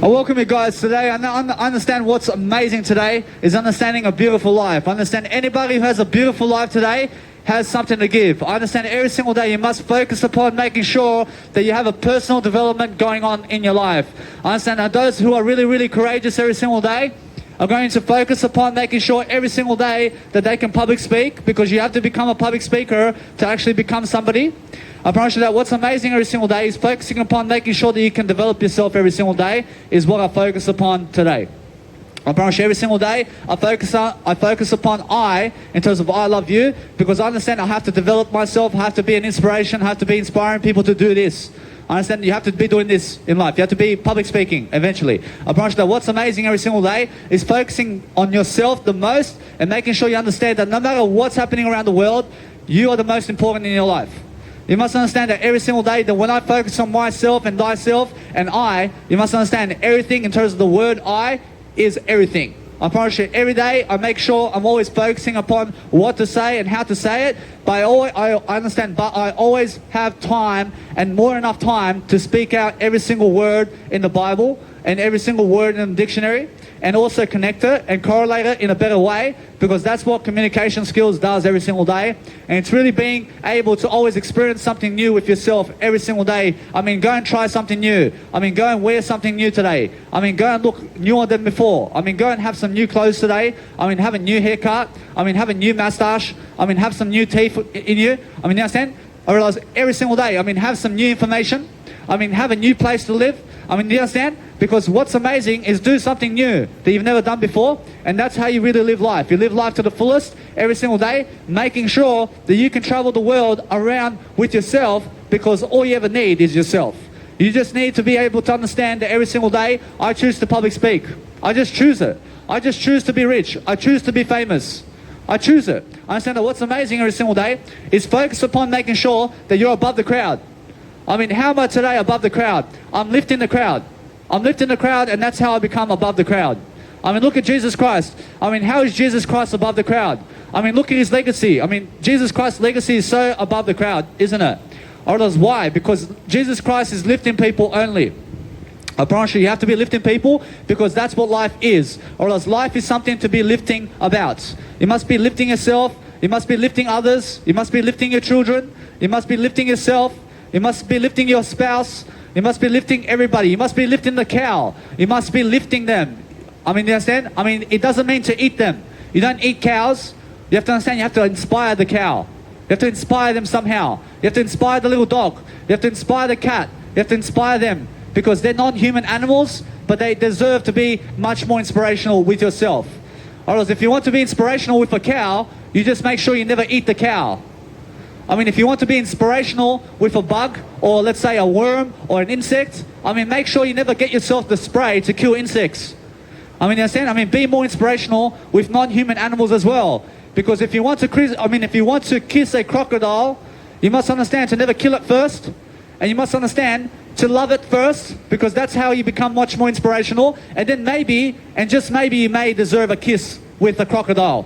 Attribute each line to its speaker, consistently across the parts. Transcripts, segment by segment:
Speaker 1: I welcome you guys today. I understand what's amazing today is understanding a beautiful life. I understand anybody who has a beautiful life today has something to give. I understand every single day you must focus upon making sure that you have a personal development going on in your life. I understand that those who are really, really courageous every single day are going to focus upon making sure every single day that they can public speak, because you have to become a public speaker to actually become somebody. I promise you that what's amazing every single day is focusing upon making sure that you can develop yourself every single day is what I focus upon today. I promise you every single day I focus upon I in terms of I love you, because I understand I have to develop myself, I have to be an inspiration, I have to be inspiring people to do this. I understand you have to be doing this in life. You have to be public speaking eventually. I promise you that what's amazing every single day is focusing on yourself the most and making sure you understand that no matter what's happening around the world, you are the most important in your life. You must understand that every single day that when I focus on myself and thyself and I, you must understand everything in terms of the word I is everything. I promise you every day I make sure I'm always focusing upon what to say and how to say it. But I understand, but I always have time and more enough time to speak out every single word in the Bible and every single word in the dictionary, and also connect it and correlate it in a better way, because that's what communication skills does every single day. And it's really being able to always experience something new with yourself every single day. I mean, go and try something new. I mean, go and wear something new today. I mean, go and look newer than before. I mean, go and have some new clothes today. I mean, have a new haircut. I mean, have a new mustache. I mean, have some new teeth in you. I mean, you understand? I realize every single day, I mean, have some new information. I mean, have a new place to live. I mean, do you understand? Because what's amazing is do something new that you've never done before, and that's how you really live life. You live life to the fullest every single day, making sure that you can travel the world around with yourself, because all you ever need is yourself. You just need to be able to understand that every single day, I choose to public speak. I just choose it. I just choose to be rich. I choose to be famous. I choose it. I understand that what's amazing every single day is focus upon making sure that you're above the crowd. I mean, how am I today above the crowd? I'm lifting the crowd. I'm lifting the crowd, and that's how I become above the crowd. I mean, look at Jesus Christ. I mean, how is Jesus Christ above the crowd? I mean, look at his legacy. I mean, Jesus Christ's legacy is so above the crowd, isn't it? Or else why? Because Jesus Christ is lifting people only. I promise you, you have to be lifting people, because that's what life is. Or else life is something to be lifting about. You must be lifting yourself. You must be lifting others. You must be lifting your children. You must be lifting yourself. You must be lifting your spouse. You must be lifting everybody. You must be lifting the cow. You must be lifting them. I mean, you understand? I mean, it doesn't mean to eat them. You don't eat cows. You have to understand, you have to inspire the cow. You have to inspire them somehow. You have to inspire the little dog. You have to inspire the cat. You have to inspire them, because they're not human animals, but they deserve to be much more inspirational with yourself. Or else if you want to be inspirational with a cow, you just make sure you never eat the cow. I mean, if you want to be inspirational with a bug, or let's say a worm or an insect, I mean, make sure you never get yourself the spray to kill insects. I mean, you understand? I mean, be more inspirational with non-human animals as well. Because if you want to kiss a crocodile, you must understand to never kill it first. And you must understand to love it first, because that's how you become much more inspirational. And then maybe, and just maybe, you may deserve a kiss with a crocodile.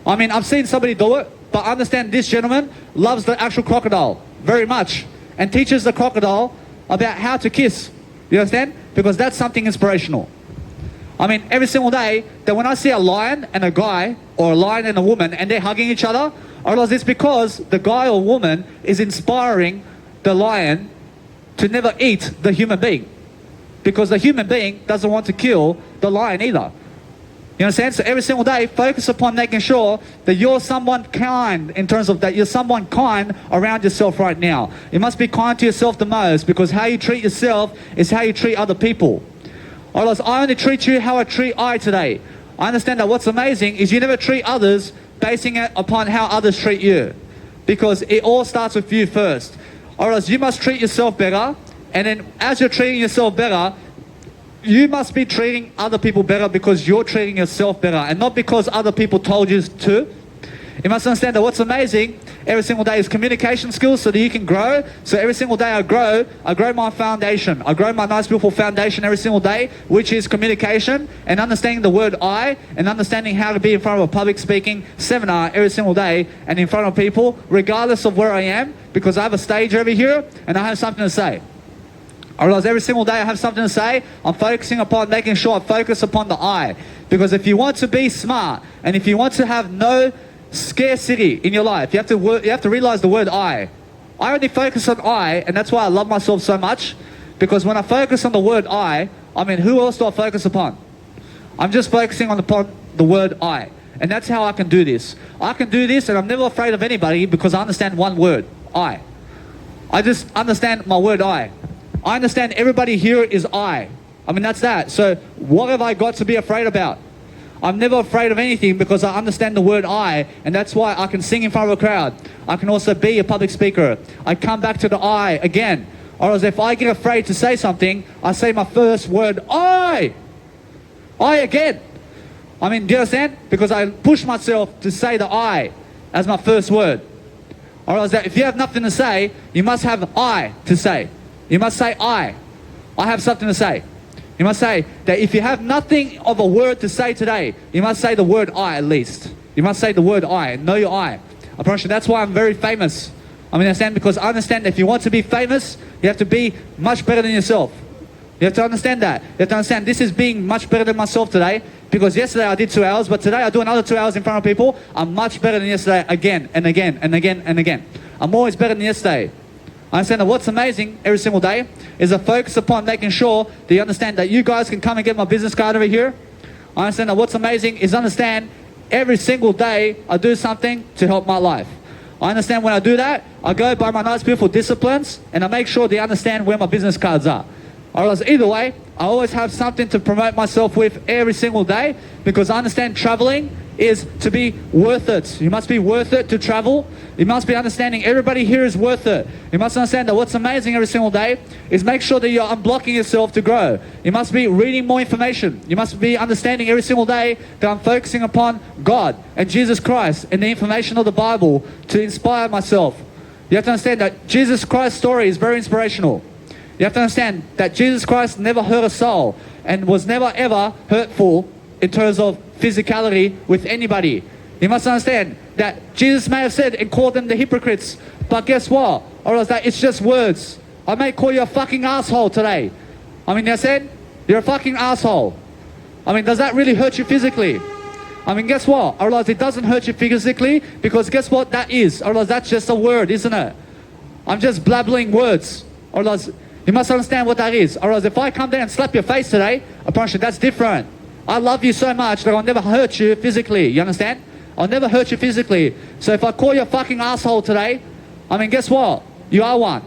Speaker 1: I mean, I've seen somebody do it. But I understand this gentleman loves the actual crocodile very much, and teaches the crocodile about how to kiss. You understand? Because that's something inspirational. I mean, every single day that when I see a lion and a guy, or a lion and a woman, and they're hugging each other, I realize it's because the guy or woman is inspiring the lion to never eat the human being. Because the human being doesn't want to kill the lion either. You understand? So every single day, focus upon making sure that you're someone kind, in terms of that you're someone kind around yourself right now. You must be kind to yourself the most, because how you treat yourself is how you treat other people. Otherwise, I only treat you how I treat I today. I understand that what's amazing is you never treat others basing it upon how others treat you, because it all starts with you first. Or else you must treat yourself better, and then as you're treating yourself better, you must be treating other people better, because you're treating yourself better, and not because other people told you to. You must understand that what's amazing every single day is communication skills, so that you can grow. So every single day I grow my foundation. I grow my nice beautiful foundation every single day, which is communication and understanding the word I, and understanding how to be in front of a public speaking seminar every single day, and in front of people regardless of where I am, because I have a stage over here and I have something to say. I realize every single day I have something to say. I'm focusing upon making sure I focus upon the I. Because if you want to be smart and if you want to have no scarcity in your life, you have to realize the word I. I only focus on I, and that's why I love myself so much. Because when I focus on the word I mean, who else do I focus upon? I'm just focusing upon the word I. And that's how I can do this. I can do this and I'm never afraid of anybody because I understand one word, I. I just understand my word I. I understand everybody here is I. I mean, that's that. So what have I got to be afraid about? I'm never afraid of anything because I understand the word I, and that's why I can sing in front of a crowd. I can also be a public speaker. I come back to the I again. Or as if I get afraid to say something, I say my first word, I again. I mean, do you understand? Because I push myself to say the I as my first word. Or else that if you have nothing to say, you must have I to say. You must say I have something to say. You must say that if you have nothing of a word to say today, you must say the word I at least. You must say the word I, know your I. I promise you, that's why I'm very famous. I mean, understand, because I understand that if you want to be famous, you have to be much better than yourself. You have to understand that. You have to understand this is being much better than myself today, because yesterday I did 2 hours, but today I do another 2 hours in front of people. I'm much better than yesterday again and again and again and again. I'm always better than yesterday. I understand that what's amazing every single day is a focus upon making sure that you understand that you guys can come and get my business card over here. I understand that what's amazing is understand every single day I do something to help my life. I understand when I do that, I go by my nice beautiful disciplines and I make sure they understand where my business cards are. Or else either way, I always have something to promote myself with every single day, because I understand traveling is to be worth it. You must be worth it to travel. You must be understanding everybody here is worth it. You must understand that what's amazing every single day is make sure that you're unblocking yourself to grow. You must be reading more information. You must be understanding every single day that I'm focusing upon God and Jesus Christ and the information of the Bible to inspire myself. You have to understand that Jesus Christ's story is very inspirational. You have to understand that Jesus Christ never hurt a soul and was never ever hurtful in terms of physicality with anybody. You must understand that Jesus may have said and called them the hypocrites, but guess what? Or else that it's just words. I may call you a fucking asshole today. I mean, you said you're a fucking asshole. I mean, does that really hurt you physically? I mean, guess what? I realize it doesn't hurt you physically, because guess what that is? I realize that's just a word, isn't it? I'm just blabbling words. I realize you must understand what that is. Or else if I come there and slap your face today, I promise you that's different. I love you so much that I'll never hurt you physically. You understand? I'll never hurt you physically. So if I call you a fucking asshole today, I mean, guess what? You are one.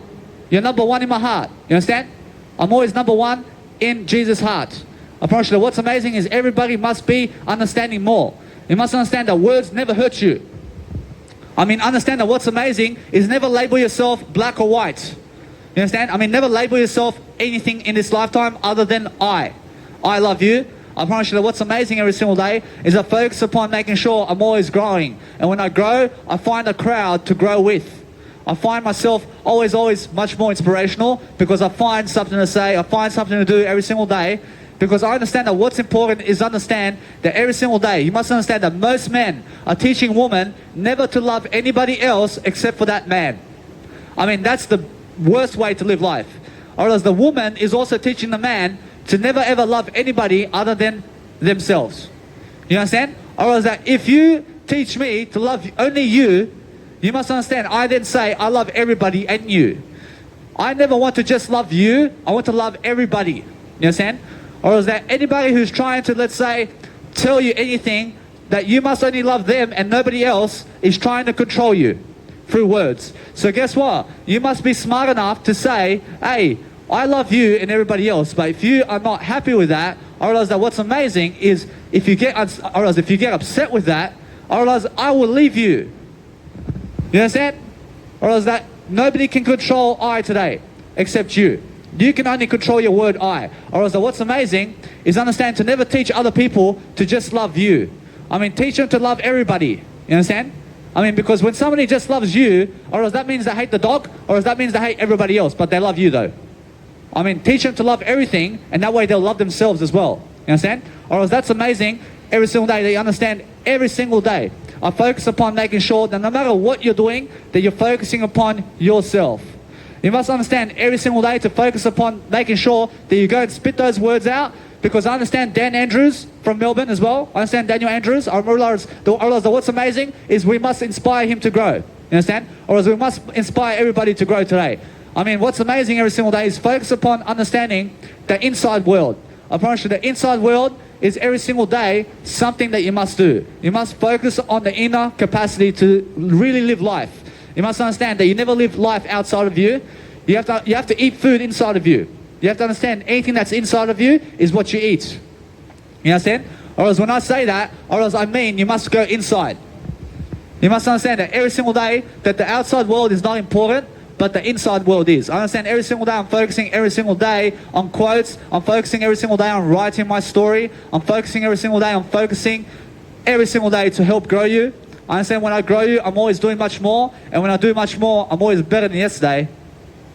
Speaker 1: You're number one in my heart. You understand? I'm always number one in Jesus' heart. I promise you that what's amazing is everybody must be understanding more. You must understand that words never hurt you. I mean, understand that what's amazing is never label yourself black or white. You understand? I mean, never label yourself anything in this lifetime other than I. I love you. I promise you that what's amazing every single day is I focus upon making sure I'm always growing. And when I grow, I find a crowd to grow with. I find myself always much more inspirational, because I find something to say, I find something to do every single day. Because I understand that what's important is understand that every single day, you must understand that most men are teaching women never to love anybody else except for that man. I mean, that's the worst way to live life. Or else the woman is also teaching the man to never ever love anybody other than themselves. You understand? Or else that if you teach me to love only you, you must understand, I then say I love everybody and you. I never want to just love you, I want to love everybody. You understand? Or is that anybody who's trying to, let's say, tell you anything, that you must only love them and nobody else, is trying to control you through words. So guess what? You must be smart enough to say, hey, I love you and everybody else, but if you are not happy with that, I realize that what's amazing is if you get upset with that, I realize I will leave you. You understand? I realize that nobody can control I today except you. You can only control your word I. Or else what's amazing is understand to never teach other people to just love you. I mean, teach them to love everybody. You understand? I mean, because when somebody just loves you, or else that means they hate the dog, or else that means they hate everybody else, but they love you though. I mean, teach them to love everything, and that way they'll love themselves as well. You understand? Or else that's amazing every single day, that you understand every single day. I focus upon making sure that no matter what you're doing, that you're focusing upon yourself. You must understand every single day to focus upon making sure that you go and spit those words out. Because I understand Dan Andrews from Melbourne as well. I understand Daniel Andrews. I realize that what's amazing is we must inspire him to grow. You understand? Or else we must inspire everybody to grow today. I mean, what's amazing every single day is focus upon understanding the inside world. I promise you, the inside world is every single day something that you must do. You must focus on the inner capacity to really live life. You must understand that you never live life outside of you. You have to eat food inside of you. You have to understand anything that's inside of you is what you eat. You understand? Or else when I say that, or else I mean you must go inside. You must understand that every single day that the outside world is not important, but the inside world is. I understand every single day I'm focusing every single day on quotes. I'm focusing every single day on writing my story. I'm focusing every single day on focusing every single day to help grow you. I understand when I grow you, I'm always doing much more. And when I do much more, I'm always better than yesterday.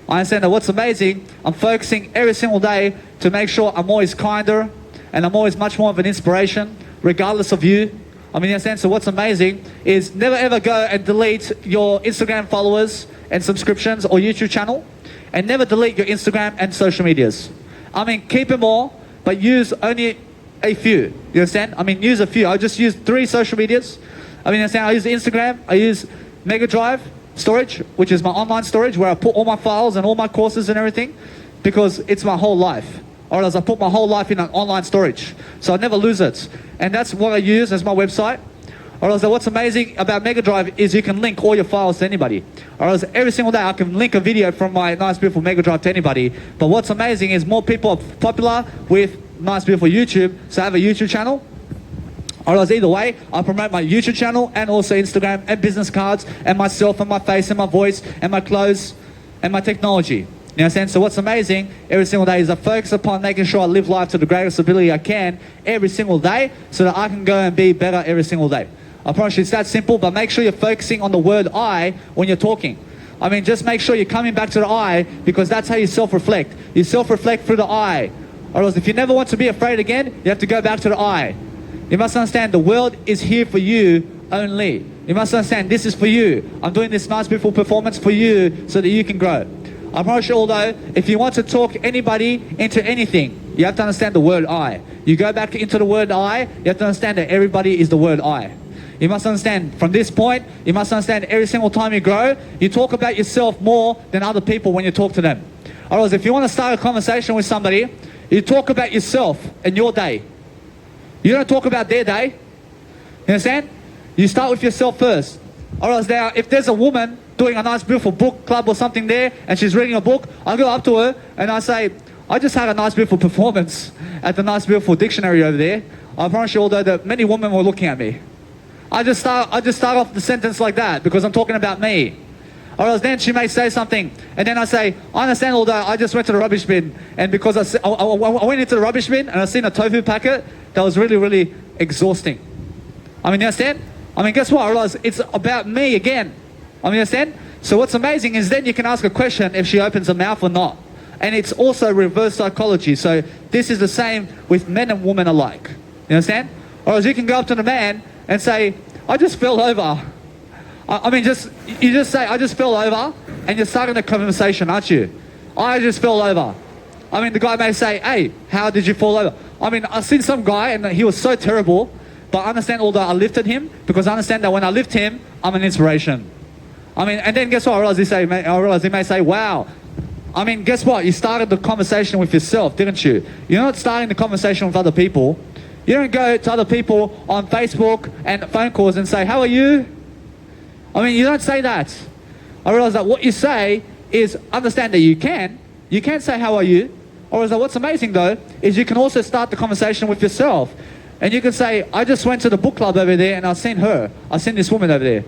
Speaker 1: I understand that what's amazing, I'm focusing every single day to make sure I'm always kinder and I'm always much more of an inspiration, regardless of you. I mean, you understand? So what's amazing is never ever go and delete your Instagram followers and subscriptions or YouTube channel, and never delete your Instagram and social medias. I mean, keep them all, but use only a few. You understand? I mean, use a few. I just use 3 social medias. I mean, you understand? I use Instagram, I use Mega Drive storage, which is my online storage where I put all my files and all my courses and everything, because it's my whole life. Or else I put my whole life in an online storage, so I never lose it. And that's what I use as my website. Or else what's amazing about Mega Drive is you can link all your files to anybody. Or else every single day I can link a video from my Nice Beautiful Mega Drive to anybody. But what's amazing is more people are popular with Nice Beautiful YouTube, so I have a YouTube channel. Or else either way, I promote my YouTube channel and also Instagram and business cards and myself and my face and my voice and my clothes and my technology. You understand? So what's amazing every single day is I focus upon making sure I live life to the greatest ability I can every single day so that I can go and be better every single day. I promise you it's that simple, but make sure you're focusing on the word I when you're talking. I mean, just make sure you're coming back to the I, because that's how you self-reflect. You self-reflect through the I. Or else if you never want to be afraid again, you have to go back to the I. You must understand the world is here for you only. You must understand this is for you. I'm doing this Nice Beautiful performance for you so that you can grow. I promise you, although, if you want to talk anybody into anything, you have to understand the word I. You go back into the word I, you have to understand that everybody is the word I. You must understand from this point, you must understand every single time you grow, you talk about yourself more than other people when you talk to them. Otherwise, if you want to start a conversation with somebody, you talk about yourself and your day. You don't talk about their day. You understand? You start with yourself first. Or else if there's a woman doing a Nice Beautiful book club or something there and she's reading a book, I go up to her and I say, I just had a Nice Beautiful performance at the Nice Beautiful dictionary over there. I promise you, although that many women were looking at me. I just start off the sentence like that because I'm talking about me. Or else then she may say something and then I say, I understand, although I just went to the rubbish bin, and because I went into the rubbish bin and I seen a tofu packet that was really, really exhausting. I mean, you understand? I mean, guess what? I realize it's about me again. I mean, you understand? So what's amazing is then you can ask a question if she opens her mouth or not. And it's also reverse psychology. So this is the same with men and women alike. You understand? Or else you can go up to the man and say, I just fell over. I mean, you just say, I just fell over, and you're starting a conversation, aren't you? I just fell over. I mean, the guy may say, hey, how did you fall over? I mean, I've seen some guy, and he was so terrible, but I understand, although I lifted him, because I understand that when I lift him, I'm an inspiration. I mean, and then guess what? I realize he may say, wow. I mean, guess what? You started the conversation with yourself, didn't you? You're not starting the conversation with other people. You don't go to other people on Facebook and phone calls and say, how are you? I mean, you don't say that. I realize that what you say is understand that you can say how are you. Or is that what's amazing though, is you can also start the conversation with yourself. And you can say, I just went to the book club over there and I've seen her. I've seen this woman over there.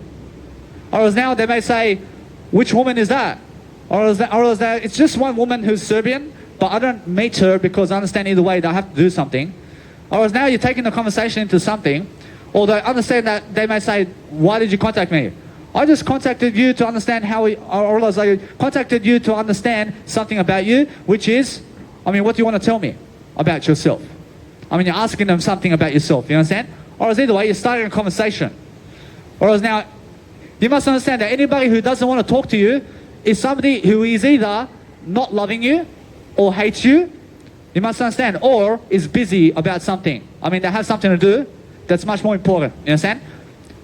Speaker 1: Or as now they may say, which woman is that? Or as that it's just one woman who's Serbian, but I don't meet her because I understand either way that I have to do something. Or as now you're taking the conversation into something, although understand that they may say, why did you contact me? I just contacted you to understand or as I contacted you to understand something about you, which is, I mean, what do you want to tell me about yourself? I mean, you're asking them something about yourself, you understand? Or as either way, you're starting a conversation. Or as now, you must understand that anybody who doesn't want to talk to you is somebody who is either not loving you or hates you. You must understand, or is busy about something. I mean, they have something to do that's much more important. You understand?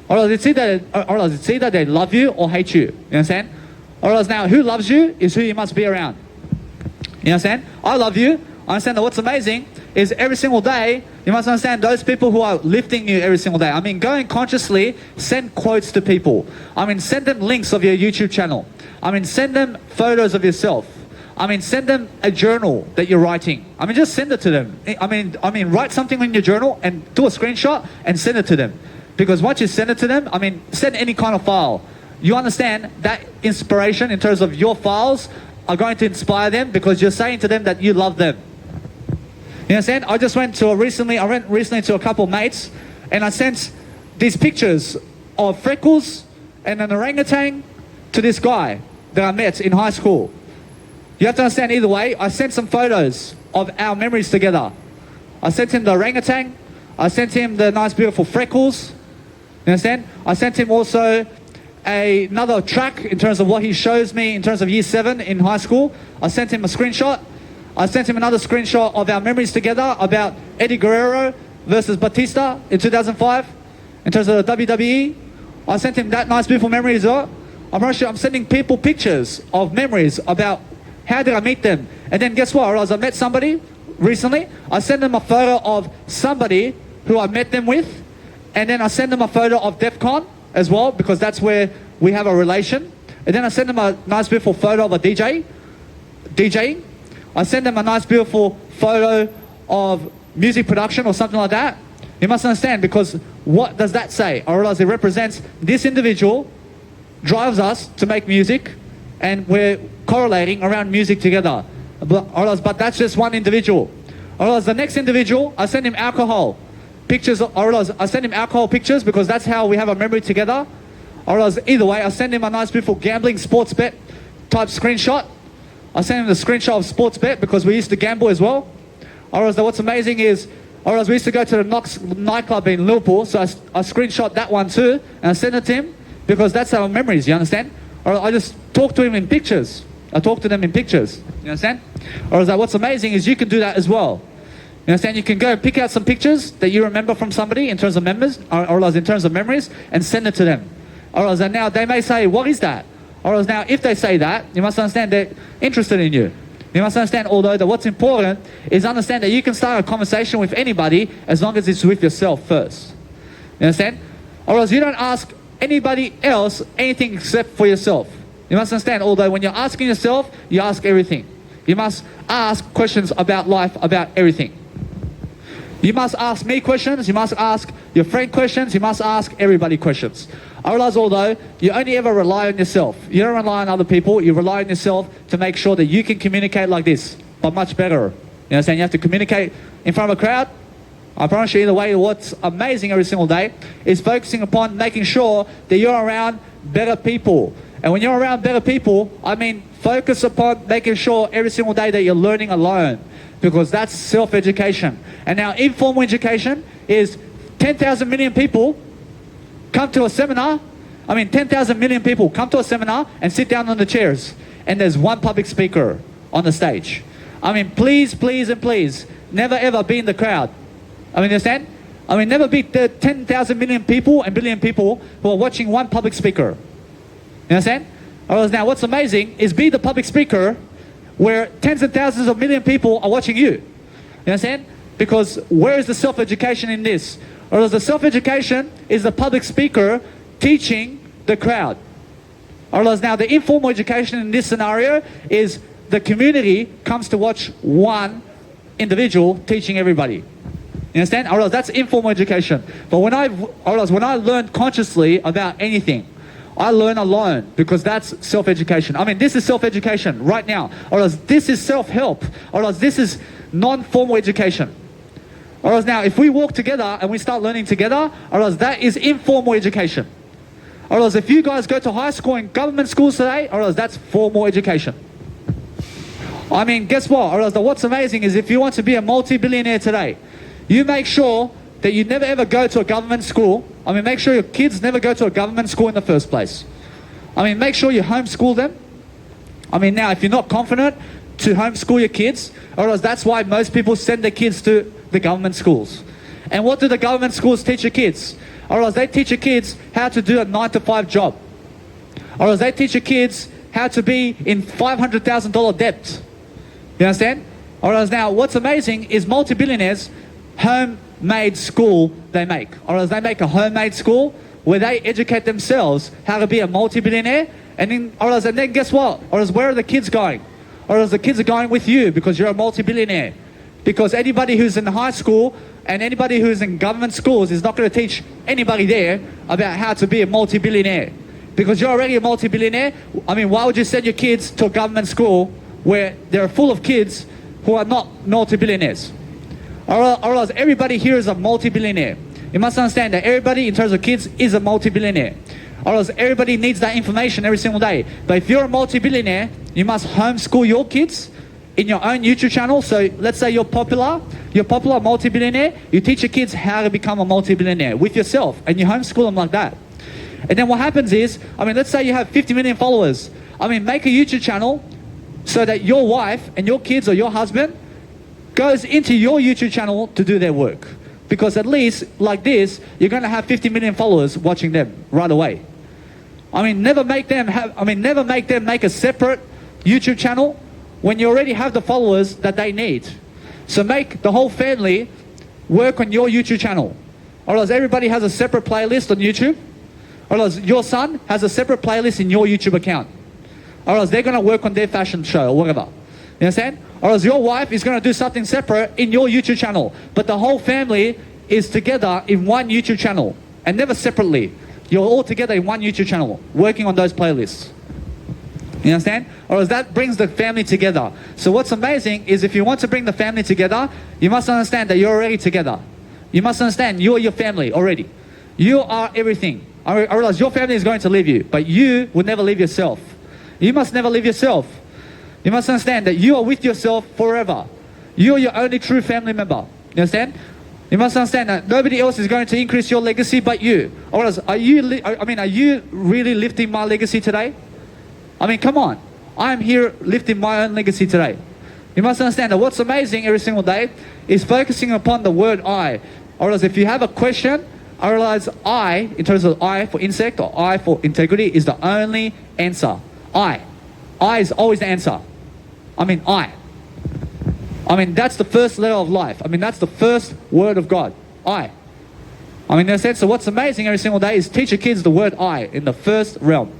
Speaker 1: Or else it's either they love you or hate you. You understand? Or else now, who loves you is who you must be around. You understand? I love you. I understand that what's amazing is every single day, you must understand those people who are lifting you every single day. I mean, go and consciously send quotes to people. I mean, send them links of your YouTube channel. I mean, send them photos of yourself. I mean, send them a journal that you're writing. I mean, just send it to them. I mean, write something in your journal and do a screenshot and send it to them. Because once you send it to them, I mean, send any kind of file. You understand that inspiration in terms of your files are going to inspire them because you're saying to them that you love them. You understand? I went recently to a couple of mates and I sent these pictures of freckles and an orangutan to this guy that I met in high school. You have to understand either way, I sent some photos of our memories together. I sent him the orangutan, I sent him the nice beautiful freckles, you understand? I sent him also another track in terms of what he shows me in terms of year 7 in high school. I sent him a screenshot. I sent him another screenshot of our memories together about Eddie Guerrero versus Batista in 2005 in terms of the WWE. I sent him that nice beautiful memory as well. I'm sending people pictures of memories about how did I meet them. And then guess what? I met somebody recently. I sent them a photo of somebody who I met them with. And then I sent them a photo of DEF CON as well, because that's where we have a relation. And then I sent them a nice beautiful photo of a DJing. I sent them a nice beautiful photo of music production or something like that. You must understand, because what does that say? I realize it represents this individual drives us to make music, and we're correlating around music together. But that's just one individual. I realize the next individual, I send him alcohol pictures. I send him alcohol pictures because that's how we have a memory together. I realize either way, I send him a nice beautiful gambling sports bet type screenshot. I sent him the screenshot of sports bet because we used to gamble as well. I realize that what's amazing is, we used to go to the Knox nightclub in Liverpool, so I screenshot that one too, and I sent it to him because that's our memories, you understand? Or I just talk to him in pictures. I talk to them in pictures, you understand? Or is that what's amazing is you can do that as well. You understand? You can go and pick out some pictures that you remember from somebody in terms of memories, or in terms of memories, and send it to them. Or now they may say, what is that? Or now if they say that, you must understand they're interested in you. You must understand, although, that what's important is understand that you can start a conversation with anybody as long as it's with yourself first. You understand? Or else you don't ask anybody else anything except for yourself. You must understand, although when you're asking yourself, you ask everything. You must ask questions about life, about everything. You must ask me questions, you must ask your friend questions, you must ask everybody questions. I realize, although, you only ever rely on yourself. You don't rely on other people, you rely on yourself to make sure that you can communicate like this, but much better. You understand? You have to communicate in front of a crowd. I promise you, either way, what's amazing every single day is focusing upon making sure that you're around better people. And when you're around better people, I mean, focus upon making sure every single day that you're learning alone, because that's self-education. And now informal education is 10,000 million people come to a seminar. 10,000 million people come to a seminar and sit down on the chairs, and there's one public speaker on the stage. Please, please, and please, never ever be in the crowd. Understand? Never be the 10,000 million people and billion people who are watching one public speaker. You understand? Now, what's amazing is be the public speaker where tens and thousands of million people are watching you. You understand? Because where is the self-education in this? Or the self-education is the public speaker teaching the crowd. Or now the informal education in this scenario is the community comes to watch one individual teaching everybody. You understand? Or that's informal education. But when I learn consciously about anything, I learn alone, because that's self-education. This is self-education right now. Or else this is self-help. Or else this is non-formal education. Or else now, if we walk together and we start learning together, or else that is informal education. Or else if you guys go to high school and government schools today, or else that's formal education. Guess what? Or else what's amazing is if you want to be a multi-billionaire today, you make sure that you never ever go to a government school. Make sure your kids never go to a government school in the first place. Make sure you homeschool them. I mean, now, if you're not confident to homeschool your kids, or else that's why most people send their kids to the government schools. And what do the government schools teach your kids? Or else they teach your kids how to do a 9-to-5 job. Or else they teach your kids how to be in $500,000 debt. You understand? Or else now, what's amazing is multi-billionaires, homemade school they make. Or else they make a homemade school where they educate themselves how to be a multi-billionaire. And then guess what? Or else where are the kids going? Or else the kids are going with you because you're a multi-billionaire. Because anybody who's in high school and anybody who's in government schools is not going to teach anybody there about how to be a multi-billionaire. Because you're already a multi-billionaire. I mean, why would you send your kids to a government school where they're full of kids who are not multi-billionaires? Or else everybody here is a multi-billionaire. You must understand that everybody in terms of kids is a multi-billionaire. Or else everybody needs that information every single day. But if you're a multi-billionaire, you must homeschool your kids in your own YouTube channel. So let's say you're popular multi-billionaire, you teach your kids how to become a multi-billionaire with yourself, and you homeschool them like that. And then what happens is, I mean, let's say you have 50 million followers. I mean, make a YouTube channel so that your wife and your kids or your husband goes into your YouTube channel to do their work. Because at least like this, you're going to have 50 million followers watching them right away. I mean, never make them make a separate YouTube channel when you already have the followers that they need. So make the whole family work on your YouTube channel. Or else everybody has a separate playlist on YouTube. Or else your son has a separate playlist in your YouTube account. Or else they're going to work on their fashion show or whatever. You understand? Or else your wife is going to do something separate in your YouTube channel. But the whole family is together in one YouTube channel and never separately. You're all together in one YouTube channel working on those playlists. You understand? Or else that brings the family together. So what's amazing is if you want to bring the family together, you must understand that you're already together. You must understand you're your family already. You are everything. I realize your family is going to leave you, but you will never leave yourself. You must never leave yourself. You must understand that you are with yourself forever. You are your only true family member. You understand? You must understand that nobody else is going to increase your legacy but you. Or else, are you really lifting my legacy today? I mean, come on. I'm here lifting my own legacy today. You must understand that what's amazing every single day is focusing upon the word I. Or else if you have a question, I realize I, in terms of I for insect or I for integrity, is the only answer. I is always the answer. I mean, that's the first letter of life. I mean, that's the first word of God. I mean, in a sense, so what's amazing every single day is teach your kids the word I in the first realm.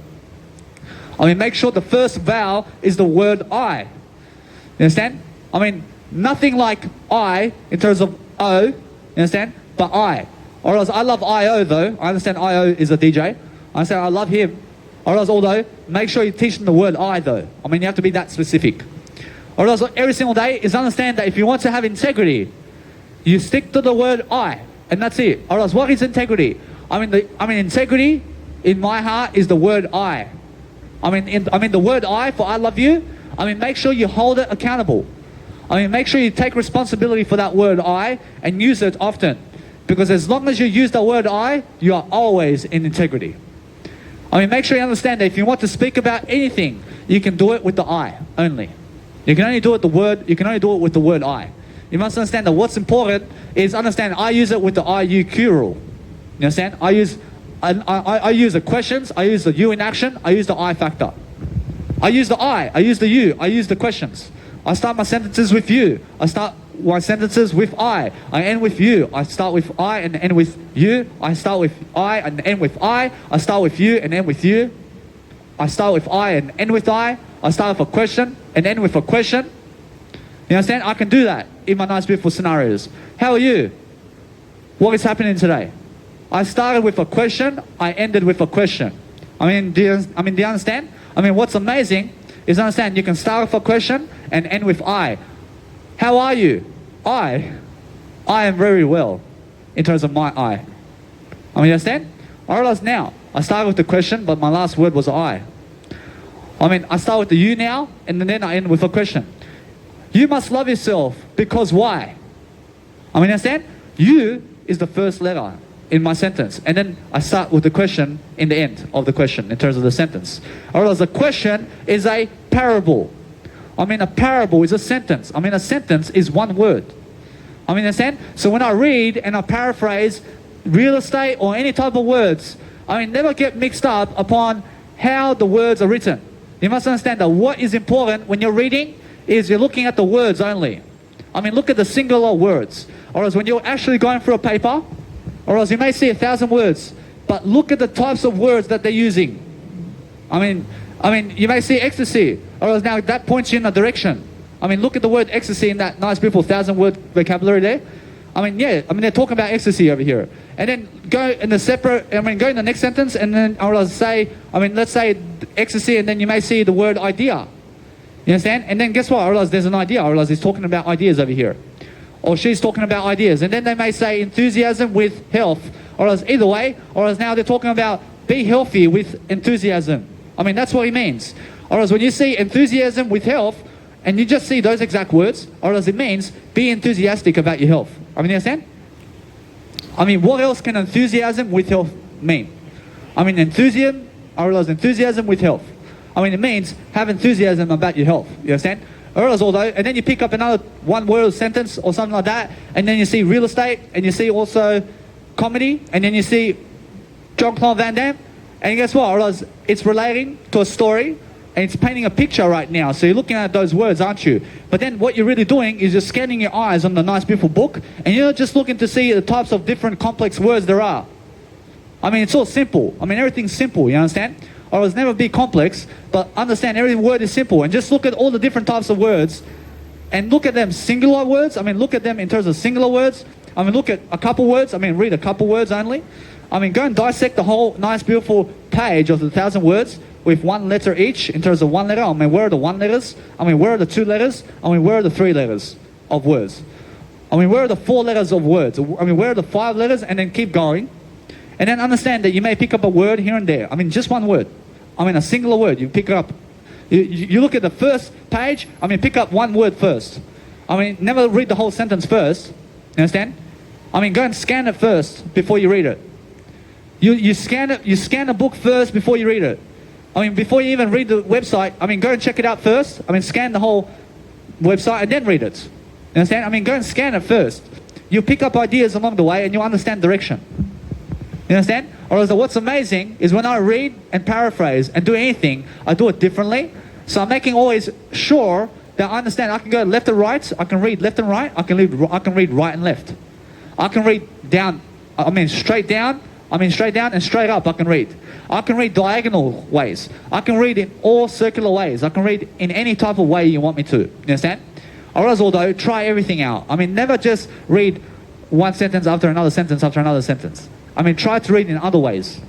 Speaker 1: I mean, make sure the first vowel is the word I. You understand? I mean, nothing like I in terms of O, you understand? But I. Or else I love I.O. though. I understand I.O. is a DJ. I understand I love him. Or else, although, make sure you teach them the word I though. I mean, you have to be that specific. Or else, every single day is understand that if you want to have integrity, you stick to the word I, and that's it. Or else, what is integrity? I mean, integrity in my heart is the word I. I mean, the word I for I love you. I mean, make sure you hold it accountable. I mean, make sure you take responsibility for that word I and use it often. Because as long as you use the word I, you are always in integrity. I mean, make sure you understand that if you want to speak about anything, you can do it with the I only. You can only do it with the word I. You must understand that what's important is understand I use it with the IUQ rule. You understand? I use the questions, I use the you in action, I use the I factor. I use the I use the you, I use the questions. I start my sentences with you. I start my sentences with I end with you. I start with I and end with you. I start with I and end with I start with you and end with you. I start with I and end with I start with a question and end with a question. You understand? I can do that in my nice beautiful scenarios. How are you? What is happening today? I started with a question, I ended with a question. Do you understand? I mean, what's amazing is understand you can start with a question and end with I. How are you? I am very well in terms of my I. You understand? I realize now, I started with the question, but my last word was I. I start with the you now, and then I end with a question. You must love yourself because why? Understand? You is the first letter. in my sentence. And then I start with the question in the end of the question in terms of the sentence. Or else a question is a parable. I mean, a parable is a sentence. I mean, a sentence is one word. I mean, understand? So when I read and I paraphrase real estate or any type of words, I mean, never get mixed up upon how the words are written. You must understand that what is important when you're reading is you're looking at the words only. I mean, look at the singular words. Or else when you're actually going through a paper, or else you may see 1,000 words, but look at the types of words that they're using. I mean, you may see ecstasy, or else now that points you in a direction. I mean, look at the word ecstasy in that nice, beautiful 1,000-word vocabulary there. I mean, they're talking about ecstasy over here. And then go in the next sentence, and then I'll say, let's say ecstasy, and then you may see the word idea. You understand? And then guess what? I realize there's an idea. I realize he's talking about ideas over here. Or she's talking about ideas. And then they may say enthusiasm with health. Or else either way, or else now they're talking about be healthy with enthusiasm. I mean, that's what he means. Or else when you see enthusiasm with health, and you just see those exact words, or else it means be enthusiastic about your health. I mean, you understand? I mean, what else can enthusiasm with health mean? I mean, enthusiasm with health. I mean, it means have enthusiasm about your health. You understand? Or else, and then you pick up another one-word sentence or something like that, and then you see real estate, and you see also comedy, and then you see Jean-Claude Van Damme, and guess what? Or else it's relating to a story, and it's painting a picture right now. So you're looking at those words, aren't you? But then what you're really doing is you're scanning your eyes on the nice, beautiful book, and you're just looking to see the types of different complex words there are. I mean, it's all simple. I mean, everything's simple, you understand? Or it's never be complex, but understand every word is simple. And just look at all the different types of words, and look at them singular words. I mean, look at them in terms of singular words. I mean, look at a couple words. I mean, read a couple words only. I mean, go and dissect the whole nice, beautiful page of the 1,000 words with one letter each in terms of one letter. I mean, where are the one letters? I mean, where are the two letters? I mean, where are the three letters of words? I mean, where are the four letters of words? I mean, where are the five letters? And then keep going. And then understand that you may pick up a word here and there. I mean, just one word. I mean, a singular word. You pick up. You look at the first page. I mean, pick up one word first. I mean, never read the whole sentence first. You understand? I mean, go and scan it first before you read it. You scan it. You scan the book first before you read it. I mean, before you even read the website, I mean, go and check it out first. I mean, scan the whole website and then read it. You understand? I mean, go and scan it first. You pick up ideas along the way and you understand direction. You understand? Or else what's amazing is when I read and paraphrase and do anything, I do it differently. So I'm making always sure that I understand. I can go left and right. I can read left and right. I can read right and left. I can read down. I mean, straight down. I mean, straight down and straight up. I can read. I can read diagonal ways. I can read in all circular ways. I can read in any type of way you want me to. You understand? Or else, although, try everything out. I mean, never just read one sentence after another sentence after another sentence. I mean, try to read in other ways.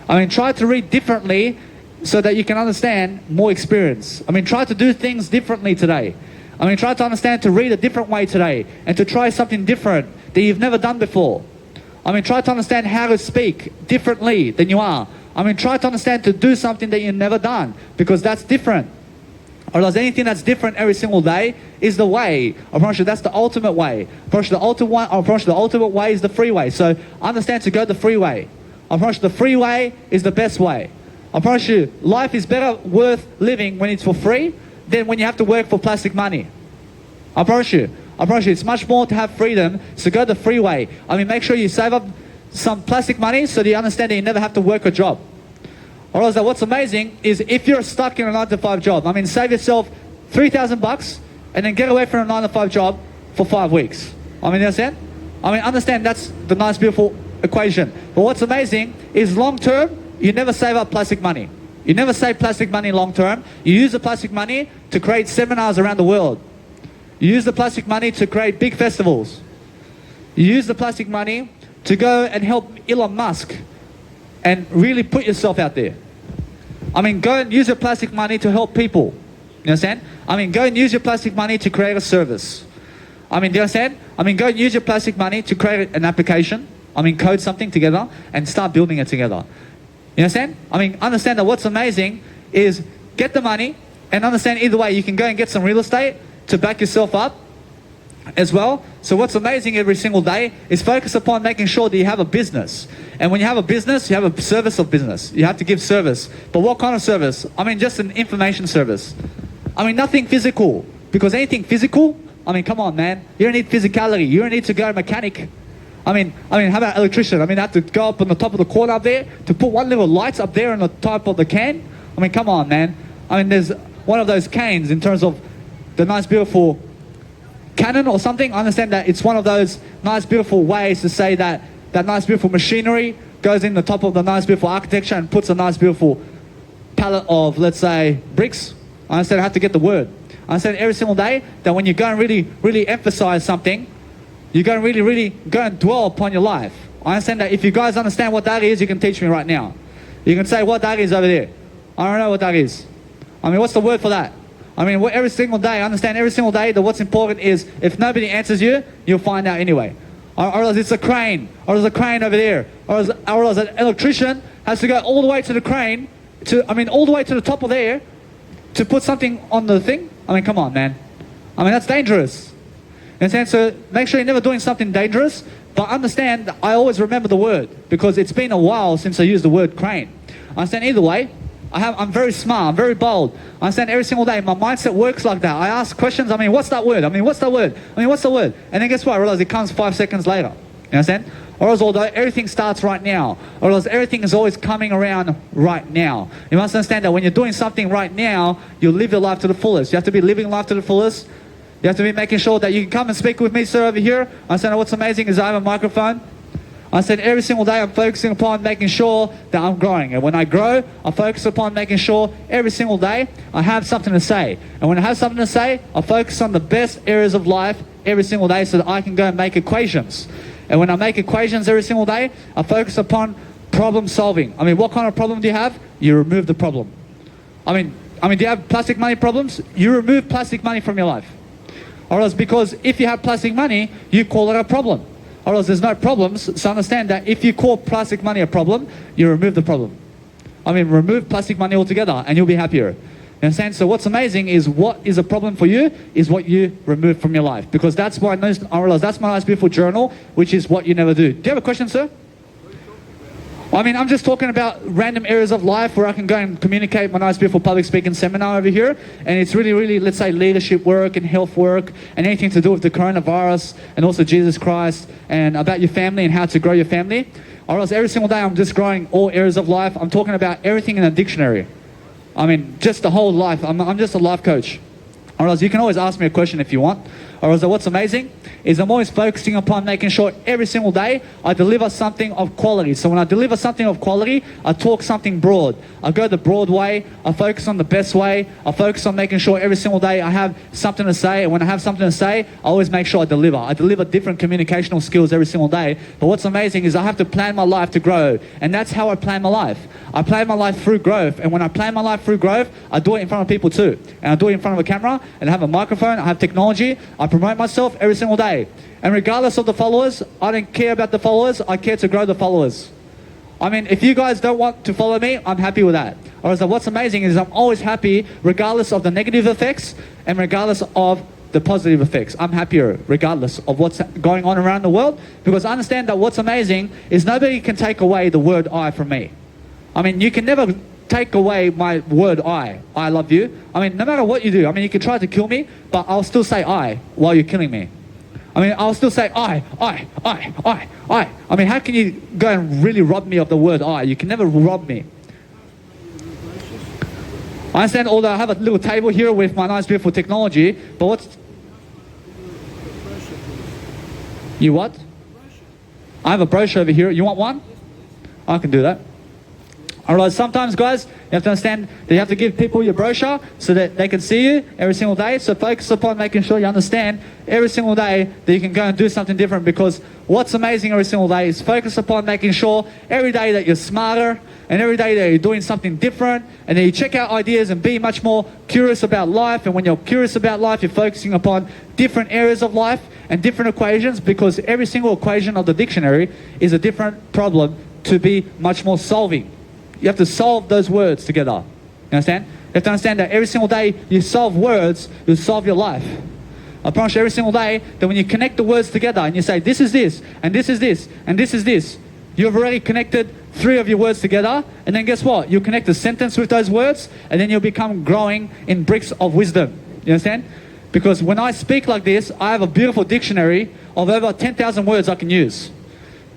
Speaker 1: I mean, try to read differently so that you can understand more experience. I mean, try to do things differently today. I mean, try to understand to read a different way today and to try something different that you've never done before. I mean, try to understand how to speak differently than you are. I mean, try to understand to do something that you've never done because that's different. Or else anything that's different every single day is the way. I promise you, that's the ultimate way. I promise you, the ultimate way is the freeway. So understand to go the freeway. I promise you, the freeway is the best way. I promise you, life is better worth living when it's for free than when you have to work for plastic money. I promise you, it's much more to have freedom. So go the freeway. I mean, make sure you save up some plastic money so that you understand that you never have to work a job. Or else what's amazing is if you're stuck in a 9-to-5 job, I mean, save yourself $3,000 and then get away from a 9-to-5 job for 5 weeks. I mean, you understand? I mean, understand that's the nice, beautiful equation. But what's amazing is long term, you never save up plastic money. You never save plastic money long term. You use the plastic money to create seminars around the world. You use the plastic money to create big festivals. You use the plastic money to go and help Elon Musk and really put yourself out there. I mean, go and use your plastic money to help people. You understand? I mean, go and use your plastic money to create a service. I mean, do you understand? I mean, go and use your plastic money to create an application. I mean, code something together and start building it together. You understand? I mean, understand that what's amazing is get the money and understand either way. You can go and get some real estate to back yourself up. as well. So what's amazing every single day is focus upon making sure that you have a business. And when you have a business, you have a service of business. You have to give service. But what kind of service? I mean, just an information service. I mean, nothing physical. Because anything physical, I mean, come on, man. You don't need physicality. You don't need to go mechanic. I mean, how about electrician? I mean, I have to go up on the top of the cord up there to put one little lights up there on the top of the can. I mean, come on, man. I mean, there's one of those cans in terms of the nice, beautiful cannon or something. I understand that it's one of those nice, beautiful ways to say that that nice, beautiful machinery goes in the top of the nice, beautiful architecture and puts a nice, beautiful pallet of, let's say, bricks. I understand I have to get the word. I understand every single day that when you go and really emphasize something, you're going to really go and dwell upon your life. I understand that if you guys understand what that is, you can teach me right now. You can say what that is over there. I don't know what that is. I mean, what's the word for that? I mean, every single day, I understand every single day that what's important is if nobody answers you, you'll find out anyway. Or else it's a crane, or there's a crane over there, or else an electrician has to go all the way to the crane, all the way to the top of there to put something on the thing. I mean, come on, man. I mean, that's dangerous. And so make sure you're never doing something dangerous, but understand that I always remember the word because it's been a while since I used the word crane. I understand either way. I'm very smart, I'm very bold. I understand every single day my mindset works like that. I ask questions, I mean, what's that word? I mean, what's that word? I mean, what's the word? And then guess what? I realize it comes 5 seconds later. You understand? Or else although everything starts right now, or else everything is always coming around right now. You must understand that when you're doing something right now, you live your life to the fullest. You have to be living life to the fullest. You have to be making sure that you can come and speak with me, sir, over here. I said, what's amazing is I have a microphone. I said, every single day I'm focusing upon making sure that I'm growing. And when I grow, I focus upon making sure every single day I have something to say. And when I have something to say, I focus on the best areas of life every single day so that I can go and make equations. And when I make equations every single day, I focus upon problem solving. I mean, what kind of problem do you have? You remove the problem. I mean, do you have plastic money problems? You remove plastic money from your life. Or else, because if you have plastic money, you call it a problem. Or else there's no problems. So understand that if you call plastic money a problem, you remove the problem. I mean, remove plastic money altogether and you'll be happier. You understand? So what's amazing is what is a problem for you is what you remove from your life. Because that's why I realize that's my nice beautiful journal, which is what you never do. Do you have a question, sir? I mean, I'm just talking about random areas of life where I can go and communicate my nice beautiful public speaking seminar over here. And it's really, let's say, leadership work and health work and anything to do with the coronavirus and also Jesus Christ and about your family and how to grow your family. Or else every single day I'm just growing all areas of life. I'm talking about everything in a dictionary. I mean, just the whole life. I'm just a life coach. Or else you can always ask me a question if you want. Or else what's amazing is I'm always focusing upon making sure every single day I deliver something of quality. So when I deliver something of quality, I talk something broad. I go the broad way. I focus on the best way. I focus on making sure every single day I have something to say. And when I have something to say, I always make sure I deliver. I deliver different communicational skills every single day. But what's amazing is I have to plan my life to grow. And that's how I plan my life. I plan my life through growth. And when I plan my life through growth, I do it in front of people too. And I do it in front of a camera. And I have a microphone. I have technology. I promote myself every single day. And regardless of the followers, I don't care about the followers. I care to grow the followers. I mean, if you guys don't want to follow me, I'm happy with that. Or what's amazing is I'm always happy regardless of the negative effects and regardless of the positive effects. I'm happier regardless of what's going on around the world because I understand that what's amazing is nobody can take away the word I from me. I mean, you can never take away my word I love you. I mean, no matter what you do, I mean, you can try to kill me, but I'll still say I while you're killing me. I mean, I'll still say I. I mean, how can you go and really rob me of the word I? You can never rob me. I understand, although I have a little table here with my nice beautiful technology, but what's... You what? I have a brochure over here. You want one? I can do that. Alright, sometimes guys, you have to understand that you have to give people your brochure so that they can see you every single day. So focus upon making sure you understand every single day that you can go and do something different because what's amazing every single day is focus upon making sure every day that you're smarter and every day that you're doing something different and then you check out ideas and be much more curious about life. And when you're curious about life, you're focusing upon different areas of life and different equations because every single equation of the dictionary is a different problem to be much more solving. You have to solve those words together. You understand? You have to understand that every single day you solve words, you solve your life. I promise you every single day that when you connect the words together and you say, this is this, and this is this, and this is this, you've already connected 3 of your words together, and then guess what? You'll connect a sentence with those words, and then you'll become growing in bricks of wisdom. You understand? Because when I speak like this, I have a beautiful dictionary of over 10,000 words I can use.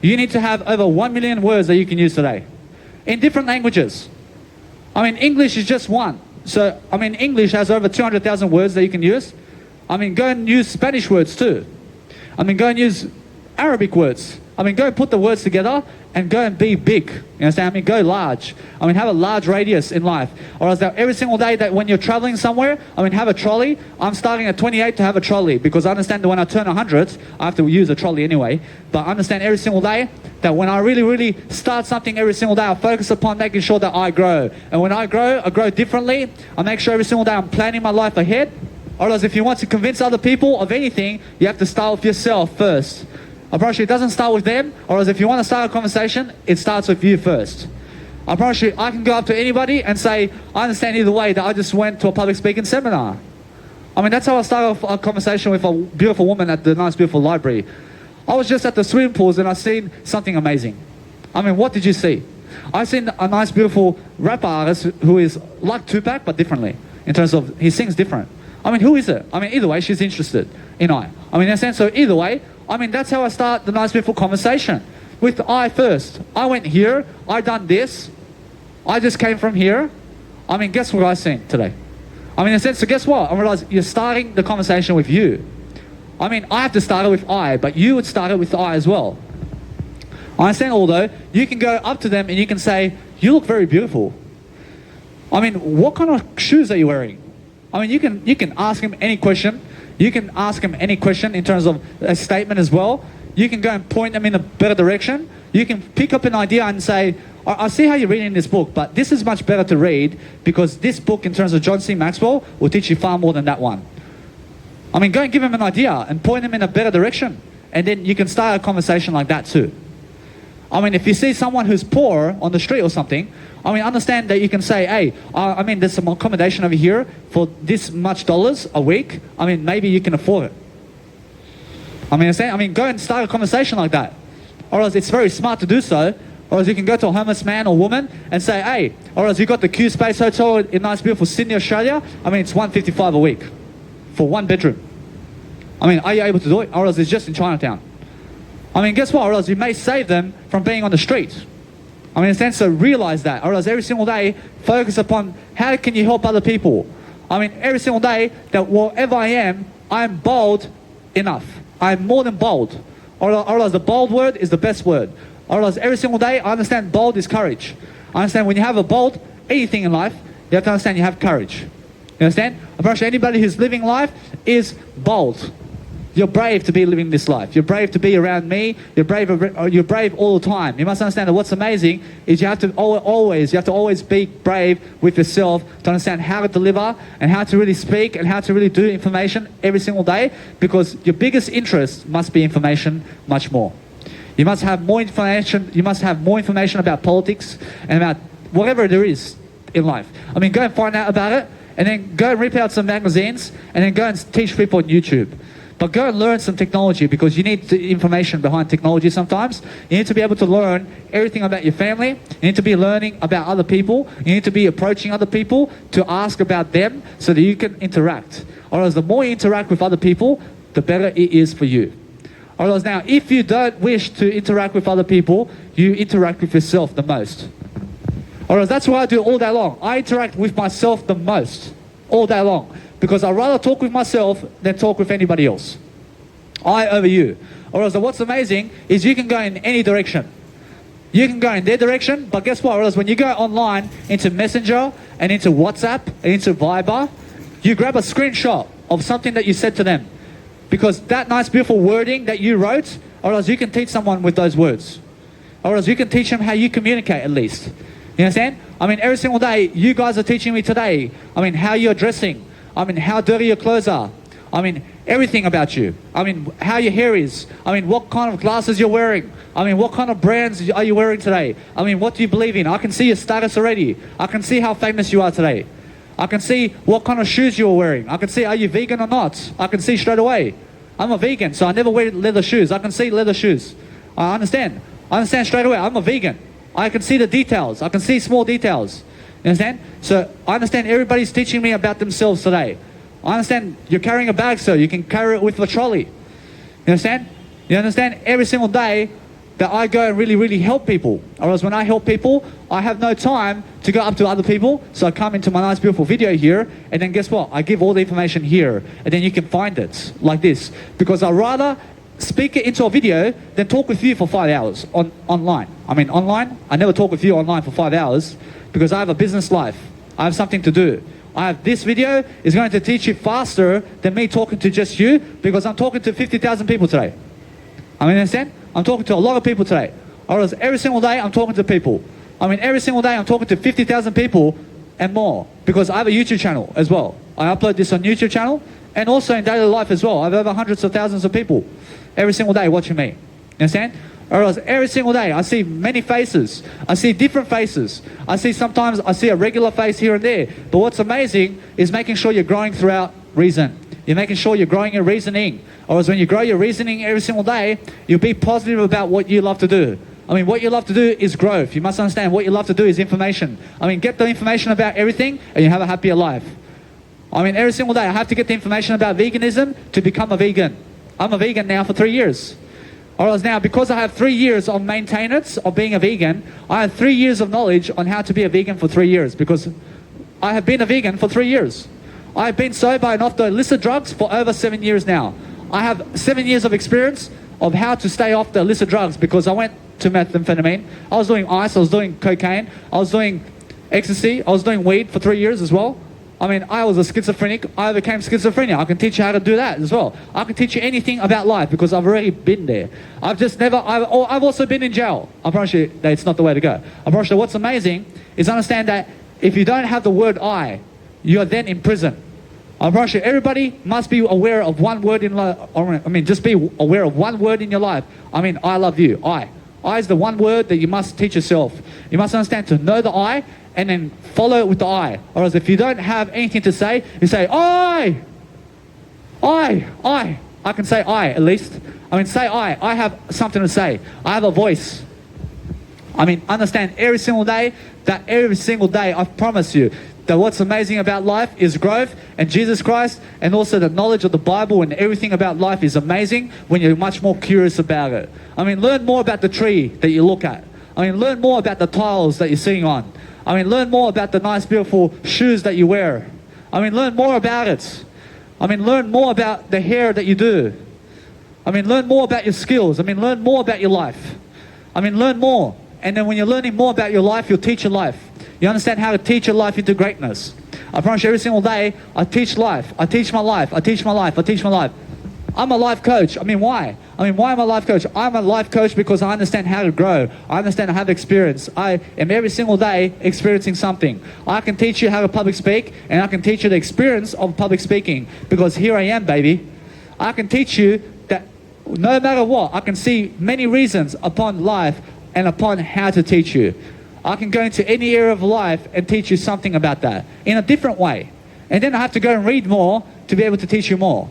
Speaker 1: You need to have over 1 million words that you can use today in different languages. I mean, English is just one. So, I mean, English has over 200,000 words that you can use. I mean, go and use Spanish words too. I mean, go and use Arabic words. I mean, go and put the words together and go and be big. You understand? I mean, go large. I mean, have a large radius in life. Or else that every single day that when you're traveling somewhere, I mean, have a trolley. I'm starting at 28 to have a trolley because I understand that when I turn 100, I have to use a trolley anyway. But I understand every single day that when I really start something every single day, I focus upon making sure that I grow. And when I grow differently. I make sure every single day I'm planning my life ahead. Or else if you want to convince other people of anything, you have to start with yourself first. I promise you it doesn't start with them, or else if you want to start a conversation, it starts with you first. I promise you I can go up to anybody and say, I understand either way that I just went to a public speaking seminar. I mean, that's how I started a conversation with a beautiful woman at the nice beautiful library. I was just at the swimming pools and I seen something amazing. I mean, what did you see? I seen a nice beautiful rapper artist who is like Tupac but differently in terms of he sings different. I mean, who is it? I mean, either way, she's interested in I mean, in a sense, so either way, I mean, that's how I start the nice, beautiful conversation. With I first. I went here, I done this, I just came from here. I mean, guess what I seen today? I mean, in a sense, so guess what? I realize you're starting the conversation with you. I mean, I have to start it with I, but you would start it with I as well. I understand, although, you can go up to them and you can say, you look very beautiful. I mean, what kind of shoes are you wearing? I mean, you can ask him any question. You can ask him any question in terms of a statement as well. You can go and point them in a better direction. You can pick up an idea and say, I see how you're reading this book, but this is much better to read because this book in terms of John C. Maxwell will teach you far more than that one. I mean, go and give him an idea and point him in a better direction. And then you can start a conversation like that too. I mean, if you see someone who's poor on the street or something, I mean, understand that you can say, hey, I mean, there's some accommodation over here for this much dollars a week. I mean, maybe you can afford it. I mean, go and start a conversation like that. Or else it's very smart to do so. Or else you can go to a homeless man or woman and say, hey, or else you got the Q Space Hotel in nice, beautiful Sydney, Australia. I mean, it's $155 a week for 1 bedroom. I mean, are you able to do it? Or else it's just in Chinatown. I mean, guess what? Or else you may save them from being on the street. I mean, in a sense, so realize that. Or else every single day, focus upon how can you help other people. I mean, every single day, that wherever I am bold enough. I'm more than bold. Or else the bold word is the best word. Or else every single day, I understand bold is courage. I understand when you have a bold, anything in life, you have to understand you have courage. You understand? I'm pretty sure anybody who's living life is bold. You're brave to be living this life. You're brave to be around me. You're brave all the time. You must understand that what's amazing is you have to always be brave with yourself to understand how to deliver and how to really speak and how to really do information every single day, because your biggest interest must be information much more. You must have more information. You must have more information about politics and about whatever there is in life. I mean, go and find out about it, and then go and rip out some magazines, and then go and teach people on YouTube. But go and learn some technology, because you need the information behind technology sometimes. You need to be able to learn everything about your family. You need to be learning about other people. You need to be approaching other people to ask about them so that you can interact. Or else the more you interact with other people, the better it is for you. Or else now, if you don't wish to interact with other people, you interact with yourself the most. Or else that's what I do all day long. I interact with myself the most all day long. Because I'd rather talk with myself than talk with anybody else. I over you. Or else what's amazing is you can go in any direction. You can go in their direction, but guess what? Or else when you go online into Messenger and into WhatsApp and into Viber, you grab a screenshot of something that you said to them. Because that nice beautiful wording that you wrote, or else you can teach someone with those words. Or else you can teach them how you communicate at least. You understand? I mean, every single day, you guys are teaching me today, I mean, how you're dressing. I mean, how dirty your clothes are. I mean, everything about you. I mean, how your hair is. I mean, what kind of glasses you're wearing. I mean, what kind of brands are you wearing today. I mean, what do you believe in. I can see your status already. I can see how famous you are today. I can see what kind of shoes you're wearing. I can see, are you vegan or not? I can see straight away. I'm a vegan, so I never wear leather shoes. I can see leather shoes. I understand. I understand straight away. I'm a vegan. I can see the details. I can see small details. You understand? So I understand everybody's teaching me about themselves today. I understand you're carrying a bag, so you can carry it with a trolley. You understand? You understand? Every single day that I go and really help people. Or else when I help people, I have no time to go up to other people. So I come into my nice beautiful video here, and then guess what? I give all the information here, and then you can find it like this. Because I'd rather speak it into a video than talk with you for 5 hours online. I mean, online, I never talk with you online for 5 hours because I have a business life. I have something to do. This video is going to teach you faster than me talking to just you, because I'm talking to 50,000 people today. I mean, understand? I'm talking to a lot of people today. Or else every single day I'm talking to people. I mean, every single day I'm talking to 50,000 people and more, because I have a YouTube channel as well. I upload this on YouTube channel and also in daily life as well. I have over hundreds of thousands of people every single day watching me. You understand? Or else every single day I see many faces. I see different faces. Sometimes I see a regular face here and there. But what's amazing is making sure you're growing throughout reason. You're making sure you're growing your reasoning. Or else when you grow your reasoning every single day, you'll be positive about what you love to do. I mean, what you love to do is growth. You must understand what you love to do is information. I mean, get the information about everything and you have a happier life. I mean, every single day I have to get the information about veganism to become a vegan. I'm a vegan now for 3 years. Or else now, because I have 3 years of maintenance of being a vegan, I have 3 years of knowledge on how to be a vegan for 3 years, because I have been a vegan for 3 years. I've been sober and off the illicit drugs for over 7 years now. I have 7 years of experience of how to stay off the illicit drugs, because I went to methamphetamine. I was doing ice, I was doing cocaine, I was doing ecstasy, I was doing weed for 3 years as well. I mean, I was a schizophrenic. I overcame schizophrenia. I can teach you how to do that as well. I can teach you anything about life because I've already been there. I've also been in jail. I promise you that it's not the way to go. I promise you what's amazing is understand that if you don't have the word I, you are then in prison. I promise you everybody must be aware of one word in life. I mean, just be aware of one word in your life. I mean, I love you. I is the one word that you must teach yourself. You must understand to know the I, and then follow it with the I. Or else if you don't have anything to say, you say, I can say I at least. I mean, say I have something to say. I have a voice. I mean, understand every single day, I promise you, that what's amazing about life is growth and Jesus Christ, and also the knowledge of the Bible, and everything about life is amazing when you're much more curious about it. I mean, learn more about the tree that you look at. I mean, learn more about the tiles that you're sitting on. I mean, learn more about the nice, beautiful shoes that you wear. I mean, learn more about it. I mean, learn more about the hair that you do. I mean, learn more about your skills. I mean, learn more about your life. I mean, learn more. And then when you're learning more about your life, you'll teach your life. You understand how to teach your life into greatness. I promise you every single day, I teach life. I teach my life. I teach my life. I teach my life. I'm a life coach. I mean, why? Why am I a life coach? I'm a life coach because I understand how to grow. I understand I have experience. I am every single day experiencing something. I can teach you how to public speak, and I can teach you the experience of public speaking, because here I am, baby. I can teach you that no matter what, I can see many reasons upon life and upon how to teach you. I can go into any area of life and teach you something about that in a different way. And then I have to go and read more to be able to teach you more.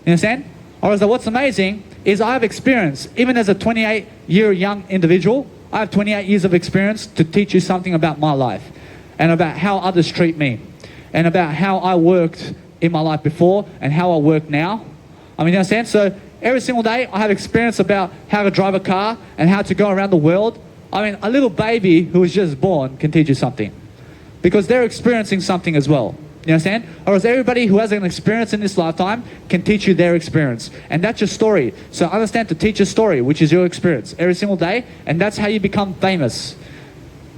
Speaker 1: You understand? Or else what's amazing is I have experience, even as a 28-year young individual, I have 28 years of experience to teach you something about my life and about how others treat me and about how I worked in my life before and how I work now. I mean, you understand? So every single day I have experience about how to drive a car and how to go around the world. I mean, a little baby who was just born can teach you something because they're experiencing something as well. You understand? Or else everybody who has an experience in this lifetime can teach you their experience. And that's your story. So understand to teach a story, which is your experience, every single day. And that's how you become famous.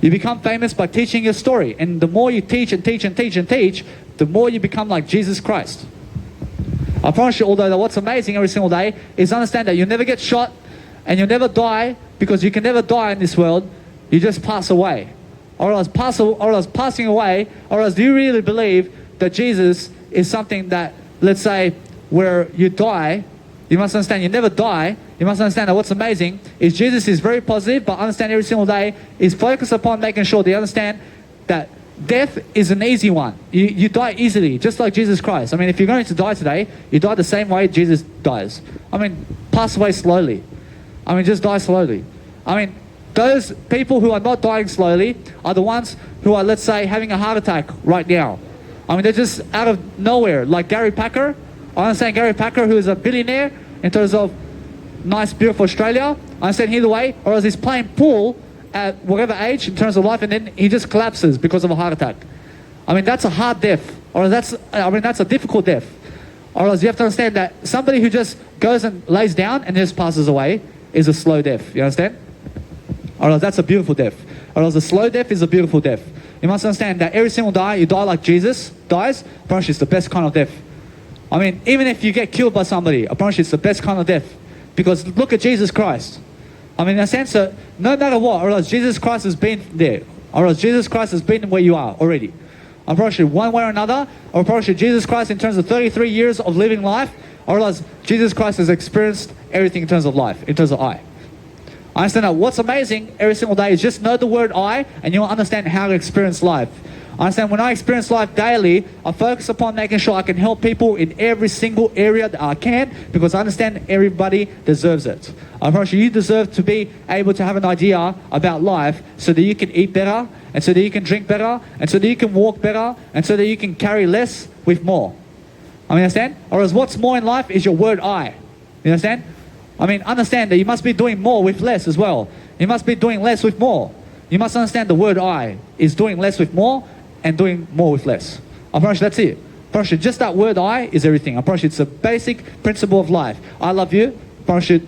Speaker 1: You become famous by teaching your story. And the more you teach and teach and teach and teach, the more you become like Jesus Christ. I promise you, although what's amazing every single day is understand that you'll never get shot and you'll never die, because you can never die in this world. You just pass away. Or else passing away, or else do you really believe that Jesus is something that, let's say, where you die, you must understand you never die. You must understand that what's amazing is Jesus is very positive, but understand every single day is focused upon making sure they understand that death is an easy one. You die easily, just like Jesus Christ. I mean, if you're going to die today, you die the same way Jesus dies. I mean, pass away slowly. I mean, just die slowly. I mean, those people who are not dying slowly are the ones who are, let's say, having a heart attack right now. I mean, they're just out of nowhere, like Gary Packer. I understand Gary Packer, who is a billionaire in terms of nice, beautiful Australia. I understand either way, or else he's playing pool at whatever age in terms of life, and then he just collapses because of a heart attack. I mean, that's a hard death, or that's a difficult death. Or else you have to understand that somebody who just goes and lays down and just passes away is a slow death. You understand? Or else that's a beautiful death. Or else a slow death is a beautiful death. You must understand that every single day you die like Jesus dies, I promise you it's the best kind of death. I mean, even if you get killed by somebody, I promise you it's the best kind of death. Because look at Jesus Christ. I mean, in a sense, no matter what, or else Jesus Christ has been there. Or else Jesus Christ has been where you are already. I promise you, one way or another, I promise you, Jesus Christ in terms of 33 years of living life, or else Jesus Christ has experienced everything in terms of life, in terms of I. I understand that what's amazing every single day is just know the word I, and you'll understand how to experience life. I understand when I experience life daily, I focus upon making sure I can help people in every single area that I can, because I understand everybody deserves it. I promise you, you deserve to be able to have an idea about life so that you can eat better, and so that you can drink better, and so that you can walk better, and so that you can carry less with more. I mean, understand? Or else what's more in life is your word I. You understand? I mean, understand that you must be doing more with less as well. You must be doing less with more. You must understand the word I is doing less with more and doing more with less. I promise you that's it. I promise you just that word I is everything. I promise you it's a basic principle of life. I love you. I promise you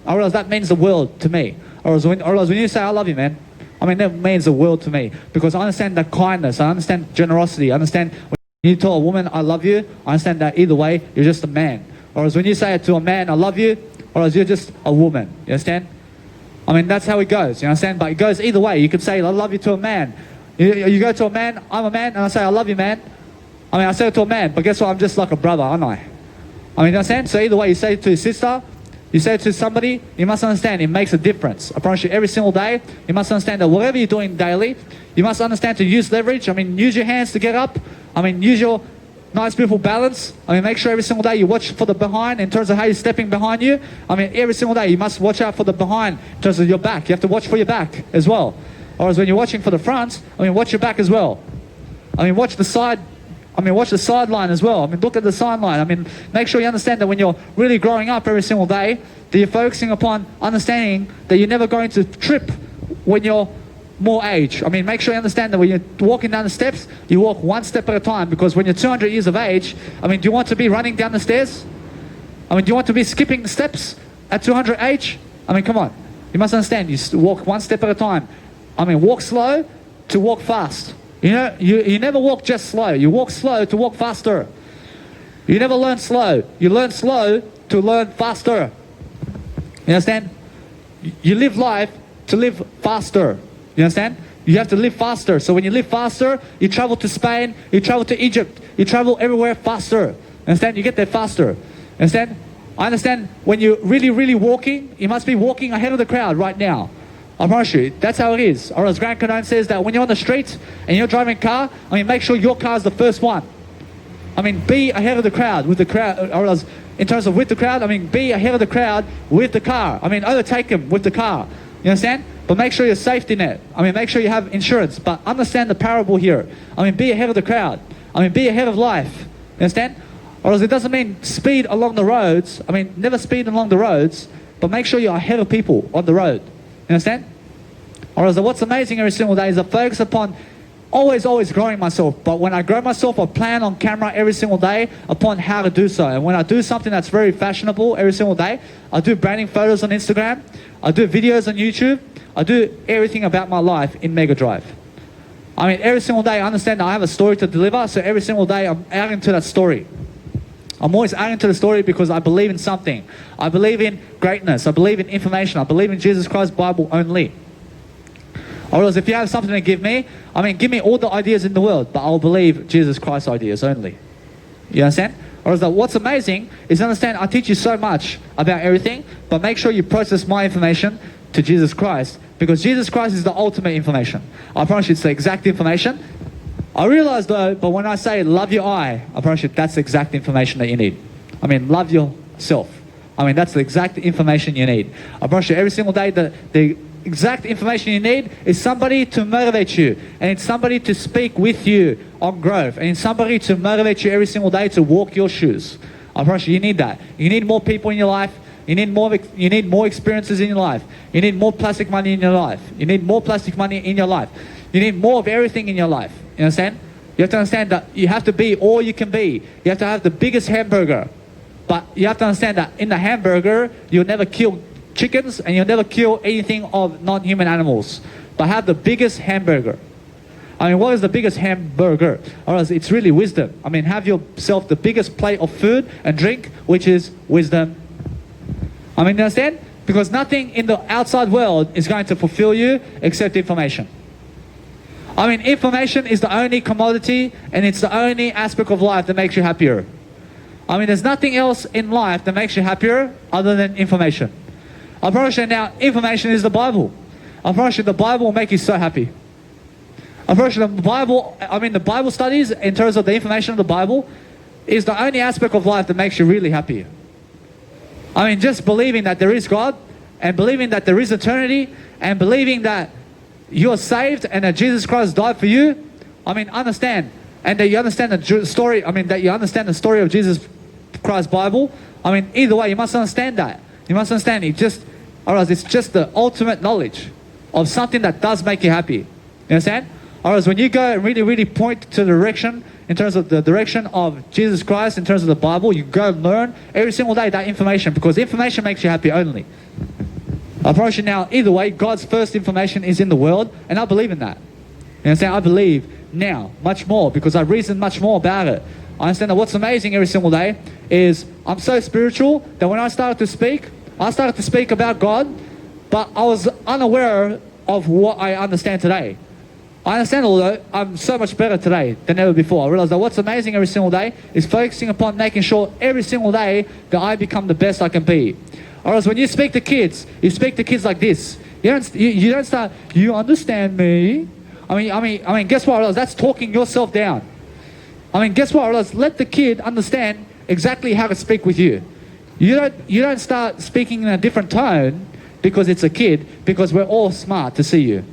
Speaker 1: or else that means the world to me. Or else when you say I love you, man, I mean that means the world to me. Because I understand that kindness, I understand generosity, I understand when you tell a woman I love you, I understand that either way you're just a man. Or else when you say it to a man I love you, or else you're just a woman. You understand? I mean, that's how it goes. You understand? But it goes either way. You could say, I love you to a man. You go to a man, I'm a man, and I say, I love you, man. I mean, I say it to a man, but guess what? I'm just like a brother, aren't I? I mean, you understand? So either way, you say it to your sister, you say it to somebody, you must understand it makes a difference. I promise you, every single day, you must understand that whatever you're doing daily, you must understand to use leverage. I mean, use your hands to get up. I mean, use your nice, beautiful balance. I mean, make sure every single day you watch for the behind in terms of how you're stepping behind you. I mean, every single day you must watch out for the behind in terms of your back. You have to watch for your back as well. Or as when you're watching for the front, I mean, watch your back as well. I mean, watch the side. I mean, watch the sideline as well. I mean, look at the sideline. I mean, make sure you understand that when you're really growing up every single day, that you're focusing upon understanding that you're never going to trip when you're more age. I mean, make sure you understand that when you're walking down the steps, you walk one step at a time, because when you're 200 years of age, I mean, do you want to be running down the stairs? I mean, do you want to be skipping the steps at 200 age? I mean, come on. You must understand, you walk one step at a time. I mean, walk slow to walk fast. You know, you never walk just slow. You walk slow to walk faster. You never learn slow. You learn slow to learn faster. You understand? You live life to live faster. You understand? You have to live faster. So when you live faster, you travel to Spain, you travel to Egypt, you travel everywhere faster. Understand? You get there faster. Understand? I understand when you're really, really walking, you must be walking ahead of the crowd right now. I promise you, that's how it is. Or as Grant Cardone says that when you're on the street and you're driving a car, I mean, make sure your car is the first one. I mean, be ahead of the crowd with the crowd, or else in terms of with the crowd, I mean, be ahead of the crowd with the car. I mean, overtake them with the car. You understand? But make sure you're safety net. I mean, make sure you have insurance. But understand the parable here. I mean, be ahead of the crowd. I mean, be ahead of life. You understand? Or else it doesn't mean speed along the roads. I mean, never speed along the roads, but make sure you're ahead of people on the road. You understand? Or else what's amazing every single day is I focus upon always growing myself. But when I grow myself, I plan on camera every single day upon how to do so. And when I do something that's very fashionable every single day, I do branding photos on Instagram, I do videos on YouTube, I do everything about my life in Mega Drive. I mean, every single day I understand that I have a story to deliver, so every single day I'm adding to that story. I'm always adding to the story because I believe in something. I believe in greatness, I believe in information, I believe in Jesus Christ's Bible only. Or else if you have something to give me, I mean, give me all the ideas in the world, but I'll believe Jesus Christ's ideas only. You understand? Or else what's amazing is understand I teach you so much about everything, but make sure you process my information to Jesus Christ, because Jesus Christ is the ultimate information. I promise you it's the exact information I realize though, but when I say love your eye, I promise you that's the exact information that you need. I mean, love yourself. I mean, that's the exact information you need. I promise you every single day the exact information you need is somebody to motivate you, and it's somebody to speak with you on growth, and it's somebody to motivate you every single day to walk your shoes. I promise you need that. You need more people in your life. You need more experiences in your life. You need more plastic money in your life. You need more plastic money in your life. You need more of everything in your life. You understand? You have to understand that you have to be all you can be. You have to have the biggest hamburger. But you have to understand that in the hamburger, you'll never kill chickens and you'll never kill anything of non-human animals. But have the biggest hamburger. I mean, what is the biggest hamburger? Or else it's really wisdom. I mean, have yourself the biggest plate of food and drink, which is wisdom. I mean, you understand? Because nothing in the outside world is going to fulfill you except information. I mean, information is the only commodity and it's the only aspect of life that makes you happier. I mean, there's nothing else in life that makes you happier other than information. I promise you now, information is the Bible. I promise you the Bible will make you so happy. I promise you the Bible studies in terms of the information of the Bible is the only aspect of life that makes you really happy. I mean, just believing that there is God and believing that there is eternity and believing that you're saved and that Jesus Christ died for you. I mean, understand. And that you understand the story, that you understand the story of Jesus Christ Bible. I mean, either way, you must understand that. You must understand it's just the ultimate knowledge of something that does make you happy. You understand? Or else when you go and really, really point to the direction, in terms of the direction of Jesus Christ, in terms of the Bible, you go and learn every single day that information, because information makes you happy only. I promise you now, either way, God's first information is in the world, and I believe in that. You understand? I believe now much more, because I reason much more about it. I understand that what's amazing every single day is I'm so spiritual that when I started to speak about God, but I was unaware of what I understand today. I understand, although I'm so much better today than ever before. I realize that what's amazing every single day is focusing upon making sure every single day that I become the best I can be. Or else when you speak to kids, you speak to kids like this. You don't start, you understand me? I mean, guess what? Or else that's talking yourself down. I mean, guess what? Or else let the kid understand exactly how to speak with you. You don't start speaking in a different tone because it's a kid, because we're all smart to see you.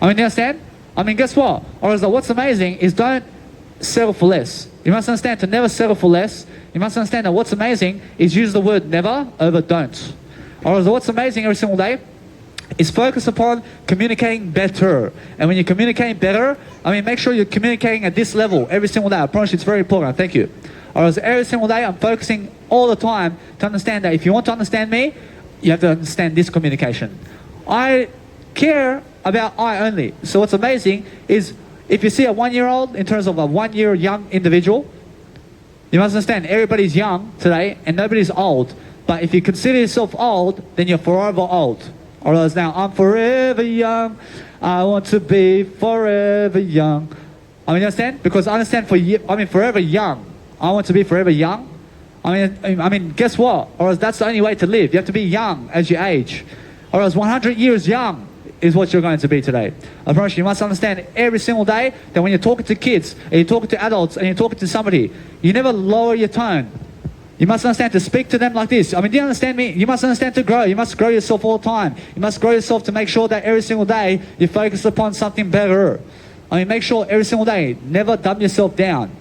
Speaker 1: I mean, you understand? I mean, guess what? Or else what's amazing is don't settle for less. You must understand to never settle for less. You must understand that what's amazing is use the word never over don't. Or else what's amazing every single day is focus upon communicating better. And when you're communicating better, make sure you're communicating at this level every single day. I promise you it's very important. Thank you. Or else every single day I'm focusing all the time to understand that if you want to understand me, you have to understand this communication. I care about I only. So what's amazing is if you see a 1-year-old in terms of a 1-year young individual, you must understand everybody's young today and nobody's old. But if you consider yourself old, then you're forever old. Or else now, I'm forever young. I want to be forever young. I mean, you understand? Because I understand forever young. I want to be forever young. I mean, guess what? Or else that's the only way to live. You have to be young as you age. Or else 100 years young is what you're going to be today. I promise you must understand every single day that when you're talking to kids, and you're talking to adults, and you're talking to somebody, you never lower your tone. You must understand to speak to them like this. I mean, do you understand me? You must understand to grow. You must grow yourself all the time. You must grow yourself to make sure that every single day you focus upon something better. I mean, make sure every single day, never dumb yourself down.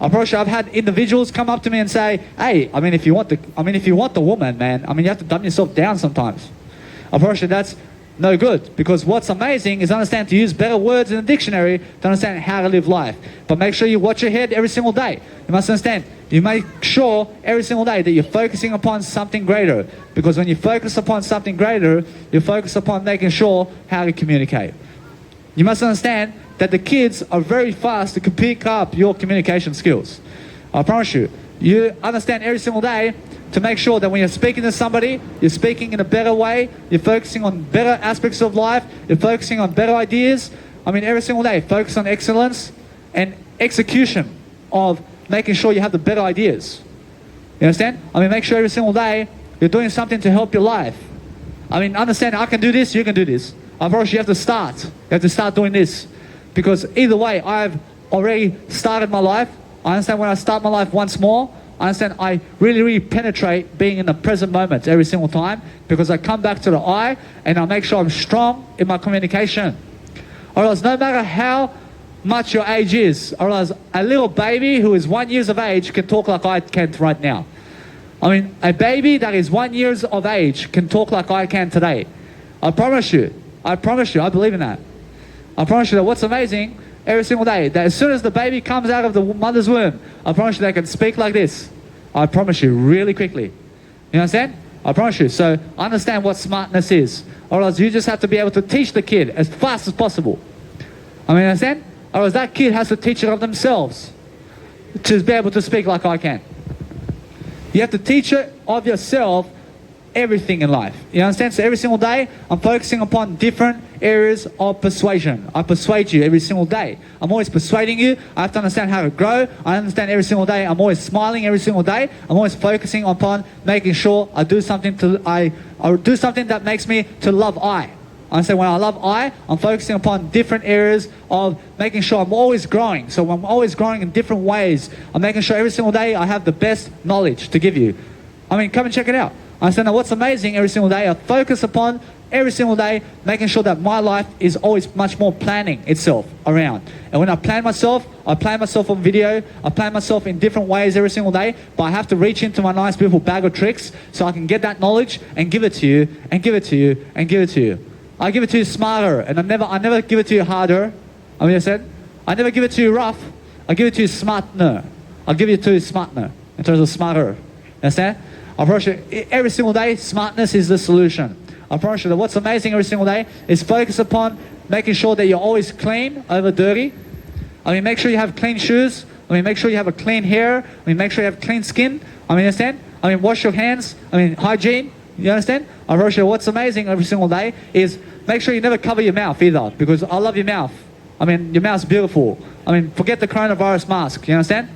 Speaker 1: I promise you, I've had individuals come up to me and say, hey, if you want the woman, man, you have to dumb yourself down sometimes. I promise you that's no good, because what's amazing is understand to use better words in the dictionary to understand how to live life. But make sure you watch your head every single day. You must understand, you make sure every single day that you're focusing upon something greater, because when you focus upon something greater, you focus upon making sure how to communicate. You must understand that the kids are very fast to pick up your communication skills. I promise you, you understand every single day to make sure that when you're speaking to somebody, you're speaking in a better way, you're focusing on better aspects of life, you're focusing on better ideas. Every single day, focus on excellence and execution of making sure you have the better ideas. You understand? Make sure every single day you're doing something to help your life. Understand, I can do this, you can do this. I promise you have to start. You have to start doing this. Because either way, I've already started my life. I understand when I start my life once more, I understand I really penetrate being in the present moment every single time, because I come back to the I and I make sure I'm strong in my communication. Or else, no matter how much your age is, or else a little baby who is 1 year of age can talk like I can right now. I mean, a baby that is 1 year of age can talk like I can today. I promise you, I believe in that. I promise you that what's amazing every single day, that as soon as the baby comes out of the mother's womb, I promise you they can speak like this. I promise you, really quickly. You understand? I promise you. So understand what smartness is. Or else you just have to be able to teach the kid as fast as possible. I mean, understand? Or else that kid has to teach it of themselves to be able to speak like I can. You have to teach it of yourself everything in life. You understand? So every single day, I'm focusing upon different areas of persuasion. I persuade you every single day. I'm always persuading you. I have to understand how to grow. I understand every single day. I'm always smiling every single day. I'm always focusing upon making sure I do something that makes me to love I. I understand when I love I'm focusing upon different areas of making sure I'm always growing. So I'm always growing in different ways. I'm making sure every single day I have the best knowledge to give you. I mean, come and check it out. I understand that what's amazing every single day, I focus upon every single day, making sure that my life is always much more planning itself around. And when I plan myself on video, I plan myself in different ways every single day, but I have to reach into my nice beautiful bag of tricks so I can get that knowledge and give it to you, and give it to you, and give it to you. I give it to you smarter, and I never give it to you harder. I mean, I never give it to you rough. I give it to you smarter. I'll give it to you smarter in terms of smarter. Understand? I promise you, every single day, smartness is the solution. I promise you that what's amazing every single day is focus upon making sure that you're always clean over dirty. I mean, make sure you have clean shoes. I mean, make sure you have a clean hair. I mean, make sure you have clean skin. I mean, understand? I mean, wash your hands. I mean, hygiene. You understand? I promise you, what's amazing every single day is make sure you never cover your mouth either, because I love your mouth. I mean, your mouth's beautiful. I mean, forget the coronavirus mask. You understand?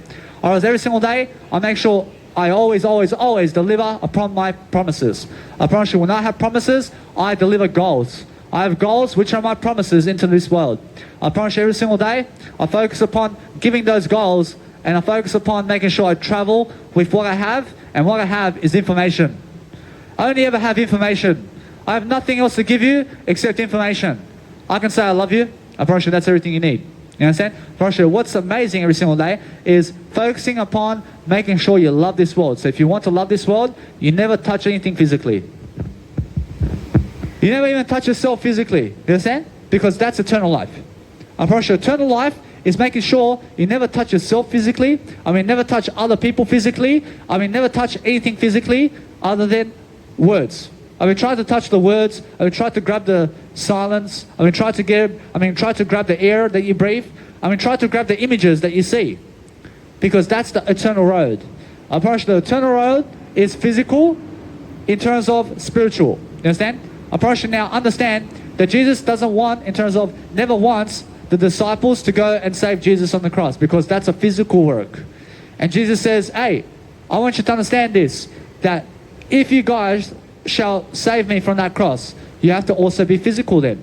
Speaker 1: Or else every single day, I make sure I always deliver upon my promises. I promise you, when I have promises, I deliver goals. I have goals which are my promises into this world. I promise you, every single day, I focus upon giving those goals, and I focus upon making sure I travel with what I have, and what I have is information. I only ever have information. I have nothing else to give you except information. I can say I love you. I promise you that's everything you need. You understand? I promise you what's amazing every single day is focusing upon making sure you love this world. So if you want to love this world, you never touch anything physically. You never even touch yourself physically. You understand? Because that's eternal life. I promise you, eternal life is making sure you never touch yourself physically. I mean, never touch other people physically. I mean, never touch anything physically other than words. I mean, try to touch the words. I mean, try to grab the silence. I mean, try to grab the air that you breathe. I mean, try to grab the images that you see. Because that's the eternal road. I promise you, the eternal road is physical in terms of spiritual. You understand? I promise you now understand that Jesus doesn't want, in terms of, never wants the disciples to go and save Jesus on the cross, because that's a physical work. And Jesus says, hey, I want you to understand this, that if you guys shall save me from that cross, you have to also be physical then.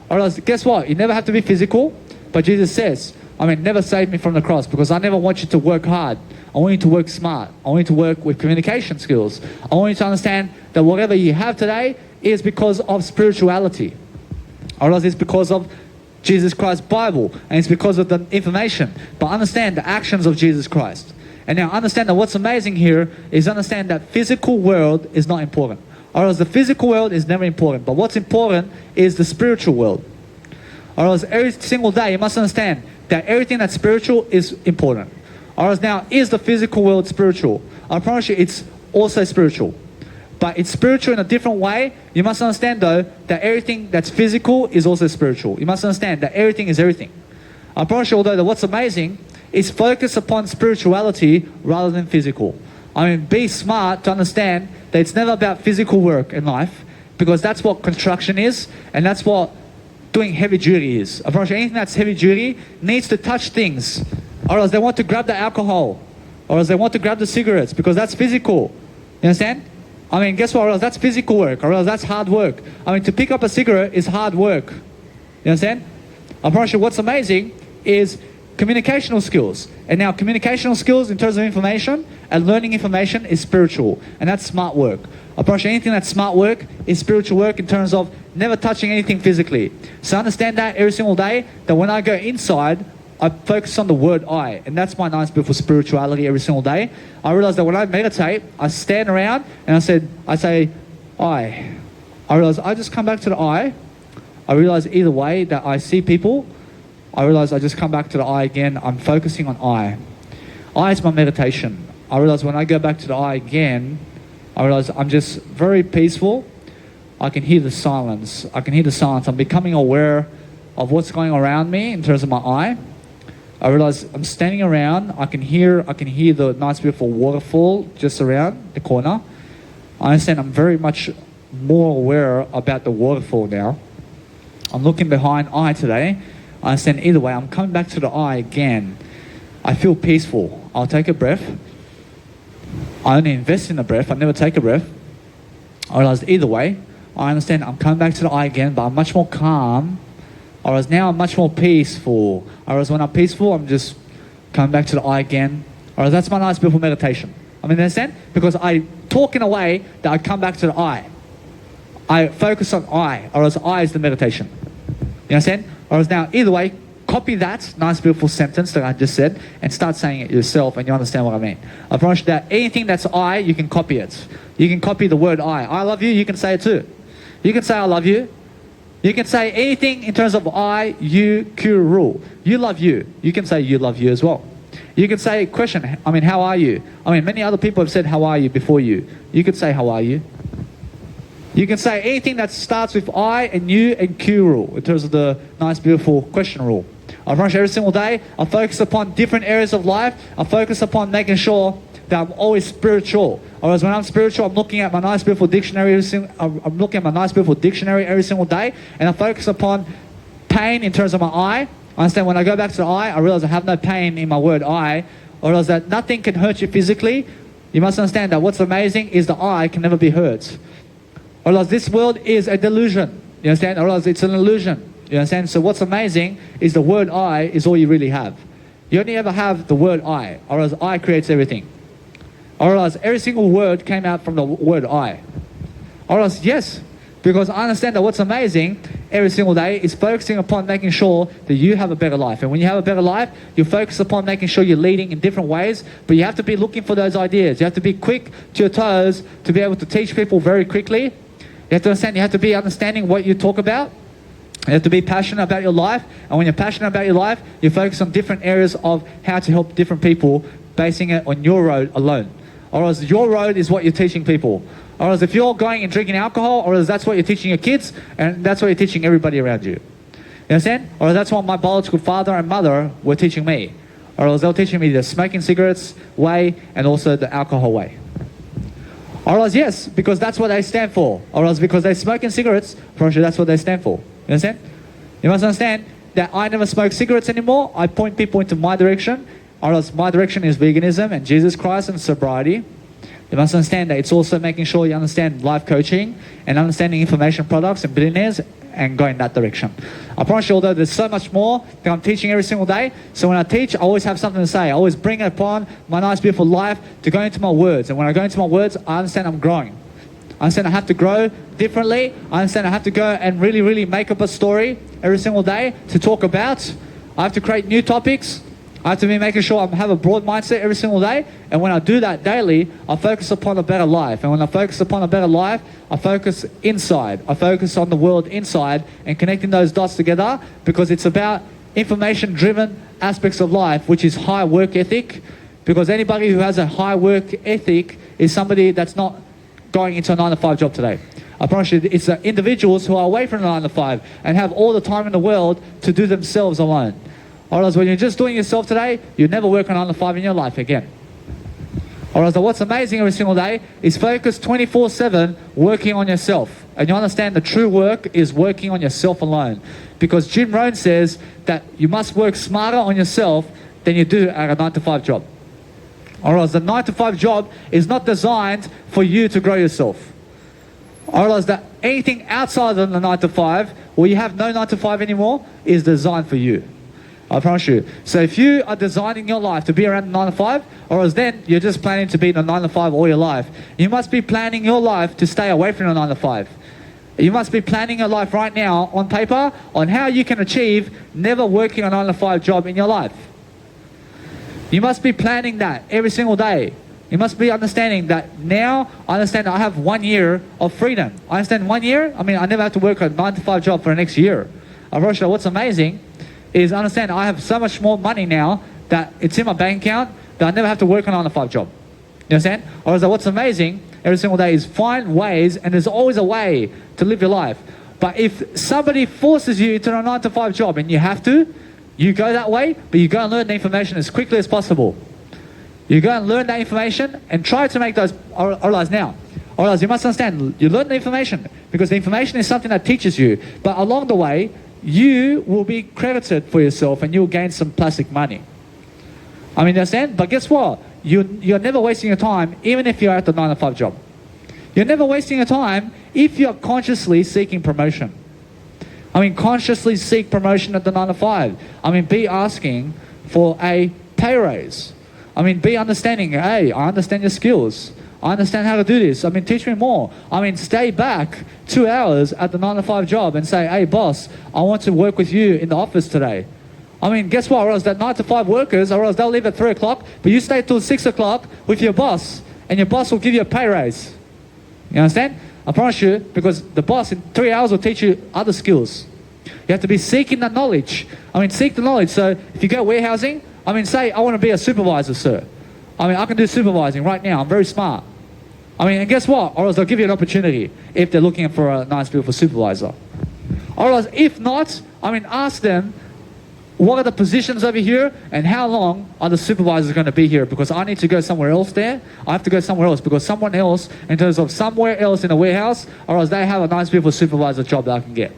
Speaker 1: Or else, guess what? You never have to be physical, but Jesus says, I mean, never save me from the cross, because I never want you to work hard. I want you to work smart. I want you to work with communication skills. I want you to understand that whatever you have today is because of spirituality. Or else it's because of Jesus Christ's Bible, and it's because of the information. But understand the actions of Jesus Christ. And now understand that what's amazing here is understand that physical world is not important. Or else the physical world is never important. But what's important is the spiritual world. Or else every single day you must understand that everything that's spiritual is important. Or else now, is the physical world spiritual? I promise you it's also spiritual. But it's spiritual in a different way. You must understand though that everything that's physical is also spiritual. You must understand that everything is everything. I promise you, although that what's amazing is focus upon spirituality rather than physical. I mean, be smart to understand that it's never about physical work in life, because that's what construction is, and that's what doing heavy duty is. I promise you, anything that's heavy duty needs to touch things, or else they want to grab the alcohol, or else they want to grab the cigarettes, because that's physical. You understand? I mean, guess what? Or else that's physical work, or else that's hard work. I mean, to pick up a cigarette is hard work. You understand? I promise you what's amazing is communicational skills. And now communicational skills in terms of information and learning information is spiritual. And that's smart work. I promise you anything that's smart work is spiritual work in terms of never touching anything physically. So understand that every single day, that when I go inside, I focus on the word I. And that's my nice beautiful spirituality every single day. I realize that when I meditate, I stand around and I say, I. I realize I just come back to the I. I realize either way that I see people. I realize I just come back to the I again. I'm focusing on I. I is my meditation. I realize when I go back to the I again, I realize I'm just very peaceful. I can hear the silence. I can hear the silence. I'm becoming aware of what's going around me in terms of my I. I realize I'm standing around. I can hear the nice beautiful waterfall just around the corner. I understand I'm very much more aware about the waterfall now. I'm looking behind I today. I understand either way, I'm coming back to the I again. I feel peaceful. I'll take a breath. I only invest in the breath. I never take a breath. I realize either way, I understand I'm coming back to the I again, but I'm much more calm. I realize now I'm much more peaceful. I realize when I'm peaceful, I'm just coming back to the I again. I realize that's my nice beautiful meditation. I mean, understand? Because I talk in a way that I come back to the I. I focus on I. Or else I is the meditation. You understand? Or else now, either way, copy that nice beautiful sentence that I just said and start saying it yourself and you understand what I mean. I promise you that anything that's I, you can copy it. You can copy the word I love you, you can say it too. You can say I love you. You can say anything in terms of I, you, Q rule. You love you. You can say you love you as well. You can say question, how are you? Many other people have said how are you before you. You could say how are you. You can say anything that starts with I and you and Q rule in terms of the nice beautiful question rule. I promise you every single day, I focus upon different areas of life. I focus upon making sure that I'm always spiritual. Whereas when I'm spiritual, I'm looking at my nice beautiful dictionary. I'm looking at my nice beautiful dictionary every single day, and I focus upon pain in terms of my I. I understand when I go back to the I realize I have no pain in my word I. I realize that nothing can hurt you physically. You must understand that what's amazing is the I can never be hurt. I realize this world is a delusion. You understand? I realize it's an illusion. You understand? So what's amazing is the word I is all you really have. You only ever have the word I. Or else I creates everything. Or else every single word came out from the word I. Or else yes, because I understand that what's amazing every single day is focusing upon making sure that you have a better life. And when you have a better life, you focus upon making sure you're leading in different ways, but you have to be looking for those ideas. You have to be quick to your toes to be able to teach people very quickly. You have to understand, you have to be understanding what you talk about. You have to be passionate about your life. And when you're passionate about your life, you focus on different areas of how to help different people, basing it on your road alone. Or else your road is what you're teaching people. Or else if you're going and drinking alcohol, or else that's what you're teaching your kids, and that's what you're teaching everybody around you. You understand? Or that's what my biological father and mother were teaching me. Or else they were teaching me the smoking cigarettes way and also the alcohol way. Or else yes, because that's what they stand for. Or else because they're smoking cigarettes, for sure that's what they stand for. You understand? You must understand that I never smoke cigarettes anymore. I point people into my direction. Or else my direction is veganism and Jesus Christ and sobriety. You must understand that it's also making sure you understand life coaching and understanding information products and billionaires and going that direction. I promise you, although there's so much more that I'm teaching every single day, so when I teach, I always have something to say. I always bring it upon my nice beautiful life to go into my words. And when I go into my words, I understand I'm growing. I understand I have to grow differently. I understand I have to go and really, really make up a story every single day to talk about. I have to create new topics. I have to be making sure I have a broad mindset every single day. And when I do that daily, I focus upon a better life. And when I focus upon a better life, I focus inside. I focus on the world inside and connecting those dots together, because it's about information-driven aspects of life, which is high work ethic. Because anybody who has a high work ethic is somebody that's not going into a 9-to-5 job today. I promise you, it's the individuals who are away from the 9-to-5 and have all the time in the world to do themselves alone. Or else when you're just doing yourself today, you never work on 9-to-5 in your life again. Or else what's amazing every single day is focus 24/7 working on yourself. And you understand the true work is working on yourself alone. Because Jim Rohn says that you must work smarter on yourself than you do at a 9-to-5 job. Or else the 9-to-5 job is not designed for you to grow yourself. I realize that anything outside of the 9 to 5, or you have no 9 to 5 anymore, is designed for you. I promise you. So if you are designing your life to be around the 9 to 5, or else then you're just planning to be in the 9 to 5 all your life, you must be planning your life to stay away from the 9 to 5. You must be planning your life right now on paper on how you can achieve never working a 9 to 5 job in your life. You must be planning that every single day. You must be understanding that now I understand I have 1 year of freedom. I understand 1 year, I mean, I never have to work a 9 to 5 job for the next year. Roshna, what's amazing is understand I have so much more money now that it's in my bank account that I never have to work a 9 to 5 job. You understand? Or is that what's amazing every single day is find ways, and there's always a way to live your life. But if somebody forces you into a 9 to 5 job and you have to, you go that way, but you go and learn the information as quickly as possible. You go and learn that information and try to make those realize now. Realize you must understand, you learn the information because the information is something that teaches you. But along the way, you will be credited for yourself and you'll gain some plastic money. I mean, you understand? But guess what? You're never wasting your time, even if you're at the 9 to 5 job. You're never wasting your time if you're consciously seeking promotion. I mean, consciously seek promotion at the 9 to 5. I mean, be asking for a pay raise. I mean, be understanding, hey, I understand your skills. I understand how to do this. I mean, teach me more. I mean, stay back 2 hours at the 9 to 5 job and say, hey, boss, I want to work with you in the office today. I mean, guess what? Or else that 9 to 5 workers, or else they'll leave at 3 o'clock, but you stay till 6 o'clock with your boss, and your boss will give you a pay raise. You understand? I promise you, because the boss in 3 hours will teach you other skills. You have to be seeking the knowledge. I mean, seek the knowledge. So if you go warehousing, I mean, say, I want to be a supervisor, sir. I mean, I can do supervising right now. I'm very smart. I mean, and guess what? Or else they'll give you an opportunity if they're looking for a nice, beautiful supervisor. Or else, if not, I mean, ask them, what are the positions over here and how long are the supervisors going to be here? Because I need to go somewhere else there. I have to go somewhere else because someone else, in terms of somewhere else in a warehouse, or else they have a nice, beautiful supervisor job that I can get.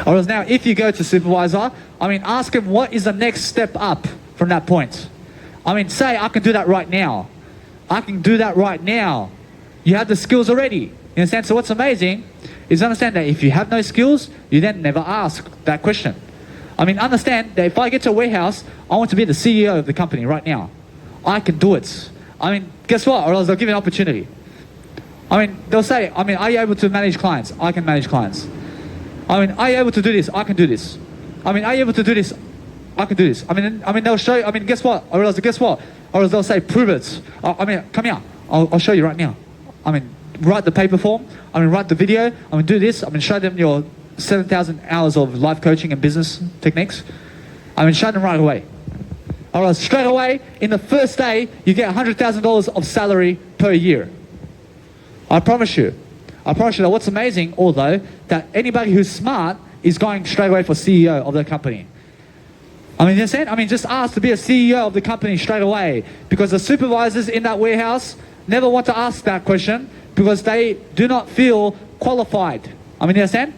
Speaker 1: Or else now, if you go to supervisor, I mean, ask him what is the next step up from that point. I mean, say, I can do that right now. I can do that right now. You have the skills already. You understand? So what's amazing is understand that if you have no skills, you then never ask that question. I mean, understand that if I get to a warehouse, I want to be the CEO of the company right now. I can do it. I mean, guess what? Or else they'll give you an opportunity. I mean, they'll say, I mean, are you able to manage clients? I can manage clients. I mean, are you able to do this? I can do this. I mean, are you able to do this? I can do this. I mean, they'll show you. I mean, guess what? Or else, guess what? Or else they'll say, prove it. I mean, come here. I'll show you right now. I mean, write the paper form. I mean, write the video. I mean, do this. I mean, show them your 7,000 hours of life coaching and business techniques. I mean, show them right away. Or else, straight away, in the first day, you get $100,000 of salary per year. I promise you. I promise you that what's amazing, although, that anybody who's smart is going straight away for CEO of their company. I mean, you understand? I mean, just ask to be a CEO of the company straight away, because the supervisors in that warehouse never want to ask that question because they do not feel qualified. I mean, you understand?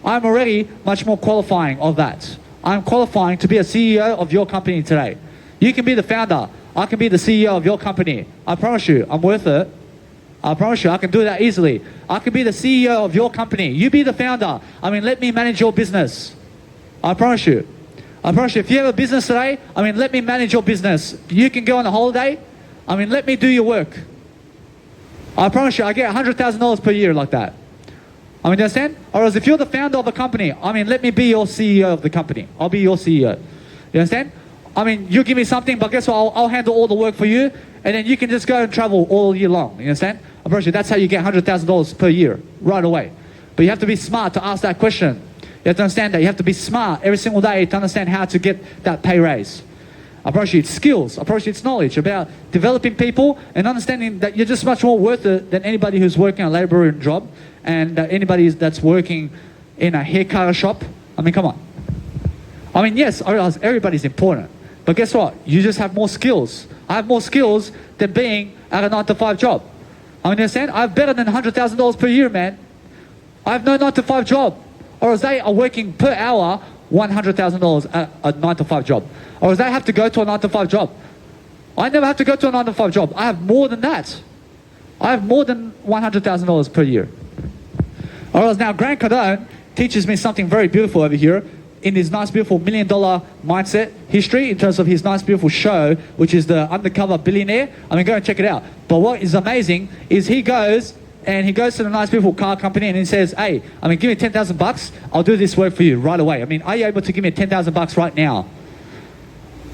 Speaker 1: I'm already much more qualifying of that. I'm qualifying to be a CEO of your company today. You can be the founder. I can be the CEO of your company. I promise you, I'm worth it. I promise you, I can do that easily. I can be the CEO of your company. You be the founder. I mean, let me manage your business. I promise you. I promise you, if you have a business today, I mean, let me manage your business. You can go on a holiday. I mean, let me do your work. I promise you, I get $100,000 per year like that. I mean, you understand? Or else if you're the founder of a company, I mean, let me be your CEO of the company. I'll be your CEO. You understand? I mean, you give me something, but guess what? I'll handle all the work for you, and then you can just go and travel all year long. You understand? I promise you, that's how you get $100,000 per year, right away. But you have to be smart to ask that question. You have to understand that. You have to be smart every single day to understand how to get that pay raise. I promise you, it's skills. I promise you, it's knowledge about developing people and understanding that you're just much more worth it than anybody who's working a labouring job and anybody that's working in a haircut shop. I mean, come on. I mean, yes, I realize everybody's important. But guess what? You just have more skills. I have more skills than being at a 9 to 5 job. I mean, you understand? I have better than $100,000 per year, man. I have no 9 to 5 job. Or as they are working per hour, $100,000 at a 9 to 5 job. Or as they have to go to a 9 to 5 job. I never have to go to a 9 to 5 job. I have more than that. I have more than $100,000 per year. Alright, now Grant Cardone teaches me something very beautiful over here in his nice beautiful $1 million mindset history in terms of his nice beautiful show, which is the Undercover Billionaire. I mean, go and check it out. But what is amazing is he goes to the nice beautiful car company and he says, hey, I mean, give me 10,000 bucks. I'll do this work for you right away. I mean, are you able to give me 10,000 bucks right now?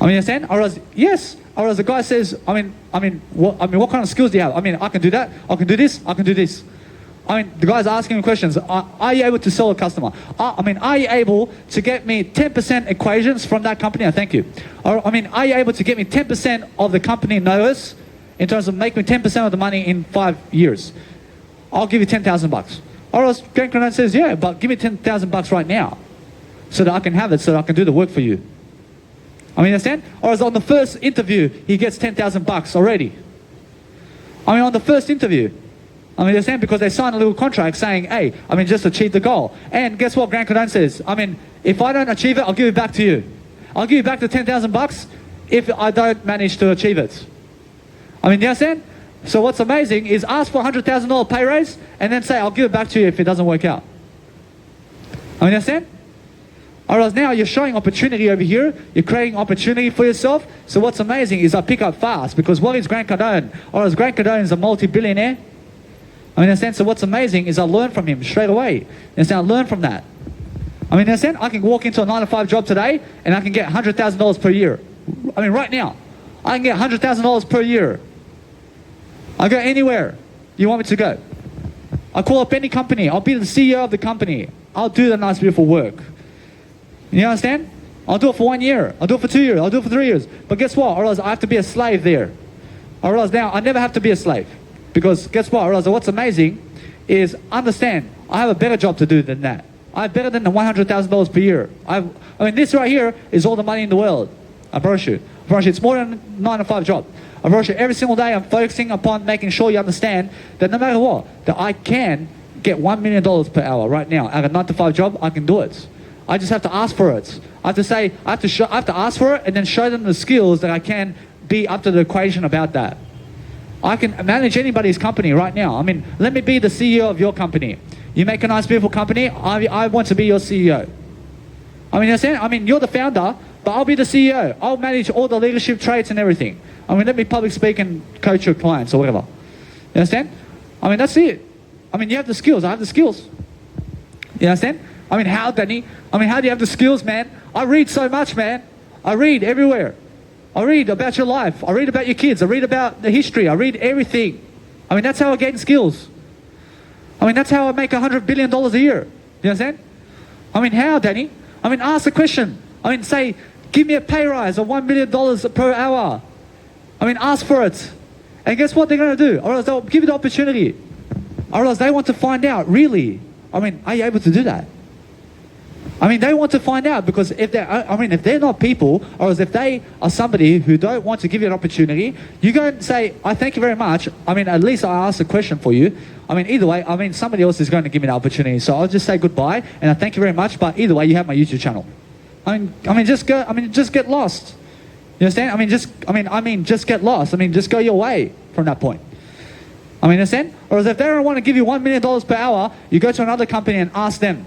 Speaker 1: I mean, understand? Or else, yes. Or as the guy says, what kind of skills do you have? I mean, I can do that. I can do this. I can do this. I mean, the guy's asking me questions. Are you able to sell a customer? Are you able to get me 10% equations from that company? Thank you. Or, are you able to get me 10% of the company notice in terms of make me 10% of the money in 5 years? I'll give you 10,000 bucks. Or else Grant Cardone says, yeah, but give me 10,000 bucks right now so that I can have it, so that I can do the work for you. I mean, understand? Or as on the first interview, he gets 10,000 bucks already. I mean, on the first interview. I mean, understand? Because they signed a little contract saying, hey, just achieve the goal. And guess what Grant Cardone says? If I don't achieve it, I'll give it back to you. I'll give you back the 10,000 bucks if I don't manage to achieve it. You understand? So what's amazing is ask for a $100,000 pay raise and then say, I'll give it back to you if it doesn't work out. Understand? Whereas now you're showing opportunity over here. You're creating opportunity for yourself. So what's amazing is I pick up fast because what is Grant Cardone? Whereas Grant Cardone is a multi-billionaire. Understand? So what's amazing is I learn from him straight away. Understand? I learn from that. Understand? I can walk into a 9-to-5 job today and I can get $100,000 per year. Right now. I can get $100,000 per year. I go anywhere you want me to go. I call up any company. I'll be the CEO of the company. I'll do the nice, beautiful work. You understand? I'll do it for 1 year. I'll do it for 2 years. I'll do it for 3 years. But guess what? Or else I have to be a slave there. Or else now I never have to be a slave. Because guess what? Or else what's amazing is understand I have a better job to do than that. I have better than the $100,000 per year. This right here is all the money in the world. I promise you. It's more than a 9-to-5 job. I promise you, every single day I'm focusing upon making sure you understand that no matter what, that I can get $1 million per hour right now. At a 9-to-5 job, I can do it. I just have to ask for it. I have to ask for it and then show them the skills that I can be up to the equation about that. I can manage anybody's company right now. Let me be the CEO of your company. You make a nice, beautiful company. I want to be your CEO. You understand? You're the founder, but I'll be the CEO. I'll manage all the leadership traits and everything. Let me public speak and coach your clients or whatever. You understand? That's it. You have the skills. I have the skills. You understand? How, Danny? How do you have the skills, man? I read so much, man. I read everywhere. I read about your life. I read about your kids. I read about the history. I read everything. That's how I gain skills. That's how I make $100 billion a year. You understand? How, Danny? Ask the question. Say, give me a pay rise of $1 million per hour. Ask for it. And guess what they're going to do? Or else they'll give you the opportunity. Or else they want to find out, really. Are you able to do that? They want to find out because if they're not people, or as if they are somebody who don't want to give you an opportunity, you go and say, I thank you very much. At least I asked a question for you. Either way, somebody else is going to give me the opportunity. So I'll just say goodbye and I thank you very much. But either way, you have my YouTube channel. Just get lost. You understand? Just get lost. Just go your way from that point. Understand? Or as if they don't want to give you $1 million per hour, you go to another company and ask them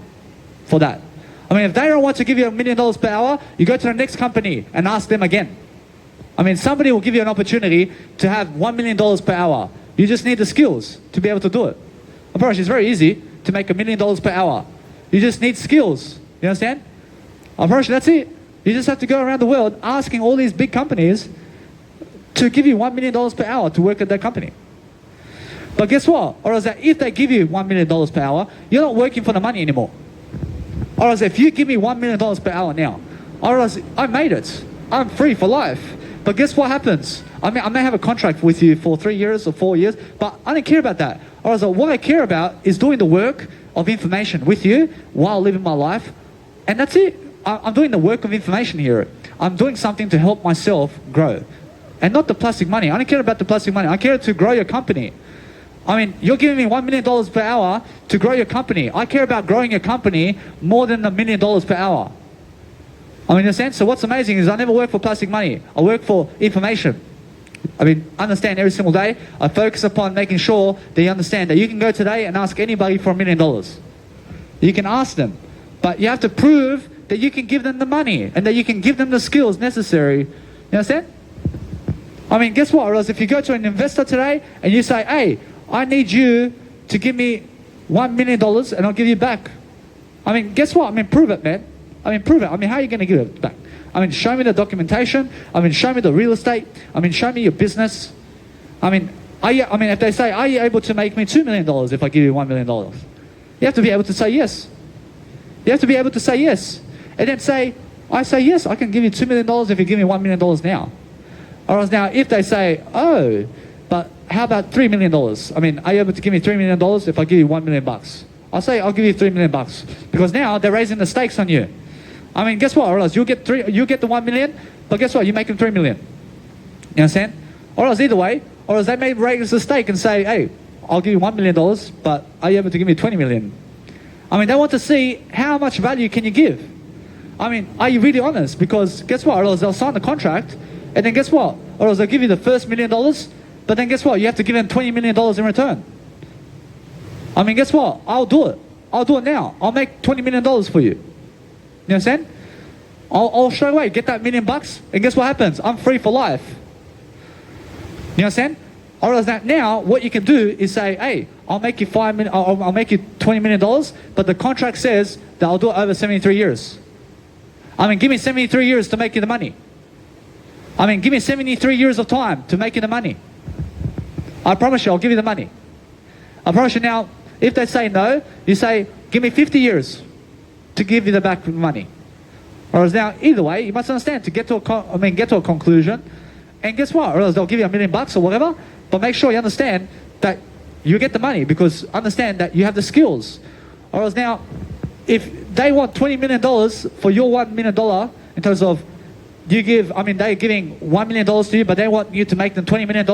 Speaker 1: for that. If they don't want to give you $1 million per hour, you go to the next company and ask them again. Somebody will give you an opportunity to have $1 million per hour. You just need the skills to be able to do it. I promise you, it's very easy to make $1 million per hour. You just need skills. You understand? I promise you, that's it. You just have to go around the world asking all these big companies to give you $1 million per hour to work at that company. But guess what? Or else if they give you $1 million per hour, you're not working for the money anymore. Or else if you give me $1 million per hour now, or else I made it. I'm free for life. But guess what happens? I may have a contract with you for 3 years or 4 years, but I don't care about that. Or else what I care about is doing the work of information with you while living my life. And that's it. I'm doing the work of information here. I'm doing something to help myself grow. And not the plastic money. I don't care about the plastic money. I care to grow your company. You're giving me $1 million per hour to grow your company. I care about growing your company more than $1 million per hour. In a sense, so what's amazing is I never work for plastic money. I work for information. Understand every single day. I focus upon making sure that you understand that you can go today and ask anybody for $1 million. You can ask them. But you have to prove that you can give them the money and that you can give them the skills necessary. You understand? I mean, guess what? Or else if you go to an investor today and you say, hey, I need you to give me $1 million and I'll give you back. I mean, guess what? I mean, prove it, man. I mean, prove it. I mean, how are you going to give it back? I mean, show me the documentation. I mean, show me the real estate. I mean, show me your business. I mean, if they say, are you able to make me $2 million if I give you $1 million? You have to be able to say yes. You have to be able to say yes. And then say, I say yes, I can give you $2 million if you give me $1 million now. Or else now, if they say, oh, but how about $3 million? I mean, are you able to give me $3 million if I give you $1 million? I'll say, I'll give you $3 million. Because now they're raising the stakes on you. I mean, guess what? Or else you get the $1 million, but guess what? You make them $3 million. You understand? Or else either way, or else they may raise the stake and say, hey, I'll give you $1 million, but are you able to give me $20 million? I mean, they want to see how much value can you give. I mean, are you really honest? Because guess what? Or else they'll sign the contract, and then guess what? Or else they'll give you the first $1 million, but then guess what? You have to give them $20 million in return. I mean, guess what? I'll do it. I'll do it now. I'll make $20 million for you. You understand? I'll straight away get that $1 million, and guess what happens? I'm free for life. You understand? Or else that now, what you can do is say, hey, I'll make you I'll make you $20 million, but the contract says that I'll do it over 73 years. I mean, give me 73 years to make you the money. I mean, give me 73 years of time to make you the money. I promise you, I'll give you the money. I promise you now, if they say no, you say, give me 50 years to give you the back money. Or else now, either way, you must understand, to get to a conclusion, and guess what? Or else they'll give you $1 million or whatever, but make sure you understand that you get the money, because understand that you have the skills. Or else now, if they want $20 million for your $1 million, in terms of you give, I mean, they're giving $1 million to you, but they want you to make them $20 million,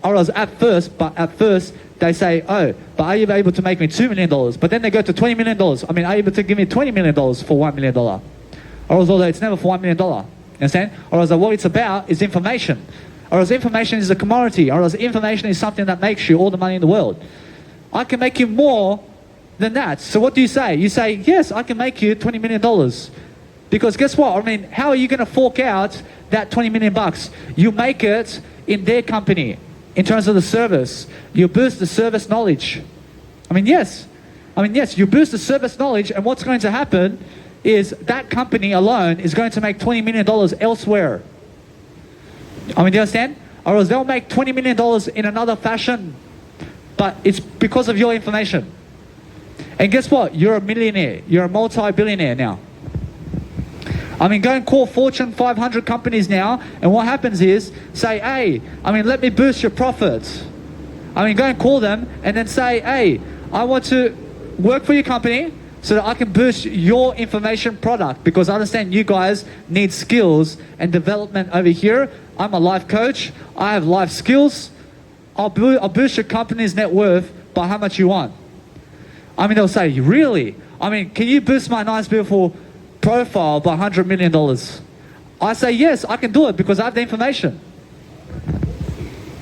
Speaker 1: or else at first, they say, oh, but are you able to make me $2 million? But then they go to $20 million. I mean, are you able to give me $20 million for $1 million? Or else, although it's never for $1 million. You understand? Or else what it's about is information. Or else information is a commodity. Or else information is something that makes you all the money in the world. I can make you more than that. So what do you say? You say, yes, I can make you $20 million. Because guess what? I mean, how are you going to fork out that $20 million? You make it in their company. In terms of the service, you boost the service knowledge. I mean, yes, you boost the service knowledge, and what's going to happen is that company alone is going to make $20 million elsewhere. I mean, do you understand? Or else they'll make $20 million in another fashion, but it's because of your information. And guess what? You're a millionaire. You're a multi-billionaire now. I mean, go and call Fortune 500 companies now, and what happens is, say, hey, I mean, let me boost your profits. I mean, go and call them, and then say, hey, I want to work for your company so that I can boost your information product, because I understand you guys need skills and development over here. I'm a life coach. I have life skills. I'll boost your company's net worth by how much you want. I mean, they'll say, really? I mean, can you boost my nice, beautiful profile by $100 million? I say, yes, I can do it because I have the information.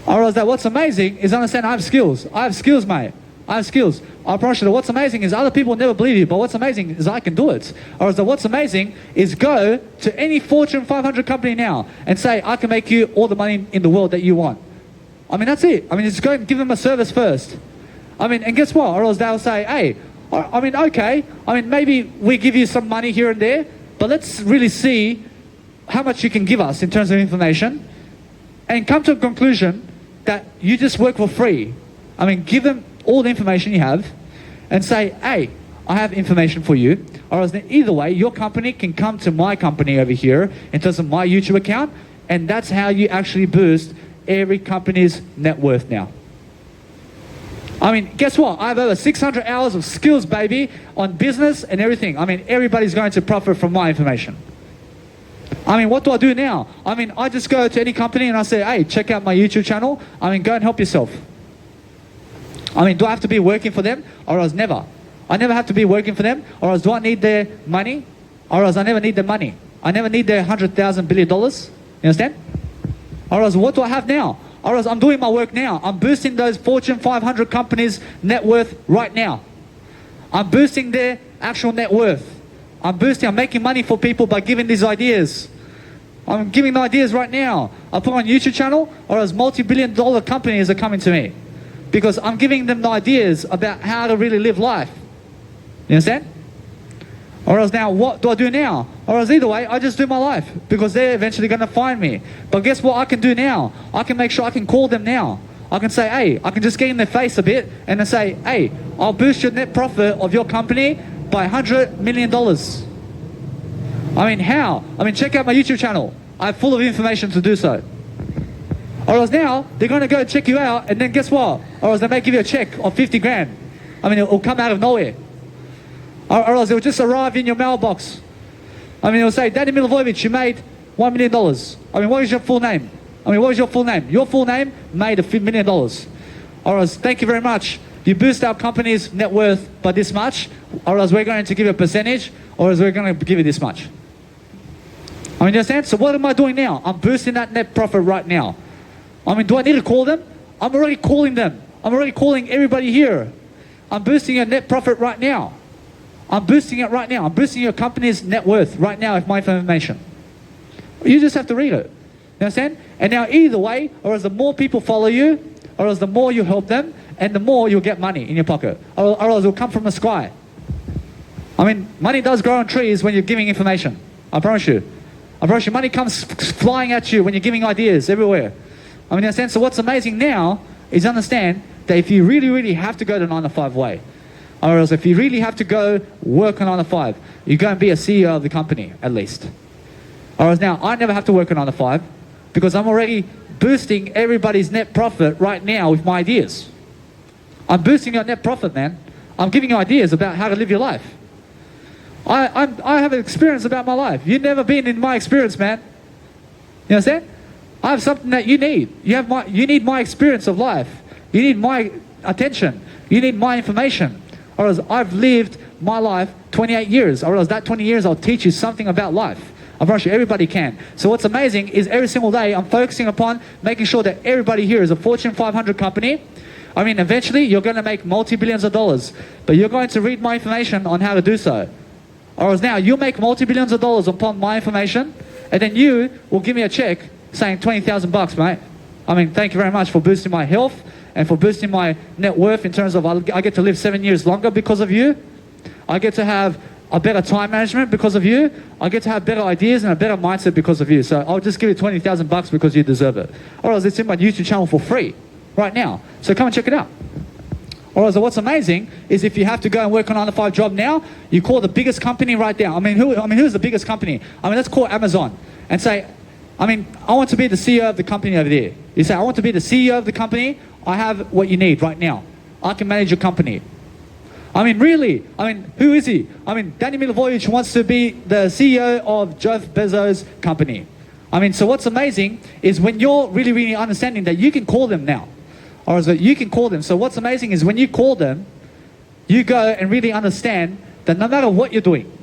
Speaker 1: Or else that what's amazing is understand I have skills. I have skills, mate. I have skills. I promise you that what's amazing is other people never believe you, but what's amazing is I can do it. Or else that what's amazing is go to any Fortune 500 company now and say, I can make you all the money in the world that you want. I mean, that's it. I mean, just go and give them a service first. I mean, and guess what? Or else they'll say, hey, I mean, okay, I mean, maybe we give you some money here and there, but let's really see how much you can give us in terms of information, and come to a conclusion that you just work for free. I mean, give them all the information you have and say, hey, I have information for you. Or else either way, your company can come to my company over here in terms of my YouTube account, and that's how you actually boost every company's net worth now. I mean, guess what? I have over 600 hours of skills, baby, on business and everything. I mean, everybody's going to profit from my information. I mean, what do I do now? I mean, I just go to any company and I say, hey, check out my YouTube channel. I mean, go and help yourself. I mean, do I have to be working for them? Or else never. I never have to be working for them. Or else do I need their money? Or else I never need their money. I never need their $100,000 billion. You understand? Or else what do I have now? Or else I'm doing my work now. I'm boosting those Fortune 500 companies' net worth right now. I'm boosting their actual net worth. I'm making money for people by giving these ideas. I'm giving the ideas right now. I put on YouTube channel, or as multi-billion-dollar companies are coming to me. Because I'm giving them the ideas about how to really live life. You understand? Or else now, what do I do now? Or else either way, I just do my life. Because they're eventually going to find me. But guess what I can do now? I can make sure I can call them now. I can say, hey, I can just get in their face a bit and then say, hey, I'll boost your net profit of your company by $100 million. I mean, how? I mean, check out my YouTube channel. I'm full of information to do so. Or else now, they're going to go check you out, and then guess what? Or else they may give you a check of 50 grand. I mean, it'll come out of nowhere. Or else it'll just arrive in your mailbox. I mean, it'll say, Danny Milivojevic, you made $1 million. I mean, what is your full name? What is your full name? Your full name made $1 million. Or else, thank you very much. You boost our company's net worth by this much, or else we're going to give you a percentage, or else we're going to give you this much. I mean, you understand? So what am I doing now? I'm boosting that net profit right now. I mean, do I need to call them? I'm already calling them. I'm already calling everybody here. I'm boosting your net profit right now. I'm boosting it right now. I'm boosting your company's net worth right now with my information. You just have to read it. You understand? And now either way, or as the more people follow you, or as the more you help them, and the more you'll get money in your pocket. Or else it'll come from the sky. I mean, money does grow on trees when you're giving information. I promise you. I promise you, money comes flying at you when you're giving ideas everywhere. I mean, understand? So what's amazing now is understand that if you really, really have to go the 9 to 5 way, or else if you really have to go work a 9 to 5, you go and be a CEO of the company, at least. Or else now, I never have to work a 9 to 5 because I'm already boosting everybody's net profit right now with my ideas. I'm boosting your net profit, man. I'm giving you ideas about how to live your life. I have an experience about my life. You've never been in my experience, man. You understand? I have something that you need. You need my experience of life. You need my attention. You need my information. Or else I've lived my life 28 years. Or else that 20 years I'll teach you something about life. I promise you, everybody can. So what's amazing is every single day I'm focusing upon making sure that everybody here is a Fortune 500 company. I mean, eventually you're going to make multi-billions of dollars. But you're going to read my information on how to do so. Or else now you'll make multi-billions of dollars upon my information. And then you will give me a check saying 20,000 bucks, mate. I mean, thank you very much for boosting my health and for boosting my net worth in terms of I get to live 7 years longer because of you. I get to have a better time management because of you. I get to have better ideas and a better mindset because of you. So I'll just give you 20,000 bucks because you deserve it. Or else it's in my YouTube channel for free right now. So come and check it out. Or else what's amazing is if you have to go and work on a 9 to 5 job now, you call the biggest company right now. Who's the biggest company? Let's call Amazon and say, I want to be the CEO of the company over there. You say, I want to be the CEO of the company. I have what you need right now. I can manage your company. Really? Who is he? Danny Milivojevic wants to be the CEO of Jeff Bezos' company. So what's amazing is when you're really, really understanding that you can call them now. Or is that you can call them. So what's amazing is when you call them, you go and really understand that no matter what you're doing,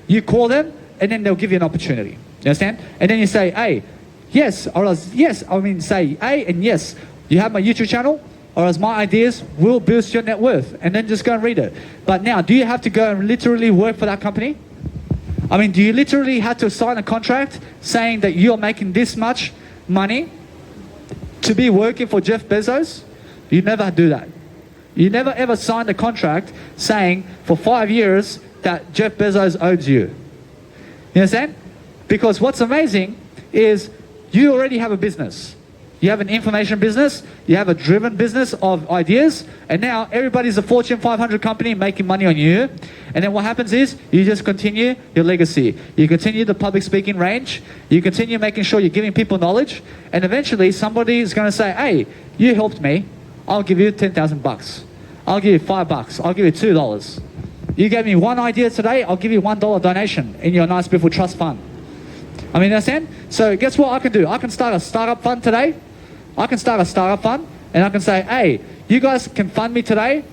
Speaker 1: you call them and then they'll give you an opportunity. You understand? And then you say, hey, yes, or else yes. Say, hey, and yes, you have my YouTube channel, or else my ideas will boost your net worth. And then just go and read it. But now, do you have to go and literally work for that company? Do you literally have to sign a contract saying that you're making this much money to be working for Jeff Bezos? You never do that. You never ever signed a contract saying for 5 years that Jeff Bezos owes you. You understand? Because what's amazing is you already have a business. You have an information business, you have a driven business of ideas, and now everybody's a Fortune 500 company making money on you. And then what happens is you just continue your legacy. You continue the public speaking range, you continue making sure you're giving people knowledge, and eventually somebody is going to say, hey, you helped me, I'll give you 10,000 bucks. I'll give you $5, I'll give you $2. You gave me one idea today, I'll give you $1 donation in your nice beautiful trust fund. Understand? So guess what I can do? I can start a startup fund today. I can start a startup fund and I can say, hey, you guys can fund me today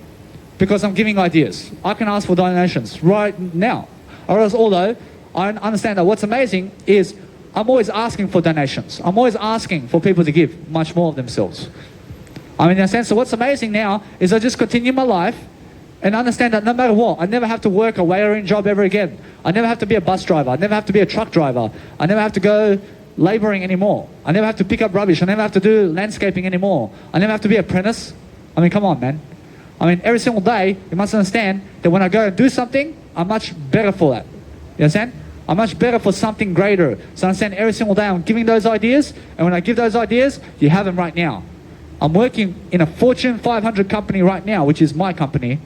Speaker 1: because I'm giving ideas. I can ask for donations right now. Or else, although I understand that what's amazing is I'm always asking for donations. I'm always asking for people to give much more of themselves. In a sense, so what's amazing now is I just continue my life And understand that no matter what, I never have to work a waitering job ever again. I never have to be a bus driver. I never have to be a truck driver. I never have to go laboring anymore. I never have to pick up rubbish. I never have to do landscaping anymore. I never have to be an apprentice. I mean, come on, man. I mean, every single day, you must understand that when I go and do something, I'm much better for that. You understand? I'm much better for something greater. So understand, every single day I'm giving those ideas, and when I give those ideas, you have them right now. I'm working in a Fortune 500 company right now, which is my company.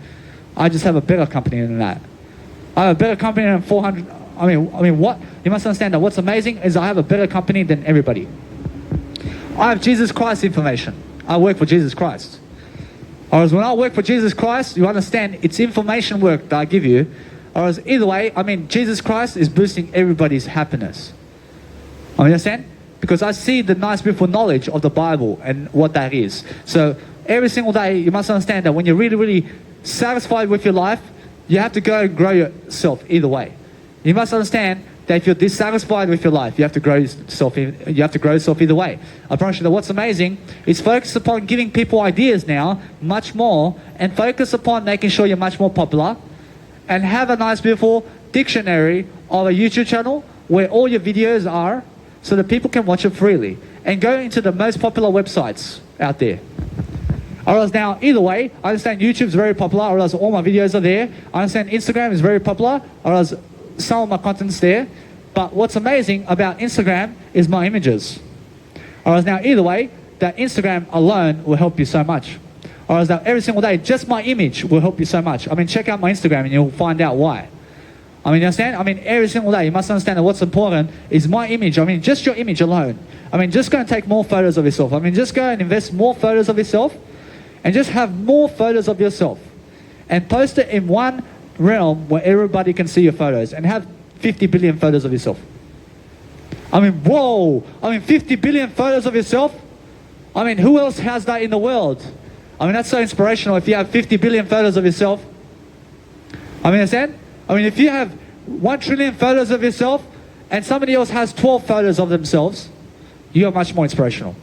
Speaker 1: I just have a better company than that. I have a better company than 400. I mean, what? You must understand that what's amazing is I have a better company than everybody. I have Jesus Christ information. I work for Jesus Christ. Whereas when I work for Jesus Christ, you understand it's information work that I give you. Whereas either way, I mean, Jesus Christ is boosting everybody's happiness. I understand? Because I see the nice, beautiful knowledge of the Bible and what that is. So every single day, you must understand that when you're really, really satisfied with your life, you have to go and grow yourself either way. You must understand that if you're dissatisfied with your life, you have to grow yourself. You have to grow yourself either way. I promise you that what's amazing is focus upon giving people ideas now much more, and focus upon making sure you're much more popular, and have a nice, beautiful dictionary of a YouTube channel where all your videos are, so that people can watch it freely, and go into the most popular websites out there. Or else now, either way, I understand YouTube's very popular, or else all my videos are there. I understand Instagram is very popular, or else some of my content's there. But what's amazing about Instagram is my images. Or else now, either way, that Instagram alone will help you so much. Or else now, every single day, just my image will help you so much. I mean, check out my Instagram and you'll find out why. I mean, you understand? I mean, every single day, you must understand that what's important is my image. I mean, just your image alone. I mean, just go and take more photos of yourself. I mean, just go and invest more photos of yourself, and just have more photos of yourself, and post it in one realm where everybody can see your photos, and have 50 billion photos of yourself. I mean, whoa! I mean, 50 billion photos of yourself? I mean, who else has that in the world? I mean, that's so inspirational if you have 50 billion photos of yourself. I mean, understand? I mean, if you have 1 trillion photos of yourself and somebody else has 12 photos of themselves, you are much more inspirational.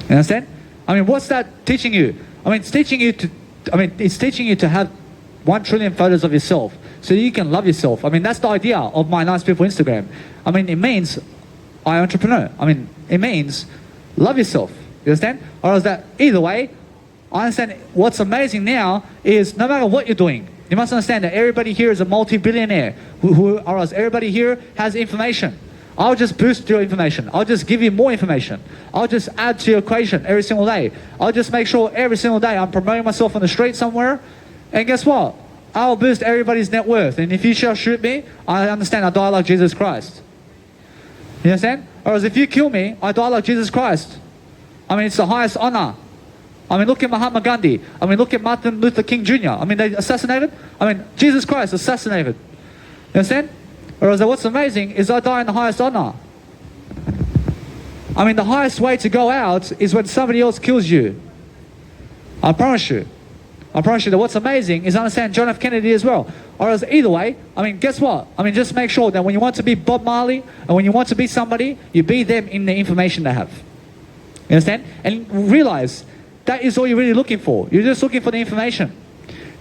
Speaker 1: You understand? I mean, what's that teaching you? I mean, it's teaching you to have 1 trillion photos of yourself so you can love yourself. I mean, that's the idea of my Nice People Instagram. I mean, it means I entrepreneur. I mean, it means love yourself. You understand? Or else that either way, I understand what's amazing now is no matter what you're doing, you must understand that everybody here is a multi-billionaire, or else everybody here has information. I'll just boost your information. I'll just give you more information. I'll just add to your equation every single day. I'll just make sure every single day I'm promoting myself on the street somewhere. And guess what? I'll boost everybody's net worth. And if you shall shoot me, I understand I die like Jesus Christ. You understand? Or else if you kill me, I die like Jesus Christ. I mean, it's the highest honor. I mean, look at Mahatma Gandhi. I mean, look at Martin Luther King Jr. I mean, they assassinated. I mean, Jesus Christ assassinated. You understand? Whereas what's amazing is I die in the highest honor. I mean, the highest way to go out is when somebody else kills you. I promise you. I promise you that what's amazing is understand John F. Kennedy as well. Or else either way, I mean, guess what? I mean, just make sure that when you want to be Bob Marley and when you want to be somebody, you be them in the information they have. You understand? And realize that is all you're really looking for. You're just looking for the information.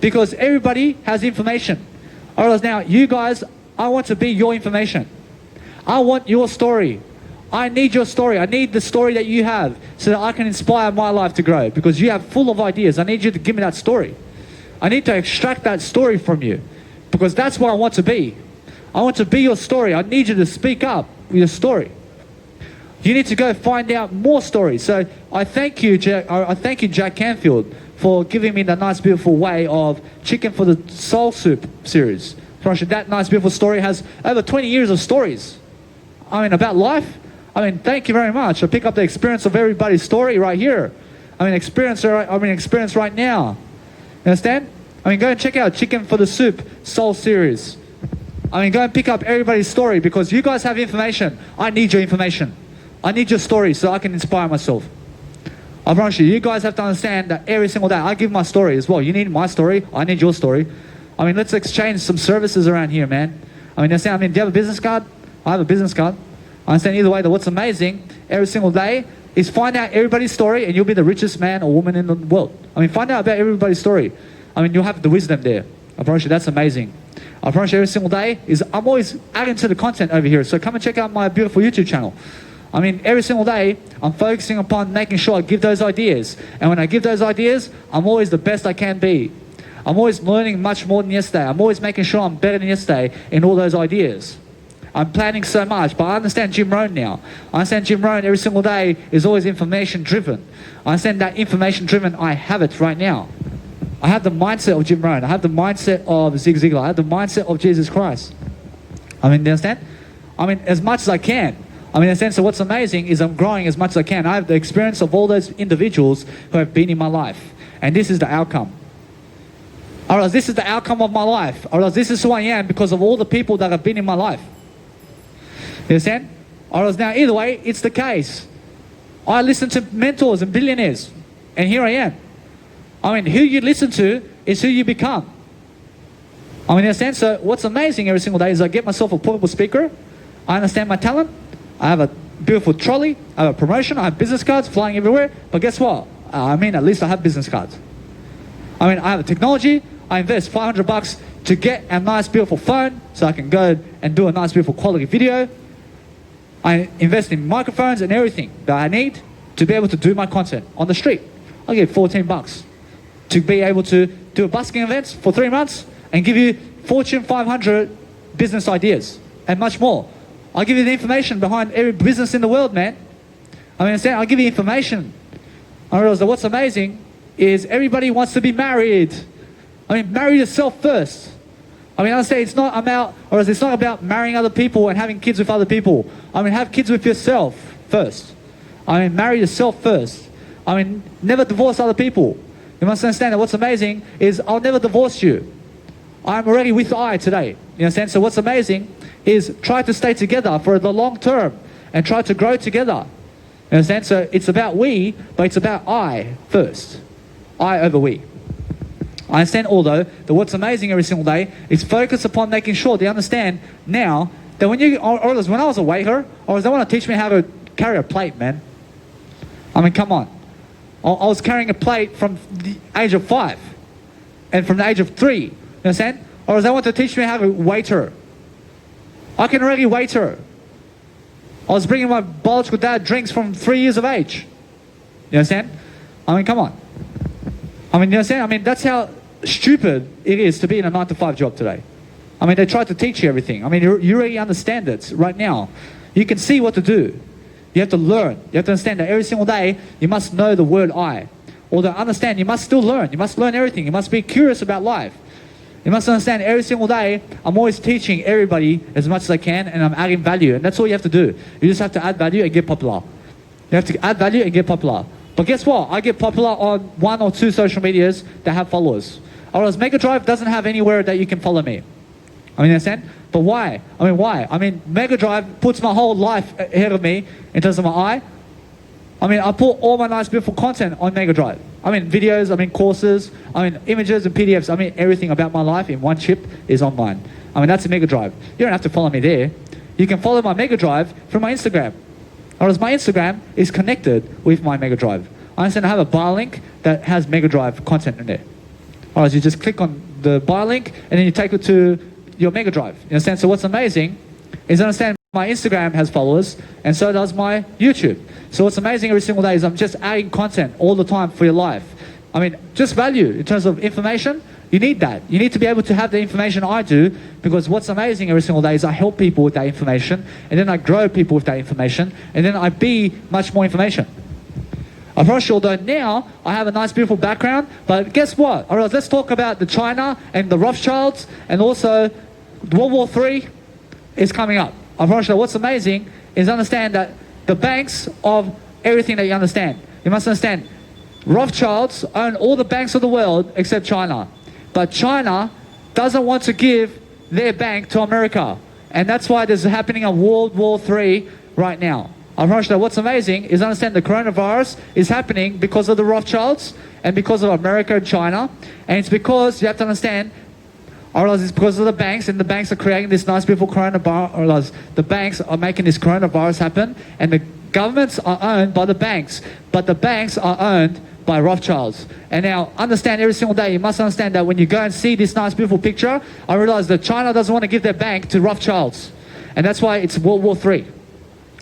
Speaker 1: Because everybody has information. Or else now, you guys, I want to be your information. I want your story. I need your story. I need the story that you have so that I can inspire my life to grow, because you have full of ideas. I need you to give me that story. I need to extract that story from you, because that's what I want to be. I want to be your story. I need you to speak up with your story. You need to go find out more stories. So I thank you, Jack Canfield, for giving me the nice, beautiful way of Chicken for the Soul Soup series. That nice, beautiful story has over 20 years of stories. I mean, about life. I mean, thank you very much. I pick up the experience of everybody's story right here. I mean, experience right now. You understand? I mean, go and check out Chicken for the Soup Soul series. I mean, go and pick up everybody's story, because you guys have information. I need your information. I need your story so I can inspire myself. I promise you, you guys have to understand that every single day I give my story as well. You need my story. I need your story. I mean, let's exchange some services around here, man. I mean, understand? I mean, do you have a business card? I have a business card. I understand either way that what's amazing every single day is find out everybody's story, and you'll be the richest man or woman in the world. I mean, find out about everybody's story. I mean, you'll have the wisdom there. I promise you, that's amazing. I promise you every single day I'm always adding to the content over here. So come and check out my beautiful YouTube channel. I mean, every single day, I'm focusing upon making sure I give those ideas. And when I give those ideas, I'm always the best I can be. I'm always learning much more than yesterday. I'm always making sure I'm better than yesterday in all those ideas. I'm planning so much, but I understand Jim Rohn now. I understand Jim Rohn every single day is always information driven. I understand that information driven, I have it right now. I have the mindset of Jim Rohn. I have the mindset of Zig Ziglar. I have the mindset of Jesus Christ. I mean, you understand? I mean, as much as I can. I mean, in a sense, so what's amazing is I'm growing as much as I can. I have the experience of all those individuals who have been in my life. And this is the outcome. Or else this is the outcome of my life. Or else this is who I am because of all the people that have been in my life. You understand? Or else now, either way, it's the case. I listen to mentors and billionaires. And here I am. I mean, who you listen to is who you become. I mean, in a sense, so what's amazing every single day is I get myself a portable speaker. I understand my talent. I have a beautiful trolley. I have a promotion. I have business cards flying everywhere. But guess what? I mean, at least I have business cards. I mean, I have a technology. I invest $500 to get a nice, beautiful phone so I can go and do a nice, beautiful quality video. I invest in microphones and everything that I need to be able to do my content on the street. I get $14 to be able to do a busking event for 3 months and give you Fortune 500 business ideas and much more. I'll give you the information behind every business in the world, man. I mean, I'll give you information. I realize that what's amazing is everybody wants to be married. I mean, marry yourself first. I mean, I say it's not about marrying other people and having kids with other people. I mean, have kids with yourself first. I mean, marry yourself first. I mean, never divorce other people. You must understand that what's amazing is I'll never divorce you. I'm already with I today. You understand? So what's amazing is try to stay together for the long term and try to grow together. You understand? So it's about we, but it's about I first. I over we. I understand although that what's amazing every single day is focus upon making sure they understand now that when I was a waiter, they want to teach me how to carry a plate, man. I mean, come on. I was carrying a plate from the age of 5 and from the age of 3. You understand? Or they want to teach me how to waiter. I can already waiter. I was bringing my biological dad drinks from 3 years of age. You understand? I mean, come on. I mean, you understand? I mean, that's how stupid it is to be in a 9-to-5 job today. I mean, they try to teach you everything. I mean, you already understand it right now. You can see what to do. You have to learn. You have to understand that every single day, you must know the word I. Although understand, you must still learn. You must learn everything. You must be curious about life. You must understand every single day, I'm always teaching everybody as much as I can and I'm adding value. And that's all you have to do. You just have to add value and get popular. You have to add value and get popular. But guess what? I get popular on 1 or 2 social medias that have followers. Whereas Mega Drive doesn't have anywhere that you can follow me. I mean, you understand? But why? I mean, why? I mean, Mega Drive puts my whole life ahead of me in terms of my eye. I mean, I put all my nice, beautiful content on Mega Drive. I mean, videos, I mean, courses, I mean, images and PDFs. I mean, everything about my life in one chip is online. I mean, that's a Mega Drive. You don't have to follow me there. You can follow my Mega Drive from my Instagram. Whereas my Instagram is connected with my Mega Drive. I understand I have a bio link that has Mega Drive content in there. Whereas you just click on the bio link and then you take it to your Mega Drive. You understand? So what's amazing is understand my Instagram has followers and so does my YouTube. So what's amazing every single day is I'm just adding content all the time for your life. I mean, just value in terms of information. You need that. You need to be able to have the information I do because what's amazing every single day is I help people with that information and then I grow people with that information and then I be much more information. I promise you, although now I have a nice beautiful background, but guess what? All right, let's talk about the China and the Rothschilds and also World War III is coming up. I promise you, what's amazing is understand that the banks of everything that you understand. You must understand, Rothschilds own all the banks of the world except China. But China doesn't want to give their bank to America. And that's why there's happening a World War III right now. I promise you that what's amazing is understand the coronavirus is happening because of the Rothschilds and because of America and China. And it's because, you have to understand, it's because of the banks and the banks are creating this nice beautiful coronavirus. The banks are making this coronavirus happen and the governments are owned by the banks, but the banks are owned by Rothschilds. And now, understand every single day, you must understand that when you go and see this nice, beautiful picture, I realize that China doesn't want to give their bank to Rothschilds. And that's why it's World War III.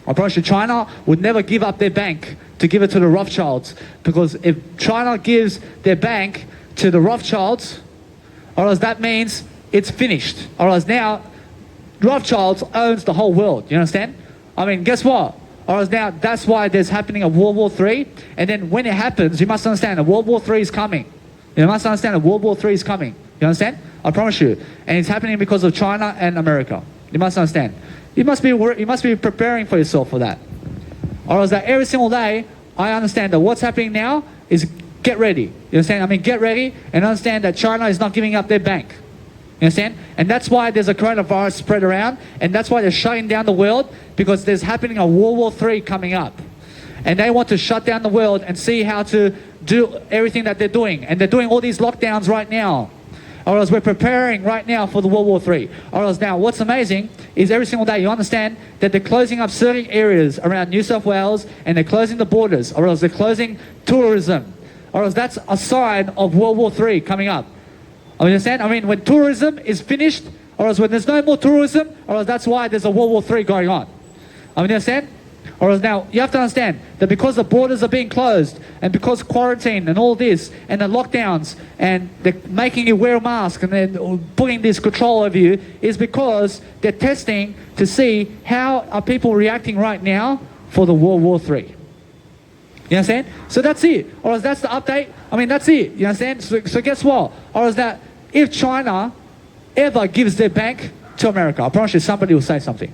Speaker 1: I promise you, China would never give up their bank to give it to the Rothschilds. Because if China gives their bank to the Rothschilds, or else that means it's finished. Or else now, Rothschilds owns the whole world. You understand? I mean, guess what? Or else now, that's why there's happening a World War III. And then when it happens, you must understand that World War III is coming. You must understand that World War III is coming. You understand? I promise you. And it's happening because of China and America. You must understand. You must be preparing for yourself for that. Or else that every single day, I understand that what's happening now is get ready. You understand? I mean, get ready and understand that China is not giving up their bank. You understand? And that's why there's a coronavirus spread around, and that's why they're shutting down the world, because there's happening a World War III coming up. And they want to shut down the world and see how to do everything that they're doing. And they're doing all these lockdowns right now. Or else we're preparing right now for the World War III. Or else now, what's amazing is every single day you understand that they're closing up certain areas around New South Wales, and they're closing the borders. Or else they're closing tourism. Or else that's a sign of World War III coming up. I understand? I mean, when tourism is finished, or else when there's no more tourism, or else that's why there's a World War III going on. I mean, you understand? Or else now, you have to understand that because the borders are being closed, and because quarantine and all this, and the lockdowns, and they're making you wear a mask, and they're putting this control over you, is because they're testing to see how are people reacting right now for the World War III. You understand? So that's it. Or else that's the update. I mean, that's it. You understand? So guess what? Or is that if China ever gives their bank to America, I promise you somebody will say something.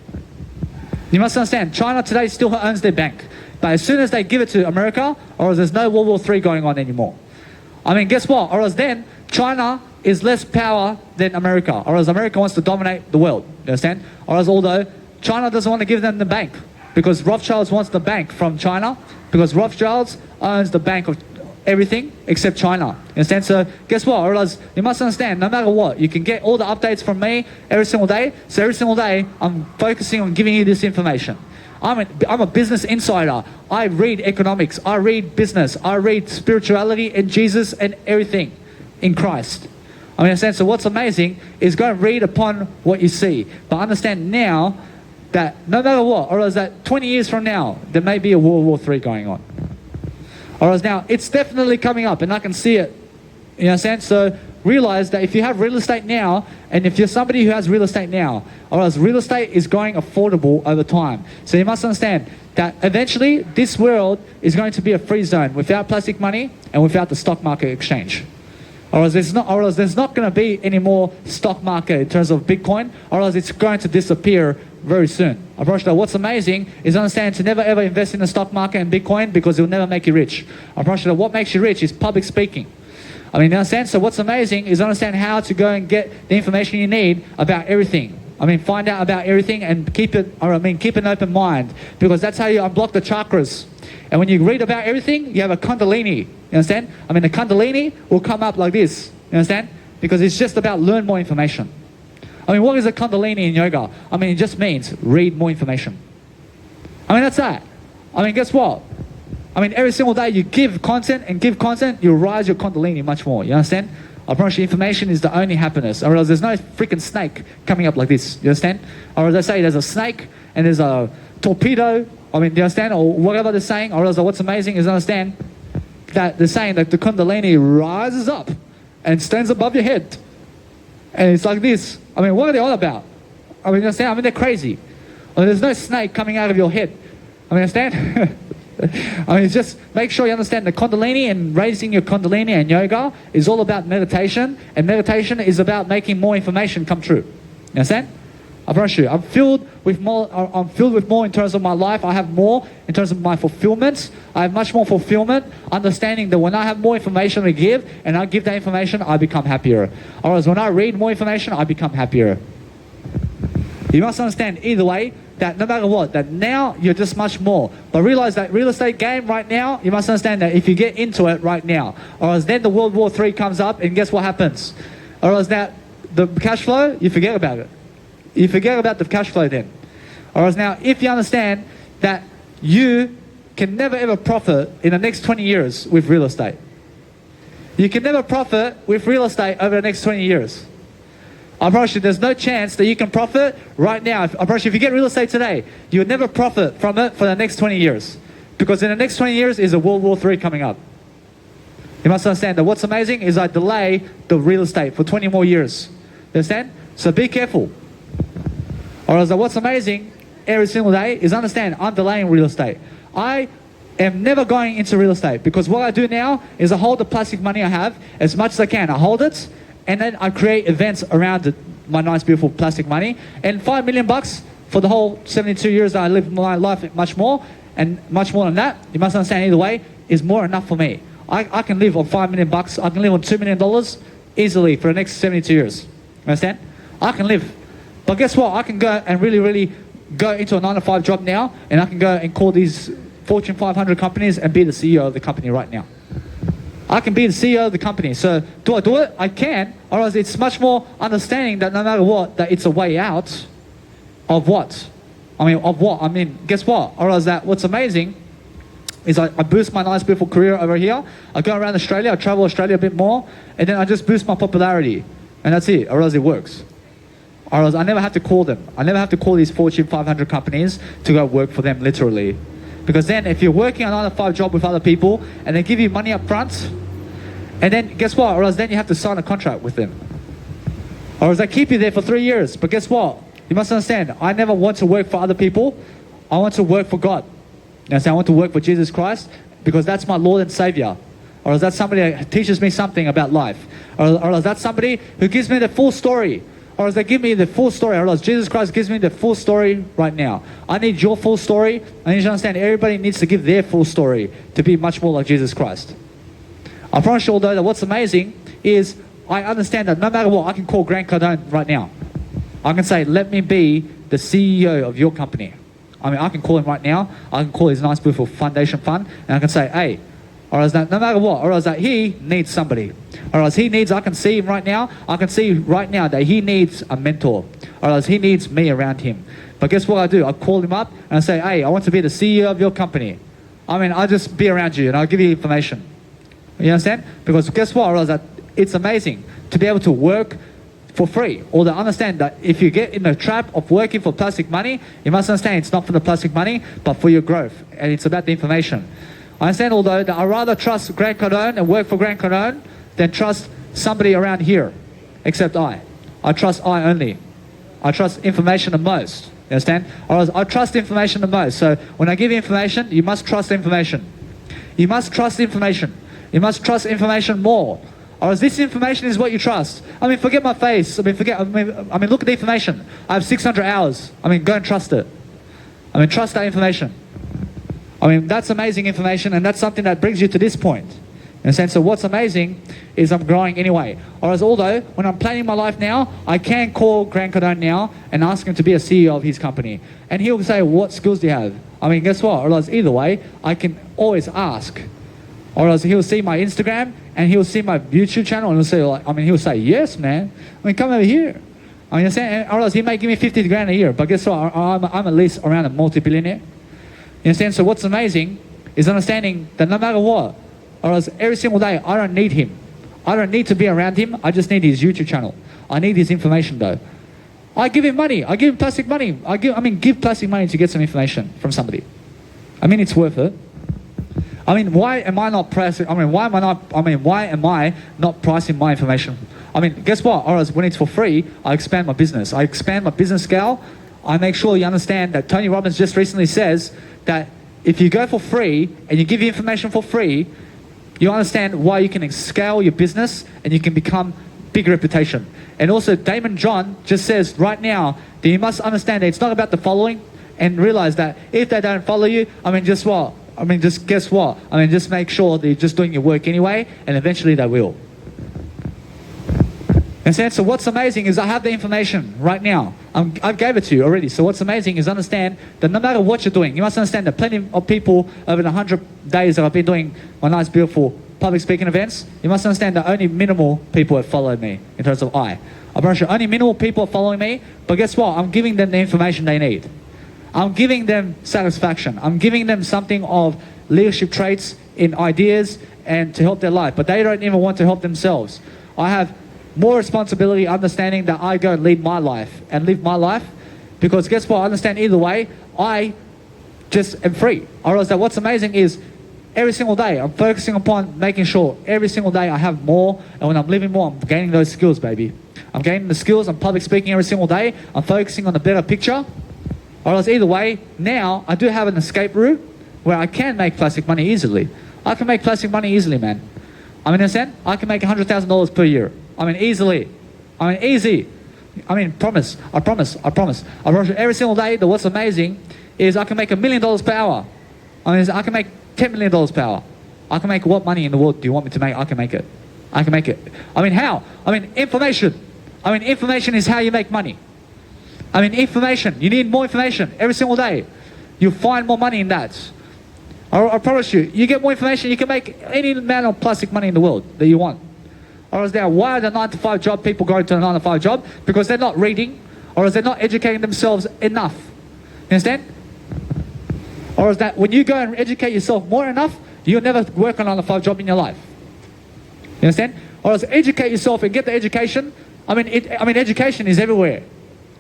Speaker 1: You must understand, China today still owns their bank. But as soon as they give it to America, or else there's no World War III going on anymore. I mean, guess what? Or else then China is less power than America. Or else America wants to dominate the world. You understand? Or else although China doesn't want to give them the bank, because Rothschilds wants the bank from China, because Rothschilds owns the bank of everything except China. You understand? So guess what? Or else you must understand, no matter what, you can get all the updates from me every single day. So every single day, I'm focusing on giving you this information. I'm a business insider. I read economics. I read business. I read spirituality and Jesus and everything in Christ. I mean, understand? So what's amazing is go and read upon what you see. But understand now that no matter what, or else that 20 years from now, there may be a World War III going on. Or else now, it's definitely coming up, and I can see it. You understand? So realize that if you have real estate now, and if you're somebody who has real estate now, or else real estate is going affordable over time. So you must understand that eventually this world is going to be a free zone without plastic money and without the stock market exchange. Or else there's not going to be any more stock market in terms of Bitcoin, or else it's going to disappear very soon. I promise you that what's amazing is understand to never ever invest in the stock market and Bitcoin, because it will never make you rich. I promise you that what makes you rich is public speaking. I mean, you understand? So what's amazing is understand how to go and get the information you need about everything. I mean, find out about everything and keep an open mind, because that's how you unblock the chakras. And when you read about everything, you have a Kundalini. You understand? I mean, the Kundalini will come up like this. You understand? Because it's just about learn more information. I mean, what is a Kundalini in yoga? I mean, it just means read more information. I mean, that's that. I mean, guess what? I mean, every single day you give content and give content, you rise your Kundalini much more. You understand? I promise you, information is the only happiness. Or else there's no freaking snake coming up like this. You understand? Or as I say, there's a snake and there's a torpedo. I mean, do you understand? Or whatever they're saying. Or else what's amazing is understand that they're saying that the Kundalini rises up and stands above your head. And it's like this. I mean, what are they all about? I mean, you understand? I mean, they're crazy. I mean, there's no snake coming out of your head. I mean, understand? I mean, just make sure you understand the Kundalini, and raising your Kundalini and yoga is all about meditation. And meditation is about making more information come true. You understand? I promise you, I'm filled with more in terms of my life. I have more in terms of my fulfillment. I have much more fulfillment, understanding that when I have more information to give, and I give that information, I become happier. Whereas when I read more information, I become happier. You must understand either way that no matter what, that now you're just much more. But realize that real estate game right now, you must understand that if you get into it right now, or else then the World War III comes up, and guess what happens? Or else that the cash flow, you forget about it. You forget about the cash flow then. Or else now, if you understand that you can never ever profit in the next 20 years with real estate. You can never profit with real estate over the next 20 years. I promise you, there's no chance that you can profit right now. I promise you, if you get real estate today, you'll never profit from it for the next 20 years. Because in the next 20 years is a World War III coming up. You must understand that what's amazing is I delay the real estate for 20 more years. You understand? So be careful. Or else what's amazing every single day is understand I'm delaying real estate. I am never going into real estate because what I do now is I hold the plastic money I have as much as I can. I hold it and then I create events around it, my nice beautiful plastic money, and $5 million for the whole 72 years that I live my life, much more, and much more than that, you must understand either way, is more enough for me. I can live on $5 million, I can live on $2 million easily for the next 72 years. Understand? I can live. But guess what? I can go and really go into a 9-to-5 job now, and I can go and call these Fortune 500 companies and be the CEO of the company right now. I can be the CEO of the company. So do I do it? I can. Otherwise, it's much more understanding that no matter what, that it's a way out of what? Guess what? Otherwise, that what's amazing is I boost my nice beautiful career over here. I go around Australia, I travel Australia a bit more, and then I just boost my popularity. And that's it. Otherwise, it works. Otherwise, I never have to call them. I never have to call these Fortune 500 companies to go work for them, literally. Because then if you're working on a 9-to-5 job with other people and they give you money up front, and then guess what? Or else then you have to sign a contract with them. Or else they keep you there for 3 years. But guess what? You must understand, I never want to work for other people. I want to work for God. You know, I want to work for Jesus Christ because that's my Lord and Savior. Or is that somebody that teaches me something about life? Or is that somebody who gives me the full story? Or does they give me the full story? Or does Jesus Christ gives me the full story right now? I need your full story. I need you to understand everybody needs to give their full story to be much more like Jesus Christ. I promise you, although, that what's amazing is I understand that no matter what, I can call Grant Cardone right now. I can say, let me be the CEO of your company. I can call him right now. I can call his nice, beautiful foundation fund, and I can say, hey, or is that no matter what, or is that he needs somebody, or else he needs, I can see him right now, I can see right now that he needs a mentor, or else he needs me around him. But guess what I do? I call him up and I say, hey, I want to be the CEO of your company. I'll just be around you and I'll give you information. You understand? Because guess what? Or else that it's amazing to be able to work for free, or to understand that if you get in the trap of working for plastic money, you must understand it's not for the plastic money, but for your growth, and it's about the information. I understand, although, that I rather trust Grant Cardone and work for Grant Cardone than trust somebody around here, except I trust I only. I trust information the most. You understand? Or else I trust information the most. So when I give you information, you must trust information. You must trust information. You must trust information more. Or else this information is what you trust. Forget my face. Look at the information. I have 600 hours. Go and trust it. Trust that information. That's amazing information, and that's something that brings you to this point. In a sense, so what's amazing is I'm growing anyway. Or as although, when I'm planning my life now, I can call Grant Cardone now and ask him to be a CEO of his company. And he'll say, what skills do you have? Guess what? Or else either way, I can always ask. Or else he'll see my Instagram and he'll see my YouTube channel and he'll say, yes, man. Come over here. Or else he may give me 50 grand a year. But guess what? I'm at least around a multi-billionaire. You understand? So what's amazing is understanding that no matter what, or else every single day, I don't need him. I don't need to be around him. I just need his YouTube channel. I need his information though. I give him money. I give him plastic money. Give plastic money to get some information from somebody. It's worth it. Why am I not pricing? Why am I not pricing my information? Guess what? Or else when it's for free, I expand my business. I expand my business scale. I make sure you understand that Tony Robbins just recently says that if you go for free and you give your information for free, you understand why you can scale your business and you can become big reputation. And also Damon John just says right now that you must understand that it's not about the following, and realize that if they don't follow you, just what? Just guess what? Just make sure that you're just doing your work anyway, and eventually they will. And so what's amazing is I have the information right now. I gave it to you already. So what's amazing is understand that no matter what you're doing, you must understand that plenty of people over the 100 days that I've been doing my nice, beautiful public speaking events, you must understand that only minimal people have followed me in terms of I promise you, only minimal people are following me, but guess what? I'm giving them the information they need. I'm giving them satisfaction. I'm giving them something of leadership traits in ideas and to help their life. But they don't even want to help themselves. I have more responsibility understanding that I go and lead my life and live my life. Because guess what? I understand either way, I just am free. I realize that what's amazing is every single day I'm focusing upon making sure every single day I have more, and when I'm living more, I'm gaining those skills, baby. I'm gaining the skills. I'm public speaking every single day. I'm focusing on the better picture. I realize either way, now I do have an escape route where I can make plastic money easily. I can make plastic money easily, man. I mean, understand? I can make $100,000 per year. I mean, easily. I mean, easy. I mean, promise. I promise. I promise. I promise you every single day that what's amazing is I can make $1 million per hour. I mean, I can make $10 million per hour. I can make what money in the world do you want me to make? I can make it. I can make it. I mean, how? I mean, information. I mean, information is how you make money. I mean, information. You need more information every single day. You'll find more money in that. I promise you, you get more information, you can make any amount of plastic money in the world that you want. Or is there, why are the 9-to-5 job people going to the 9-to-5 job? Because they're not reading, or is they not educating themselves enough? You understand? Or is that when you go and educate yourself more enough, you'll never work a 9-to-5 job in your life. You understand? Or is educate yourself and get the education. I mean, education is everywhere.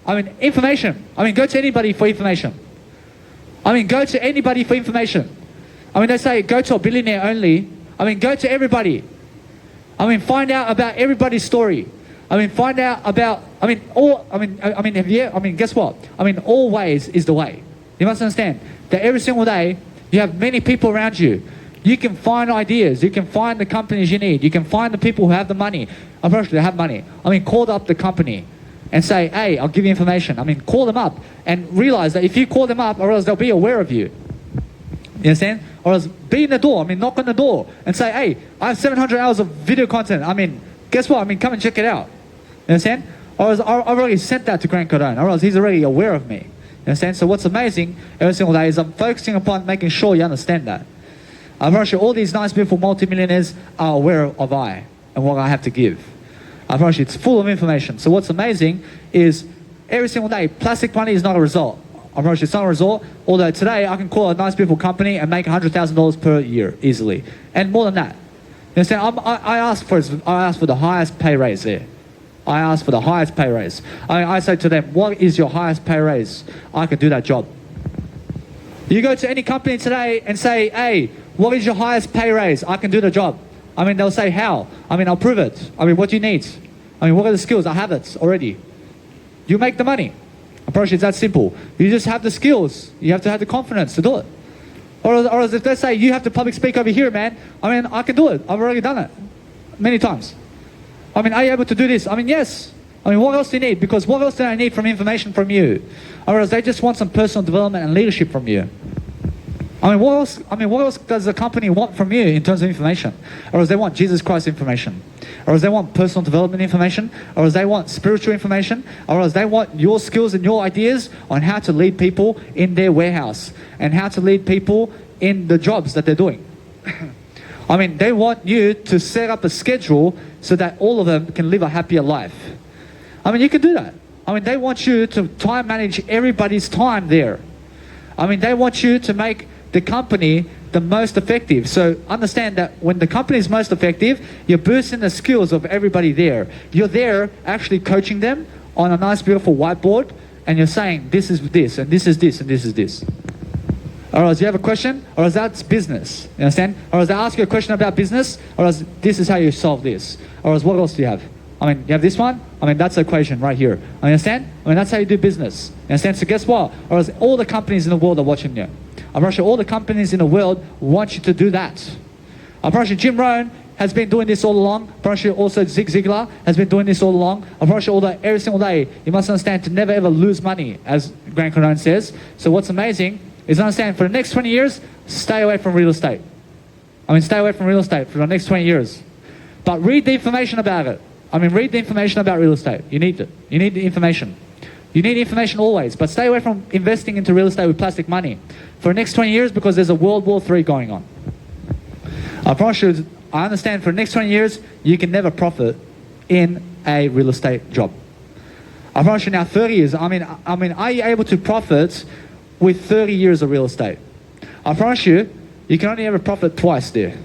Speaker 1: I mean, information. I mean, go to anybody for information. I mean, go to anybody for information. I mean, they say go to a billionaire only. I mean, go to everybody. I mean, find out about everybody's story. I mean, find out about, guess what? I mean, all ways is the way. You must understand that every single day, you have many people around you. You can find ideas. You can find the companies you need. You can find the people who have the money. I'm pretty sure they have money. I mean, call up the company and say, hey, I'll give you information. I mean, call them up and realize that if you call them up, or else they'll be aware of you. You understand? Or else be in the door. I mean, knock on the door and say, hey, I have 700 hours of video content. I mean, guess what? I mean, come and check it out. You understand? Or else I've already sent that to Grant Cardone. Or else he's already aware of me. You understand? So what's amazing every single day is I'm focusing upon making sure you understand that. I'm pretty sure all these nice, beautiful multimillionaires are aware of I and what I have to give. I'm pretty sure it's full of information. So what's amazing is every single day, plastic money is not a result. I'm pretty sure it's not a result. Although today I can call a nice, beautiful company and make $100,000 per year easily, and more than that. You understand? I asked for the highest pay raise there. I asked for the highest pay raise. I say to them, what is your highest pay raise? I can do that job. You go to any company today and say, hey, what is your highest pay raise? I can do the job. I mean, they'll say, how? I mean, I'll prove it. I mean, what do you need? I mean, what are the skills? I have it already. You make the money. I promise you, it's that simple. You just have the skills. You have to have the confidence to do it. Or if they say, you have to public speak over here, man. I mean, I can do it. I've already done it many times. I mean, are you able to do this? I mean, yes. I mean, what else do you need? Because what else do I need from information from you? Or else they just want some personal development and leadership from you. I mean, what else does the company want from you in terms of information? Or else they want Jesus Christ information? Or else they want personal development information? Or else they want spiritual information? Or else they want your skills and your ideas on how to lead people in their warehouse and how to lead people in the jobs that they're doing. I mean, they want you to set up a schedule so that all of them can live a happier life. I mean, you can do that. I mean, they want you to time manage everybody's time there. I mean, they want you to make the company the most effective. So understand that when the company is most effective, you're boosting the skills of everybody there. You're there actually coaching them on a nice, beautiful whiteboard, and you're saying, this is this, and this is this, and this is this. Or else you have a question, or else that's business. You understand? Or else they ask you a question about business, or else this is how you solve this. Or else what else do you have? I mean, you have this one? I mean, that's the equation right here. Understand? I mean, that's how you do business. Understand? So guess what? Or else all the companies in the world are watching you. I'm pretty sure all the companies in the world want you to do that. I'm pretty sure Jim Rohn has been doing this all along. I'm pretty sure also Zig Ziglar has been doing this all along. I'm pretty sure every single day, you must understand to never ever lose money, as Grant Cardone says. So what's amazing is understand for the next 20 years, stay away from real estate. I mean, stay away from real estate for the next 20 years. But read the information about it. I mean, read the information about real estate. You need it. You need the information. You need information always, but stay away from investing into real estate with plastic money for the next 20 years because there's a World War III going on. I promise you, I understand for the next 20 years, you can never profit in a real estate job. I promise you now 30 years, I mean, are you able to profit with 30 years of real estate. I promise you, you can only ever profit twice there.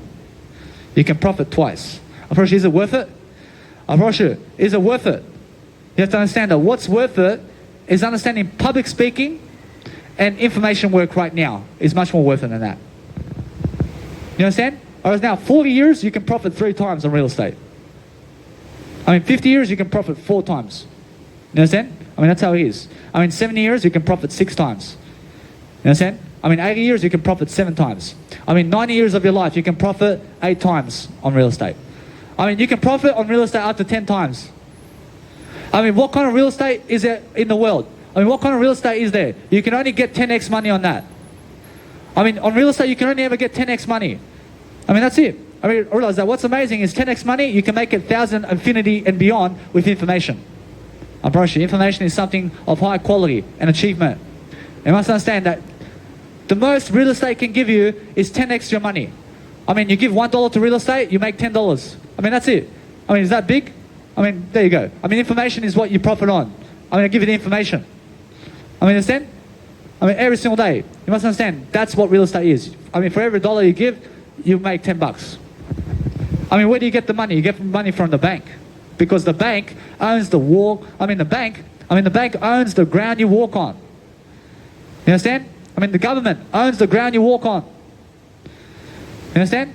Speaker 1: You can profit twice. I promise you, is it worth it? I promise you, is it worth it? You have to understand that what's worth it is understanding public speaking and information work right now is much more worth it than that. You understand? Whereas now, 40 years, you can profit 3 times on real estate. 50 years, you can profit 4 times. You understand? That's how it is. 70 years, you can profit 6 times. You understand? 80 years, you can profit 7 times. 90 years of your life, you can profit 8 times on real estate. You can profit on real estate up to 10 times. What kind of real estate is there in the world? What kind of real estate is there? You can only get 10x money on that. On real estate, you can only ever get 10x money. That's it. Realize that what's amazing is 10x money, you can make it 1,000, infinity, and beyond with information. I promise you, information is something of high quality and achievement. You must understand that the most real estate can give you is 10x your money. You give $1 to real estate, you make $10. That's it. Is that big? There you go. Information is what you profit on. I give you the information. Understand? Every single day. You must understand, that's what real estate is. For every dollar you give, you make $10. Where do you get the money? You get money from the bank. Because the bank owns the the bank owns the ground you walk on. You understand? The government owns the ground you walk on. You understand?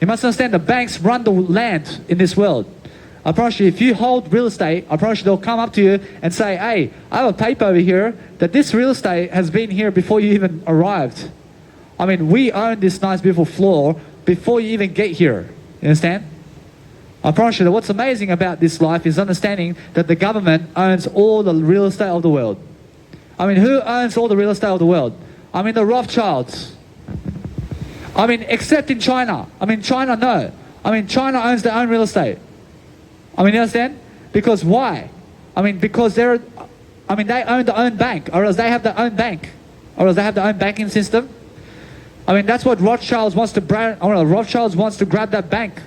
Speaker 1: You must understand the banks run the land in this world. I promise you, if you hold real estate, I promise you they'll come up to you and say, hey, I have a paper over here that this real estate has been here before you even arrived. We own this nice beautiful floor before you even get here. You understand? I promise you that what's amazing about this life is understanding that the government owns all the real estate of the world. Who owns all the real estate of the world? The Rothschilds. Except in China. China, no. China owns their own real estate. You understand? Because why? Because they own their own bank, or else they have their own bank, or else they have their own banking system. That's what Rothschilds wants to grab that bank,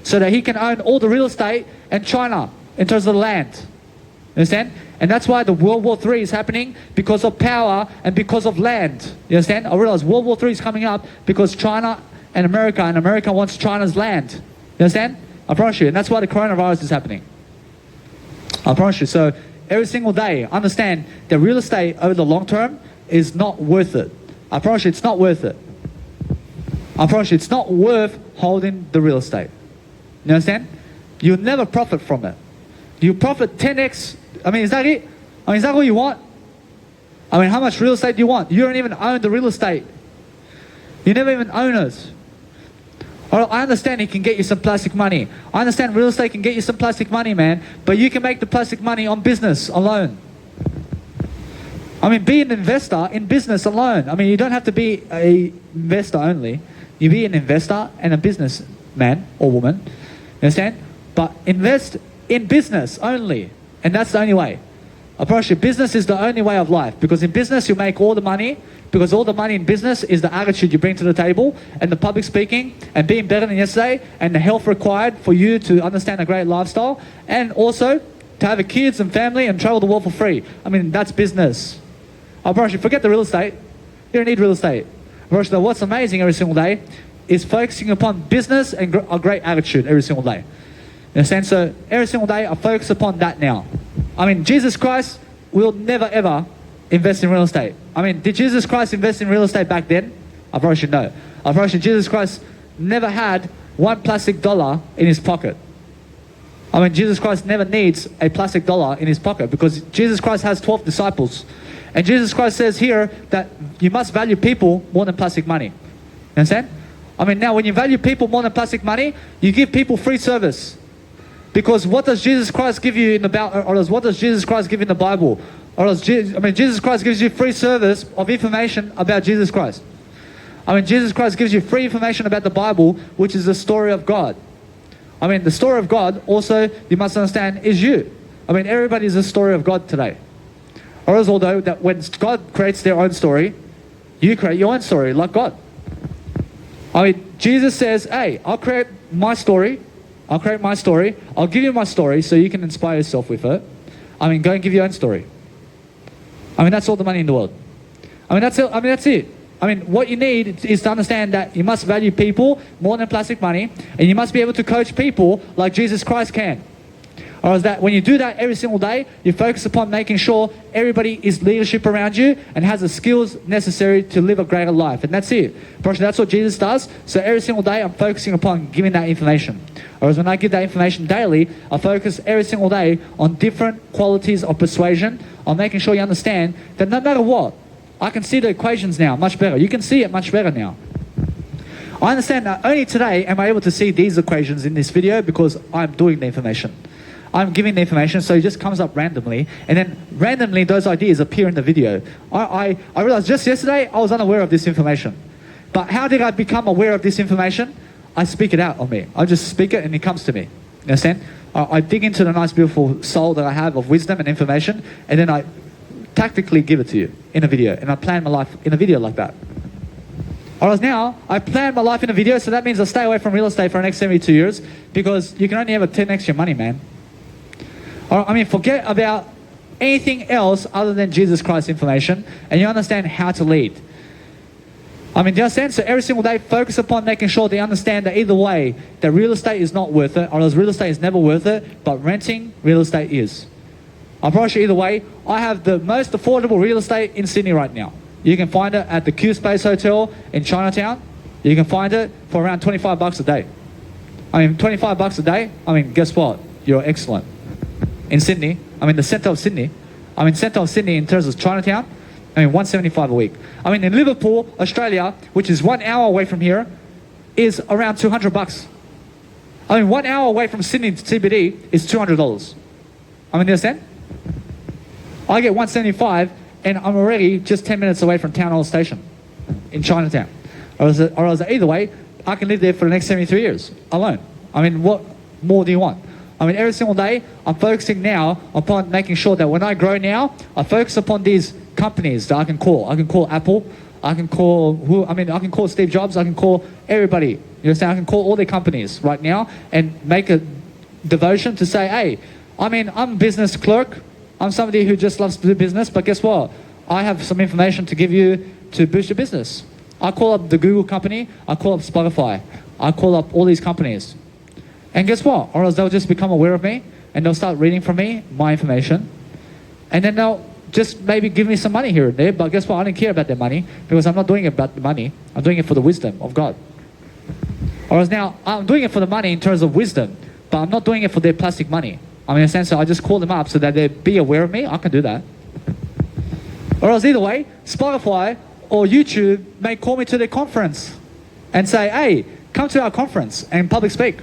Speaker 1: so that he can own all the real estate in China in terms of the land. You understand? And that's why the World War III is happening, because of power and because of land. You understand? I realize World War III is coming up because China and America wants China's land. You understand? I promise you. And that's why the coronavirus is happening. I promise you. So every single day, understand that real estate over the long term is not worth it. I promise you, it's not worth it. I promise you, it's not worth holding the real estate. You understand? You'll never profit from it. You profit 10x. Is that it? Is that what you want? How much real estate do you want? You don't even own the real estate. You never even own it. I understand it can get you some plastic money. I understand real estate can get you some plastic money, man. But you can make the plastic money on business alone. Be an investor in business alone. You don't have to be an investor only. You be an investor and a businessman or woman. You understand? But invest in business only. And that's the only way. I promise you, business is the only way of life. Because in business, you make all the money. Because all the money in business is the attitude you bring to the table, and the public speaking, and being better than yesterday, and the health required for you to understand a great lifestyle, and also to have a kids and family and travel the world for free. That's business. I promise you, forget the real estate. You don't need real estate. I promise you, what's amazing every single day is focusing upon business and a great attitude every single day. You understand? So every single day, I focus upon that now. Jesus Christ will never ever invest in real estate. Did Jesus Christ invest in real estate back then? I promise you, no. I promise you, Jesus Christ never had one plastic dollar in his pocket. Jesus Christ never needs a plastic dollar in his pocket, because Jesus Christ has 12 disciples. And Jesus Christ says here that you must value people more than plastic money. You understand? Now when you value people more than plastic money, you give people free service. Because what does Jesus Christ give you what does Jesus Christ give in the Bible? Jesus Christ gives you free service of information about Jesus Christ. Jesus Christ gives you free information about the Bible, which is the story of God. The story of God also, you must understand, is you. Everybody is the story of God today. Although that when God creates their own story, you create your own story like God. Jesus says, hey, I'll create my story. I'll give you my story so you can inspire yourself with it. Go and give your own story. That's all the money in the world. I mean, that's it. I mean, that's it. I mean, what you need is to understand that you must value people more than plastic money, and you must be able to coach people like Jesus Christ can. Or is that when you do that every single day, you focus upon making sure everybody is leadership around you and has the skills necessary to live a greater life. And that's it. Personally, that's what Jesus does. So every single day, I'm focusing upon giving that information. Whereas when I give that information daily, I focus every single day on different qualities of persuasion, on making sure you understand that no matter what, I can see the equations now much better. You can see it much better now. I understand that only today am I able to see these equations in this video because I'm doing the information. I'm giving the information, so it just comes up randomly, and then randomly those ideas appear in the video. I realized just yesterday I was unaware of this information. But how did I become aware of this information? I speak it out on me. I just speak it and it comes to me. You understand? I dig into the nice beautiful soul that I have of wisdom and information, and then I tactically give it to you in a video, and I plan my life in a video like that. Whereas now, I plan my life in a video, so that means I stay away from real estate for the next 72 years, because you can only ever 10x your money, man. I mean, forget about anything else other than Jesus Christ information, and you understand how to lead. I mean, do you understand? So every single day, focus upon making sure they understand that either way, that real estate is not worth it, or else real estate is never worth it, but renting real estate is. I promise you either way, I have the most affordable real estate in Sydney right now. You can find it at the Q Space Hotel in Chinatown. You can find it for around 25 bucks a day. I mean, 25 bucks a day, I mean, guess what? You're excellent. In Sydney, I mean the centre of Sydney, in terms of Chinatown, I mean 175 a week. I mean in Liverpool, Australia, which is 1 hour away from here, is around 200 bucks. I mean 1 hour away from Sydney CBD is $200. I mean, you understand? I get 175 and I'm already just 10 minutes away from Town Hall Station in Chinatown. Or else either way, I can live there for the next 73 years alone. I mean, what more do you want? I mean, every single day, I'm focusing now upon making sure that when I grow now, I focus upon these companies that I can call. I can call Apple. I can call I can call Steve Jobs. I can call everybody. You understand? I can call all their companies right now and make a devotion to say, hey, I mean, I'm a business clerk. I'm somebody who just loves to do business, but guess what? I have some information to give you to boost your business. I call up the Google company. I call up Spotify. I call up all these companies. And guess what? Or else they'll just become aware of me and they'll start reading from me, my information. And then they'll just maybe give me some money here and there. But guess what? I don't care about their money because I'm not doing it about the money. I'm doing it for the wisdom of God. Or else now, I'm doing it for the money in terms of wisdom, but I'm not doing it for their plastic money. I mean, in a sense, so I just call them up so that they be aware of me. I can do that. Or else either way, Spotify or YouTube may call me to their conference and say, hey, come to our conference and public speak.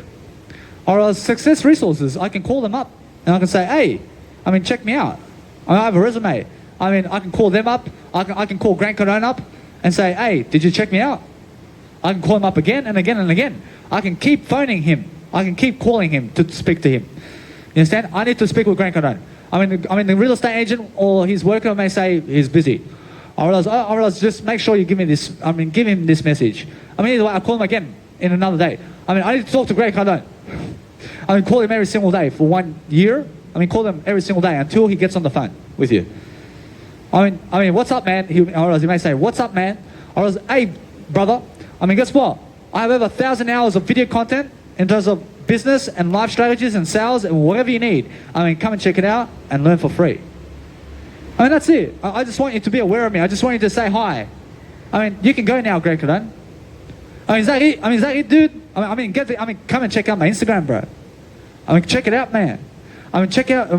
Speaker 1: Or else Success Resources, I can call them up and I can say, hey, I mean, check me out. I have a resume. I mean, I can call them up. I can call Grant Cardone up and say, hey, did you check me out? I can call him up again and again and again. I can keep phoning him. I can keep calling him to speak to him. You understand? I need to speak with Grant Cardone. I mean, the real estate agent or his worker may say he's busy. Or else just make sure you give me this. I mean, give him this message. I mean, either way, I'll call him again in another day. I mean, I need to talk to Grant Cardone. I mean, call him every single day for 1 year. I mean, call him every single day until he gets on the phone with you. I mean, what's up, man? Or else he may say, what's up, man? Or else, hey, brother. I mean, guess what? I have over 1,000 hours of video content in terms of business and life strategies and sales and whatever you need. I mean, come and check it out and learn for free. I mean, that's it. I just want you to be aware of me. I just want you to say hi. I mean, you can go now, Grant Cardone. I mean, is that it? I mean, is that it, dude? I mean, come and check out my Instagram, bro. I mean, check it out, man. I mean, check out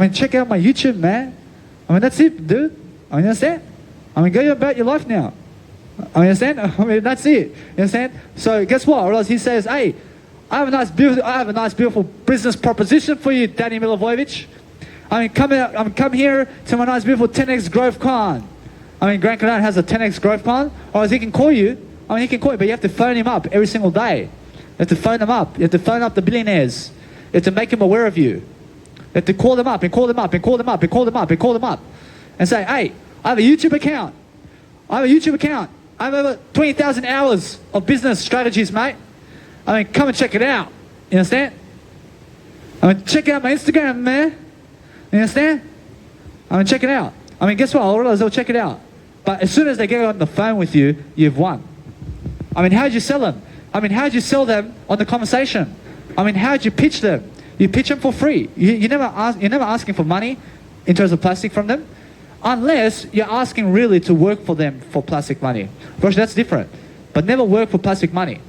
Speaker 1: my YouTube, man. I mean, that's it, dude. I mean, that's it. I mean, go about your life now. I mean, understand? I mean, that's it. You understand? So, guess what? Or else he says, hey, I have a nice, beautiful business proposition for you, Danny Milivojevic. I mean, come here to my nice, beautiful 10x Growth Con. I mean, Grant Cardone has a 10x Growth Con, or else he can call you. I mean, he can call you, but you have to phone him up every single day. You have to phone them up. You have to phone up the billionaires. You have to make them aware of you. You have to call them up and call them up and call them up and call them up and call them up and say, hey, I have a YouTube account. I have over 20,000 hours of business strategies, mate. I mean, come and check it out. You understand? I mean, check out my Instagram, man. You understand? I mean, check it out. I mean, guess what? They'll check it out. But as soon as they get on the phone with you, you've won. I mean, how'd you sell them? I mean, how'd you sell them on the conversation? I mean, how'd you pitch them? You pitch them for free. You're never asking for money in terms of plastic from them, unless you're asking really to work for them for plastic money. Gosh, that's different. But never work for plastic money. You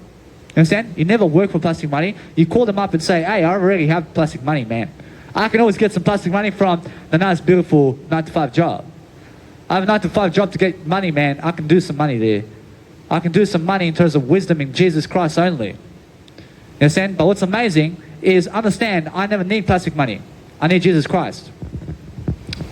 Speaker 1: understand? You never work for plastic money. You call them up and say, hey, I already have plastic money, man. I can always get some plastic money from the nice, beautiful 9-to-5 job. I have a 9-to-5 job to get money, man. I can do some money there. I can do some money in terms of wisdom in Jesus Christ only. You understand? But what's amazing is understand, I never need plastic money. I need Jesus Christ.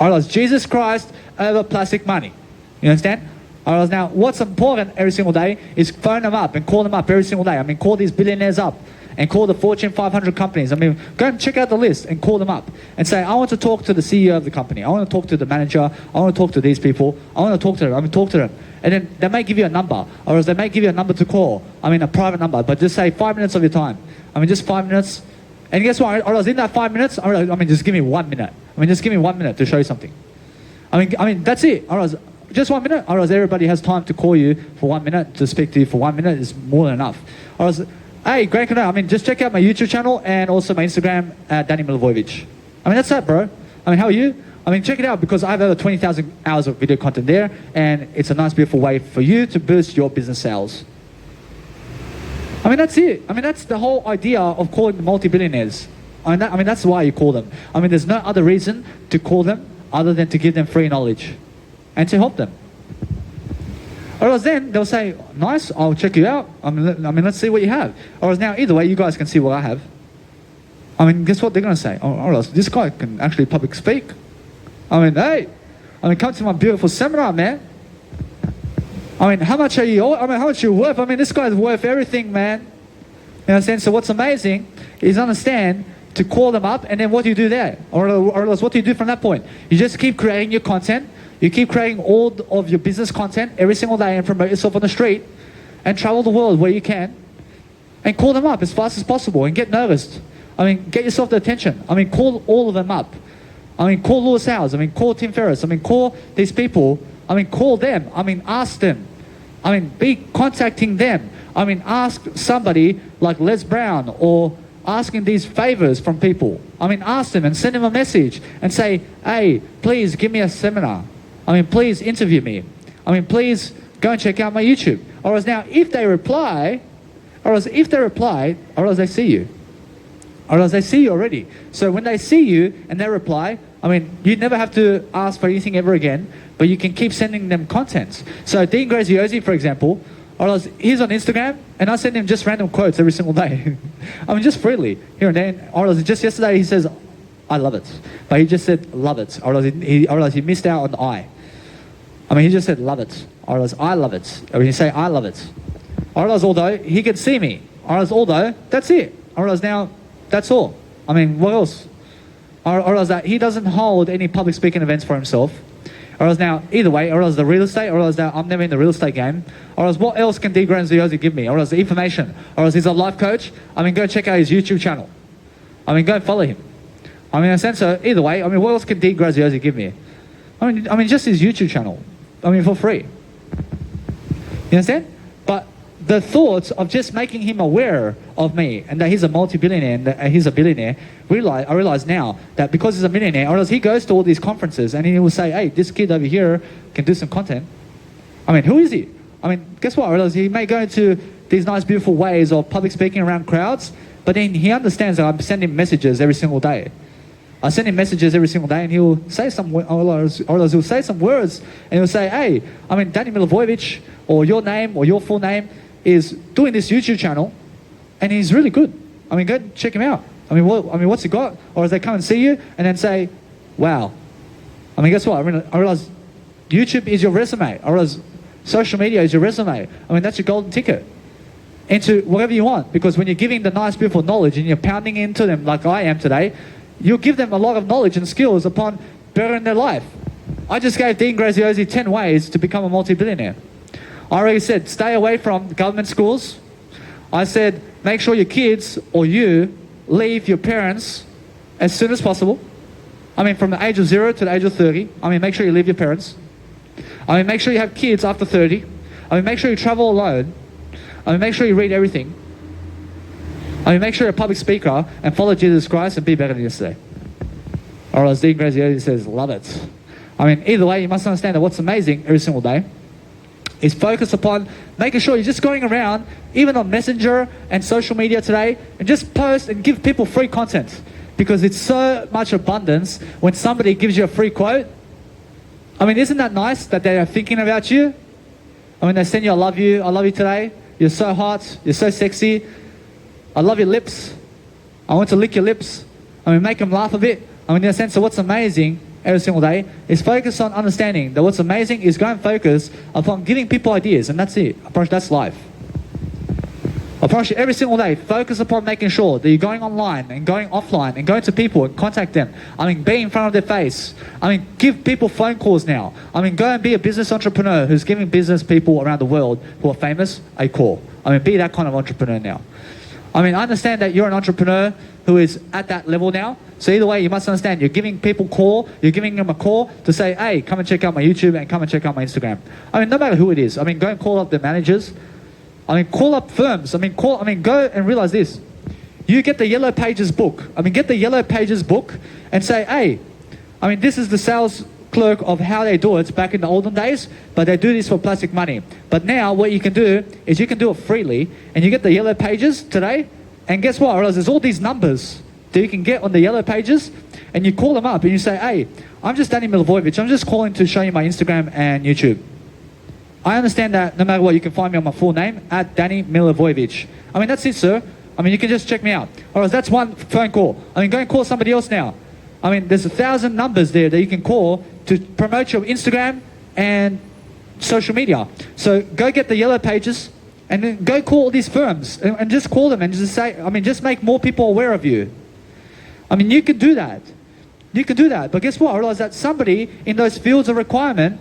Speaker 1: Alright, Jesus Christ over plastic money. You understand? Alright, now what's important every single day is phone them up and call them up every single day. I mean, call these billionaires up and call the Fortune 500 companies. I mean, go and check out the list and call them up and say, I want to talk to the CEO of the company. I want to talk to the manager. I want to talk to these people. I want to talk to them. I mean, talk to them. And then they may give you a number, or else they may give you a number to call. I mean, a private number, but just say 5 minutes of your time. I mean, just 5 minutes. And guess what? Or else in that 5 minutes, I mean, just give me 1 minute. I mean, just give me 1 minute to show you something. I mean, that's it. Or else, just 1 minute. Or else everybody has time to call you for 1 minute, to speak to you for 1 minute is more than enough. Or else, hey, Grant Canoe, I mean, just check out my YouTube channel and also my Instagram at Danny Milivojevic. I mean, that's that, bro. I mean, how are you? I mean, check it out because I have over 20,000 hours of video content there, and it's a nice, beautiful way for you to boost your business sales. I mean, that's it. I mean, that's the whole idea of calling the multi-billionaires. I mean, that's why you call them. I mean, there's no other reason to call them other than to give them free knowledge and to help them. Or else then they'll say, nice, I'll check you out. I mean, let's see what you have. Or else now, either way, you guys can see what I have. I mean, guess what they're going to say? Or else this guy can actually public speak. I mean, hey, come to my beautiful seminar, man. I mean, how much are you? I mean, how much are you worth? I mean, this guy's worth everything, man. You know what I'm saying? So what's amazing is understand to call them up, and then what do you do there? Or else what do you do from that point? You just keep creating your content. You keep creating all of your business content every single day and promote yourself on the street and travel the world where you can and call them up as fast as possible and get noticed. I mean, get yourself the attention. I mean, call all of them up. I mean, call Lewis Howes. I mean, call Tim Ferriss. I mean, call these people. I mean, call them. I mean, ask them. I mean, be contacting them. I mean, ask somebody like Les Brown or asking these favors from people. I mean, ask them and send them a message and say, hey, please give me a seminar. I mean, please interview me. I mean, please go and check out my YouTube. Or else now, if they reply, or else they see you. Or else they see you already. So when they see you and they reply, I mean, you never have to ask for anything ever again, but you can keep sending them content. So Dean Graziosi, for example, or else he's on Instagram, and I send him just random quotes every single day. I mean, just freely, here and there. Or else just yesterday he says, I love it. But he just said, love it. Or else he missed out on the I. I mean, he just said, love it. Or else I love it. Or he say, I love it. Or else although he can see me. Or else although, that's it. Or else now, that's all. I mean, what else? Or else that he doesn't hold any public speaking events for himself. Or else now, either way, or else the real estate, or else that I'm never in the real estate game. Or else what else can D. Graziosi give me? Or else the information. Or else he's a life coach. I mean, go check out his YouTube channel. I mean, go and follow him. I mean, in a sense, so either way, I mean, what else can D. Graziosi give me? I mean, just his YouTube channel. I mean, for free. You understand? But the thoughts of just making him aware of me and that he's a multi-billionaire and that he's a billionaire, I realize now that because he's a millionaire, or else he goes to all these conferences and he will say, hey, this kid over here can do some content. I mean, who is he? I mean, guess what? Or else he may go into these nice, beautiful ways of public speaking around crowds, but then he understands that I'm sending messages every single day. I send him messages every single day and he'll say some, or else he'll say some words and he'll say, hey, I mean, Danny Milivojevic, or your name or your full name is doing this YouTube channel and he's really good. I mean, go check him out. I mean, what's he got? Or as they come and see you and then say, wow. I mean, guess what? I realize YouTube is your resume. I realize social media is your resume. I mean, that's your golden ticket into whatever you want. Because when you're giving the nice, beautiful knowledge and you're pounding into them like I am today, you'll give them a lot of knowledge and skills upon bettering their life. I just gave Dean Graziosi 10 ways to become a multi-billionaire. I already said, stay away from government schools. I said, make sure your kids or you leave your parents as soon as possible. I mean, from the age of 0 to the age of 30. I mean, make sure you leave your parents. I mean, make sure you have kids after 30. I mean, make sure you travel alone. I mean, make sure you read everything. I mean, make sure you're a public speaker and follow Jesus Christ and be better than yesterday. Or as Dean Grazioli says, love it. I mean, either way, you must understand that what's amazing every single day is focus upon making sure you're just going around, even on Messenger and social media today, and just post and give people free content. Because it's so much abundance when somebody gives you a free quote. I mean, isn't that nice that they are thinking about you? I mean, they send you, I love you today. You're so hot, you're so sexy. I love your lips. I want to lick your lips. I mean, make them laugh a bit. I mean, in a sense of what's amazing every single day is focus on understanding that what's amazing is go and focus upon giving people ideas, and that's it. I promise that's life. I promise you every single day, focus upon making sure that you're going online and going offline and going to people and contact them. I mean, be in front of their face. I mean, give people phone calls now. I mean, go and be a business entrepreneur who's giving business people around the world who are famous a call. I mean, be that kind of entrepreneur now. I mean, I understand that you're an entrepreneur who is at that level now. So either way, you must understand you're giving people you're giving them a call to say, hey, come and check out my YouTube and come and check out my Instagram. I mean, no matter who it is. I mean, go and call up the managers. I mean, call up firms. I mean, go and realize this. You get the Yellow Pages book. I mean, get the Yellow Pages book and say, hey, I mean, this is the sales clerk of how they do it back in the olden days, but they do this for plastic money. But now what you can do is you can do it freely, and you get the Yellow Pages today, and guess what? I realize there's all these numbers that you can get on the Yellow Pages, and you call them up and you say, hey, I'm just Danny Milivojevic. I'm just calling to show you my Instagram and YouTube. I understand that no matter what, you can find me on my full name, at Danny Milivojevic. I mean, that's it, sir. I mean, you can just check me out. Or else that's one phone call. I mean, go and call somebody else now. I mean, there's 1,000 numbers there that you can call to promote your Instagram and social media. So go get the Yellow Pages and then go call these firms and just call them and just say, I mean, just make more people aware of you. I mean, you can do that. You can do that. But guess what? I realize that somebody in those fields of requirement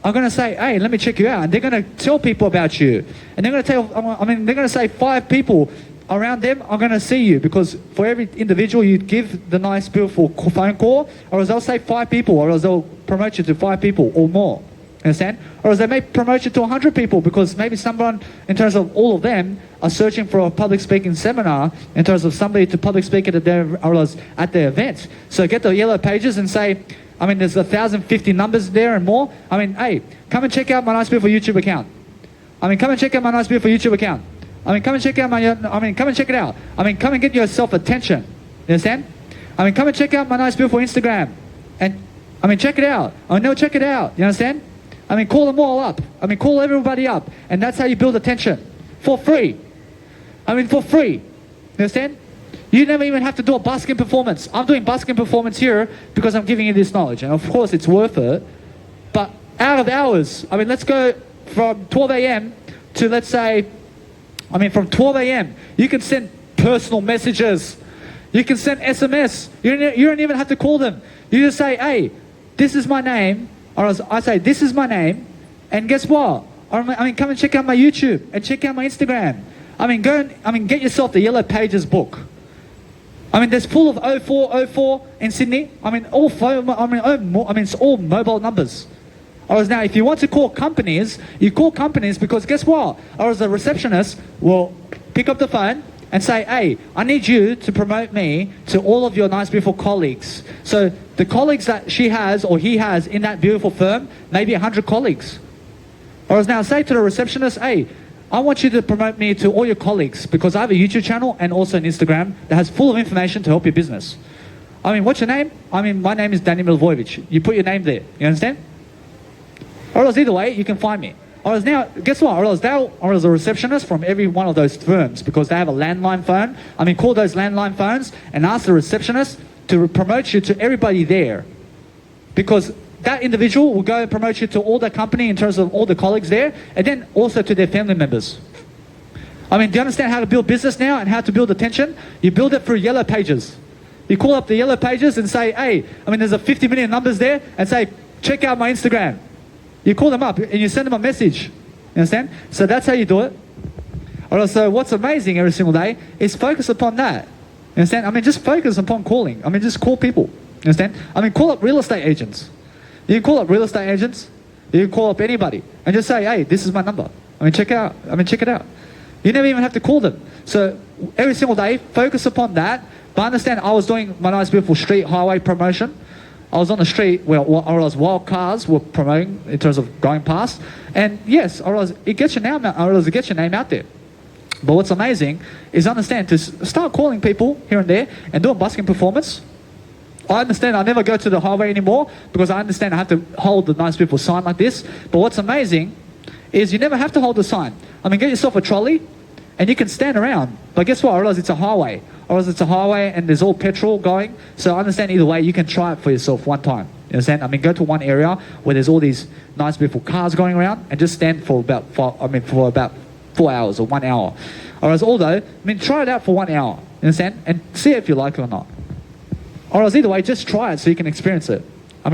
Speaker 1: are going to say, hey, let me check you out. And they're going to tell people about you. And they're going to tell, I mean, they're going to say 5 people around them are going to see you, because for every individual you give the nice, beautiful phone call, or else they'll say 5 people, or else they'll promote you to 5 people or more. Understand? Or else they may promote you to 100 people, because maybe someone, in terms of all of them, are searching for a public speaking seminar in terms of somebody to public speak at their event. So get the Yellow Pages and say, I mean, there's 1,050 numbers there and more. I mean, hey, come and check out my nice, beautiful YouTube account. I mean, come and check out my nice, beautiful YouTube account. I mean, come and check out come and check it out. I mean, come and get yourself attention. You understand? I mean, come and check out my nice, beautiful Instagram. And, I mean, check it out. I mean, no, check it out. You understand? I mean, call them all up. I mean, call everybody up. And that's how you build attention. For free. I mean, for free. You understand? You never even have to do a busking performance. I'm doing busking performance here because I'm giving you this knowledge. And of course, it's worth it. But out of hours, I mean, let's go from 12 a.m. to, let's say, I mean, from 12 a.m., you can send personal messages. You can send SMS. You don't even have to call them. You just say, hey, this is my name. Or I say, this is my name. And guess what? I mean, come and check out my YouTube and check out my Instagram. I mean, get yourself the Yellow Pages book. I mean, there's full of 0404 in Sydney. I mean, it's all mobile numbers. Or now, if you want to call companies, you call companies, because guess what? Or as a receptionist will pick up the phone and say, hey, I need you to promote me to all of your nice, beautiful colleagues. So the colleagues that she has or he has in that beautiful firm, maybe 100 colleagues. Or as now, say to the receptionist, hey, I want you to promote me to all your colleagues, because I have a YouTube channel and also an Instagram that has full of information to help your business. I mean, what's your name? I mean, my name is Danny Milivojevic. You put your name there. You understand? Or else either way, you can find me. Or else now, guess what? Or else a receptionist from every one of those firms, because they have a landline phone. I mean, call those landline phones and ask the receptionist to promote you to everybody there. Because that individual will go and promote you to all the company in terms of all the colleagues there, and then also to their family members. I mean, do you understand how to build business now and how to build attention? You build it through Yellow Pages. You call up the Yellow Pages and say, hey, I mean, there's a 50 million numbers there, and say, check out my Instagram. You call them up and you send them a message. You understand? So that's how you do it. So what's amazing every single day is focus upon that. You understand? I mean, just focus upon calling. I mean, just call people. You understand? I mean, call up real estate agents. You can call up real estate agents. You can call up anybody and just say, hey, this is my number. Check it out. Check it out. You never even have to call them. So every single day, focus upon that. But understand, I was doing my nice, beautiful street highway promotion. I was on the street where I realized wild cars were promoting in terms of going past. And yes, I realized it gets your name out there. But what's amazing is understand to start calling people here and there and do a busking performance. I understand I never go to the highway anymore because I understand I have to hold the nice beautiful sign like this. But what's amazing is you never have to hold the sign. Get yourself a trolley and you can stand around. But guess what? I realize it's a highway. I realize it's a highway and there's all petrol going. So I understand either way, you can try it for yourself one time. You understand? Go to one area where there's all these nice beautiful cars going around and just stand for about 4 hours or 1 hour. Or else although, try it out for 1 hour. You understand? And see if you like it or not. Or else either way, just try it so you can experience it.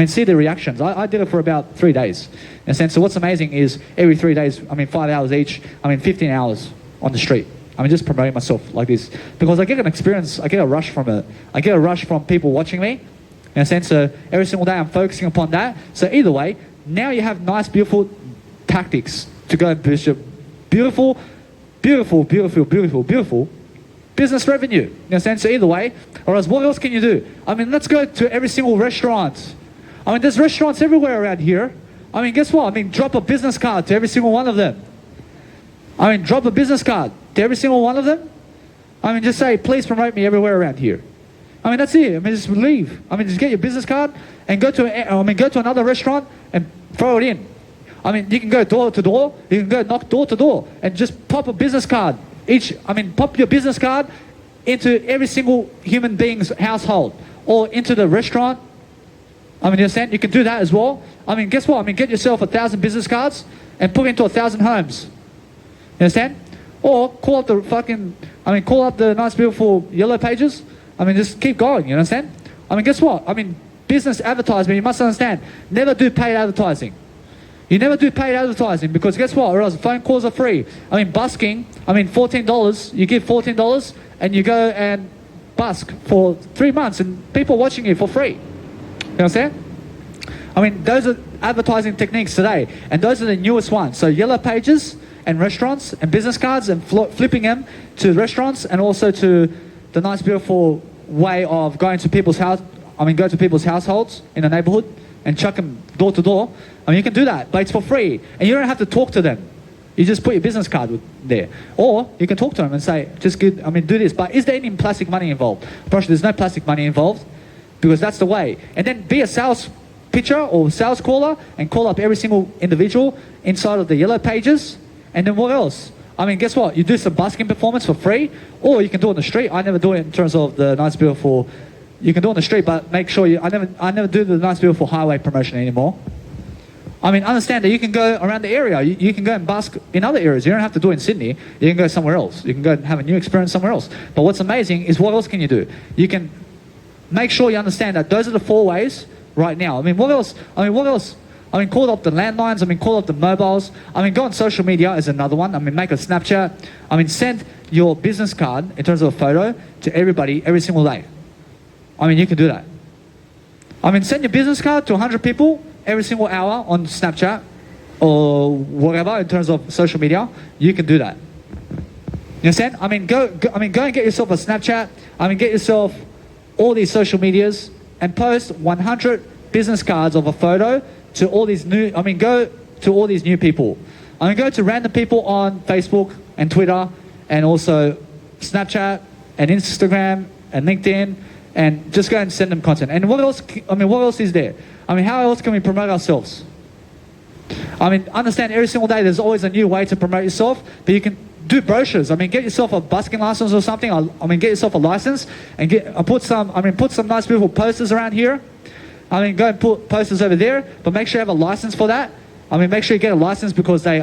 Speaker 1: See the reactions. I did it for about 3 days. In a sense, so what's amazing is every 3 days, 5 hours each, 15 hours on the street. Just promoting myself like this. Because I get an experience, I get a rush from it. I get a rush from people watching me. In a sense, so every single day I'm focusing upon that. So either way, now you have nice, beautiful tactics to go and boost your beautiful business revenue. In a sense, so either way, or else what else can you do? Let's go to every single restaurant. There's restaurants everywhere around here. Guess what? Drop a business card to every single one of them. Drop a business card to every single one of them. Just say, please promote me everywhere around here. That's it. Just leave. Just get your business card and go to another restaurant and throw it in. You can go door to door. You can go knock door to door and just pop a business card. Pop your business card into every single human being's household or into the restaurant. You understand? You can do that as well. Guess what? Get yourself 1,000 business cards and put it into 1,000 homes. You understand? Or call up the nice, beautiful yellow pages. Just keep going. You understand? Guess what? Business advertisement, you must understand, never do paid advertising. You never do paid advertising because guess what? Or else phone calls are free. Busking, $14. You give $14 and you go and busk for 3 months and people are watching you for free. You understand? Those are advertising techniques today and those are the newest ones. So yellow pages and restaurants and business cards and flipping them to restaurants and also to the nice beautiful way of going to people's house. Go to people's households in the neighborhood and chuck them door to door. You can do that, but it's for free. And you don't have to talk to them. You just put your business card there. Or you can talk to them and say, just do this. But is there any plastic money involved? Gosh, there's no plastic money involved because that's the way. And then be a sales pitcher or sales caller and call up every single individual inside of the yellow pages. And then what else? Guess what? You do some busking performance for free or you can do it on the street. I never do it in terms of the nice, beautiful. You can do it on the street, but make sure I never do the nice, beautiful highway promotion anymore. Understand that you can go around the area. You can go and busk in other areas. You don't have to do it in Sydney. You can go somewhere else. You can go and have a new experience somewhere else. But what's amazing is what else can you do? You can make sure you understand that those are the 4 ways right now. What else? Call up the landlines. Call up the mobiles. Go on social media is another one. Make a Snapchat. Send your business card in terms of a photo to everybody every single day. You can do that. Send your business card to 100 people every single hour on Snapchat or whatever in terms of social media. You can do that. You understand? Go and get yourself a Snapchat. Get yourself all these social medias and post 100 business cards of a photo to all these new. Go to all these new people. Go to random people on Facebook and Twitter and also Snapchat and Instagram and LinkedIn. And just go and send them content. And what else? What else is there? How else can we promote ourselves? Understand every single day there's always a new way to promote yourself. But you can do brochures. Get yourself a busking license or something. Get yourself a license and put some nice beautiful posters around here. Go and put posters over there. But make sure you have a license for that. Make sure you get a license because they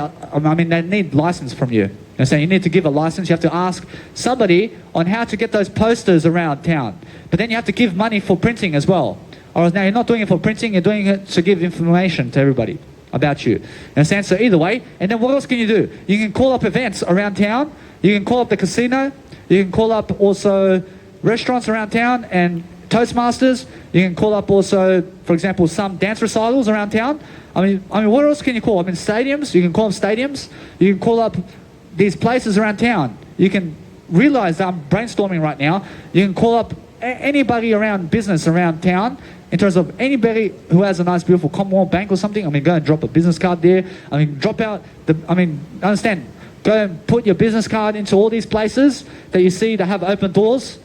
Speaker 1: need license from you. You need to give a license. You have to ask somebody on how to get those posters around town. But then you have to give money for printing as well. Or now you're not doing it for printing, you're doing it to give information to everybody about you. Understand? So either way, and then what else can you do? You can call up events around town. You can call up the casino. You can call up also restaurants around town and Toastmasters. You can call up also, for example, some dance recitals around town. I mean, what else can you call? I mean, stadiums. You can call them stadiums. You can call up these places around town. You can realize that I'm brainstorming right now. You can call up anybody around business around town, in terms of anybody who has a nice, beautiful Commonwealth Bank or something. I mean, go and drop a business card there. I mean, drop out understand. Go and put your business card into all these places that you see that have open doors.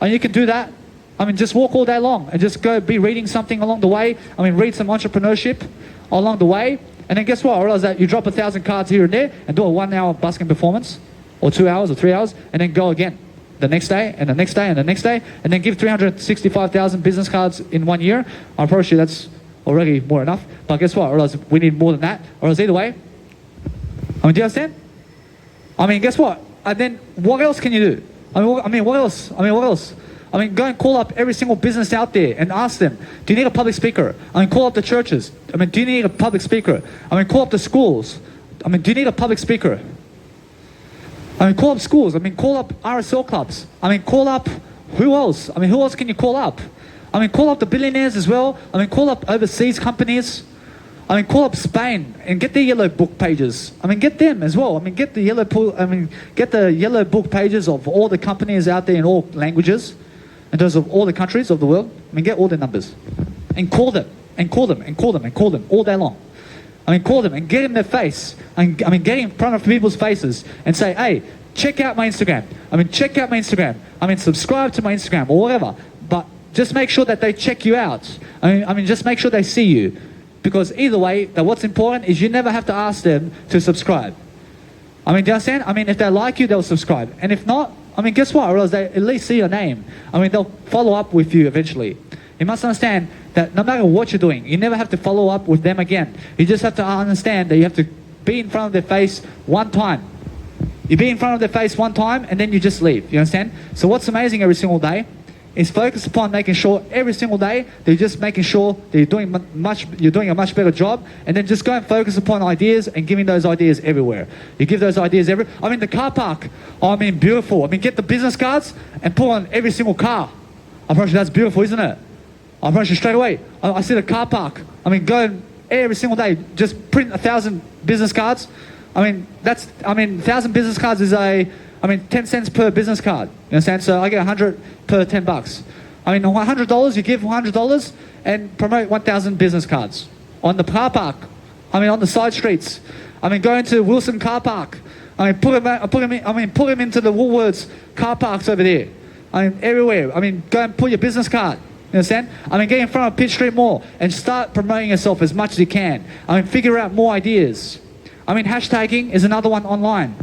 Speaker 1: And you can do that. I mean, just walk all day long and just go be reading something along the way. I mean, read some entrepreneurship along the way. And then guess what? I realize that you drop 1,000 cards here and there and do a 1 hour busking performance, or 2 hours or 3 hours, and then go again the next day and the next day and the next day, and then give 365,000 business cards in 1 year. I promise you that's already more enough. But guess what? I realize we need more than that. Or else either way. I mean, do you understand? I mean, guess what? And then what else can you do? I mean, what else? I mean, go and call up every single business out there and ask them, do you need a public speaker? I mean, call up the churches. I mean, do you need a public speaker? I mean, call up the schools. I mean, do you need a public speaker? I mean, call up schools. I mean, call up RSL clubs. I mean, call up who else? I mean, who else can you call up? I mean, call up the billionaires as well. I mean, call up overseas companies. I mean, call up Spain and get their yellow book pages. I mean, get them as well. I mean, get the yellow book pages of all the companies out there in all languages, in terms of all the countries of the world. I mean, get all their numbers and call them and call them and call them and call them all day long. I mean, call them and get in their face. And I mean, get in front of people's faces and say, hey, check out my Instagram. I mean, check out my Instagram. I mean, subscribe to my Instagram or whatever. But just make sure that they check you out. I mean, just make sure they see you. Because either way, that what's important is you never have to ask them to subscribe. I mean, do you understand? I mean, if they like you, they'll subscribe. And if not, I mean, guess what? Or else they at least see your name. I mean, they'll follow up with you eventually. You must understand that no matter what you're doing, you never have to follow up with them again. You just have to understand that you have to be in front of their face one time. You be in front of their face one time and then you just leave. You understand? So what's amazing every single day is focus upon making sure every single day that you're just making sure that you're doing a much better job, and then just go and focus upon ideas and giving those ideas everywhere. You give those ideas everywhere. I mean, the car park, I mean, beautiful. I mean, get the business cards and put on every single car. I promise you that's beautiful, isn't it? I promise you straight away. I see the car park. I mean, go and every single day, just print 1,000 business cards. I mean, 1,000 business cards is 10 cents per business card. You understand? So I get 100 per $10. I mean, $100, you give $100 and promote 1,000 business cards. On the car park, I mean, on the side streets. I mean, go into Wilson car park. I mean, put him into the Woolworths car parks over there. I mean, everywhere. I mean, go and put your business card. You understand? I mean, get in front of Pitt Street Mall and start promoting yourself as much as you can. I mean, figure out more ideas. I mean, hashtagging is another one online.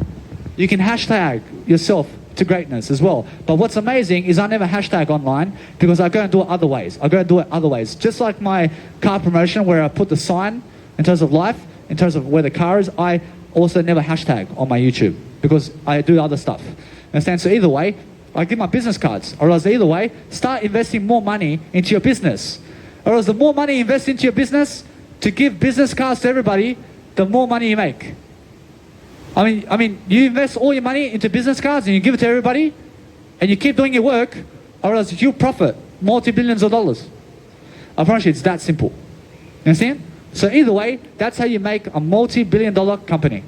Speaker 1: You can hashtag yourself to greatness as well. But what's amazing is I never hashtag online because I go and do it other ways. Just like my car promotion where I put the sign in terms of life, in terms of where the car is, I also never hashtag on my YouTube because I do other stuff. Understand? So either way, I give my business cards. Or else either way, start investing more money into your business. Or else the more money you invest into your business to give business cards to everybody, the more money you make. I mean, you invest all your money into business cards and you give it to everybody and you keep doing your work, or else you'll profit multi-billions of dollars. I promise you, it's that simple. You understand? So either way, that's how you make a multi-billion-dollar company.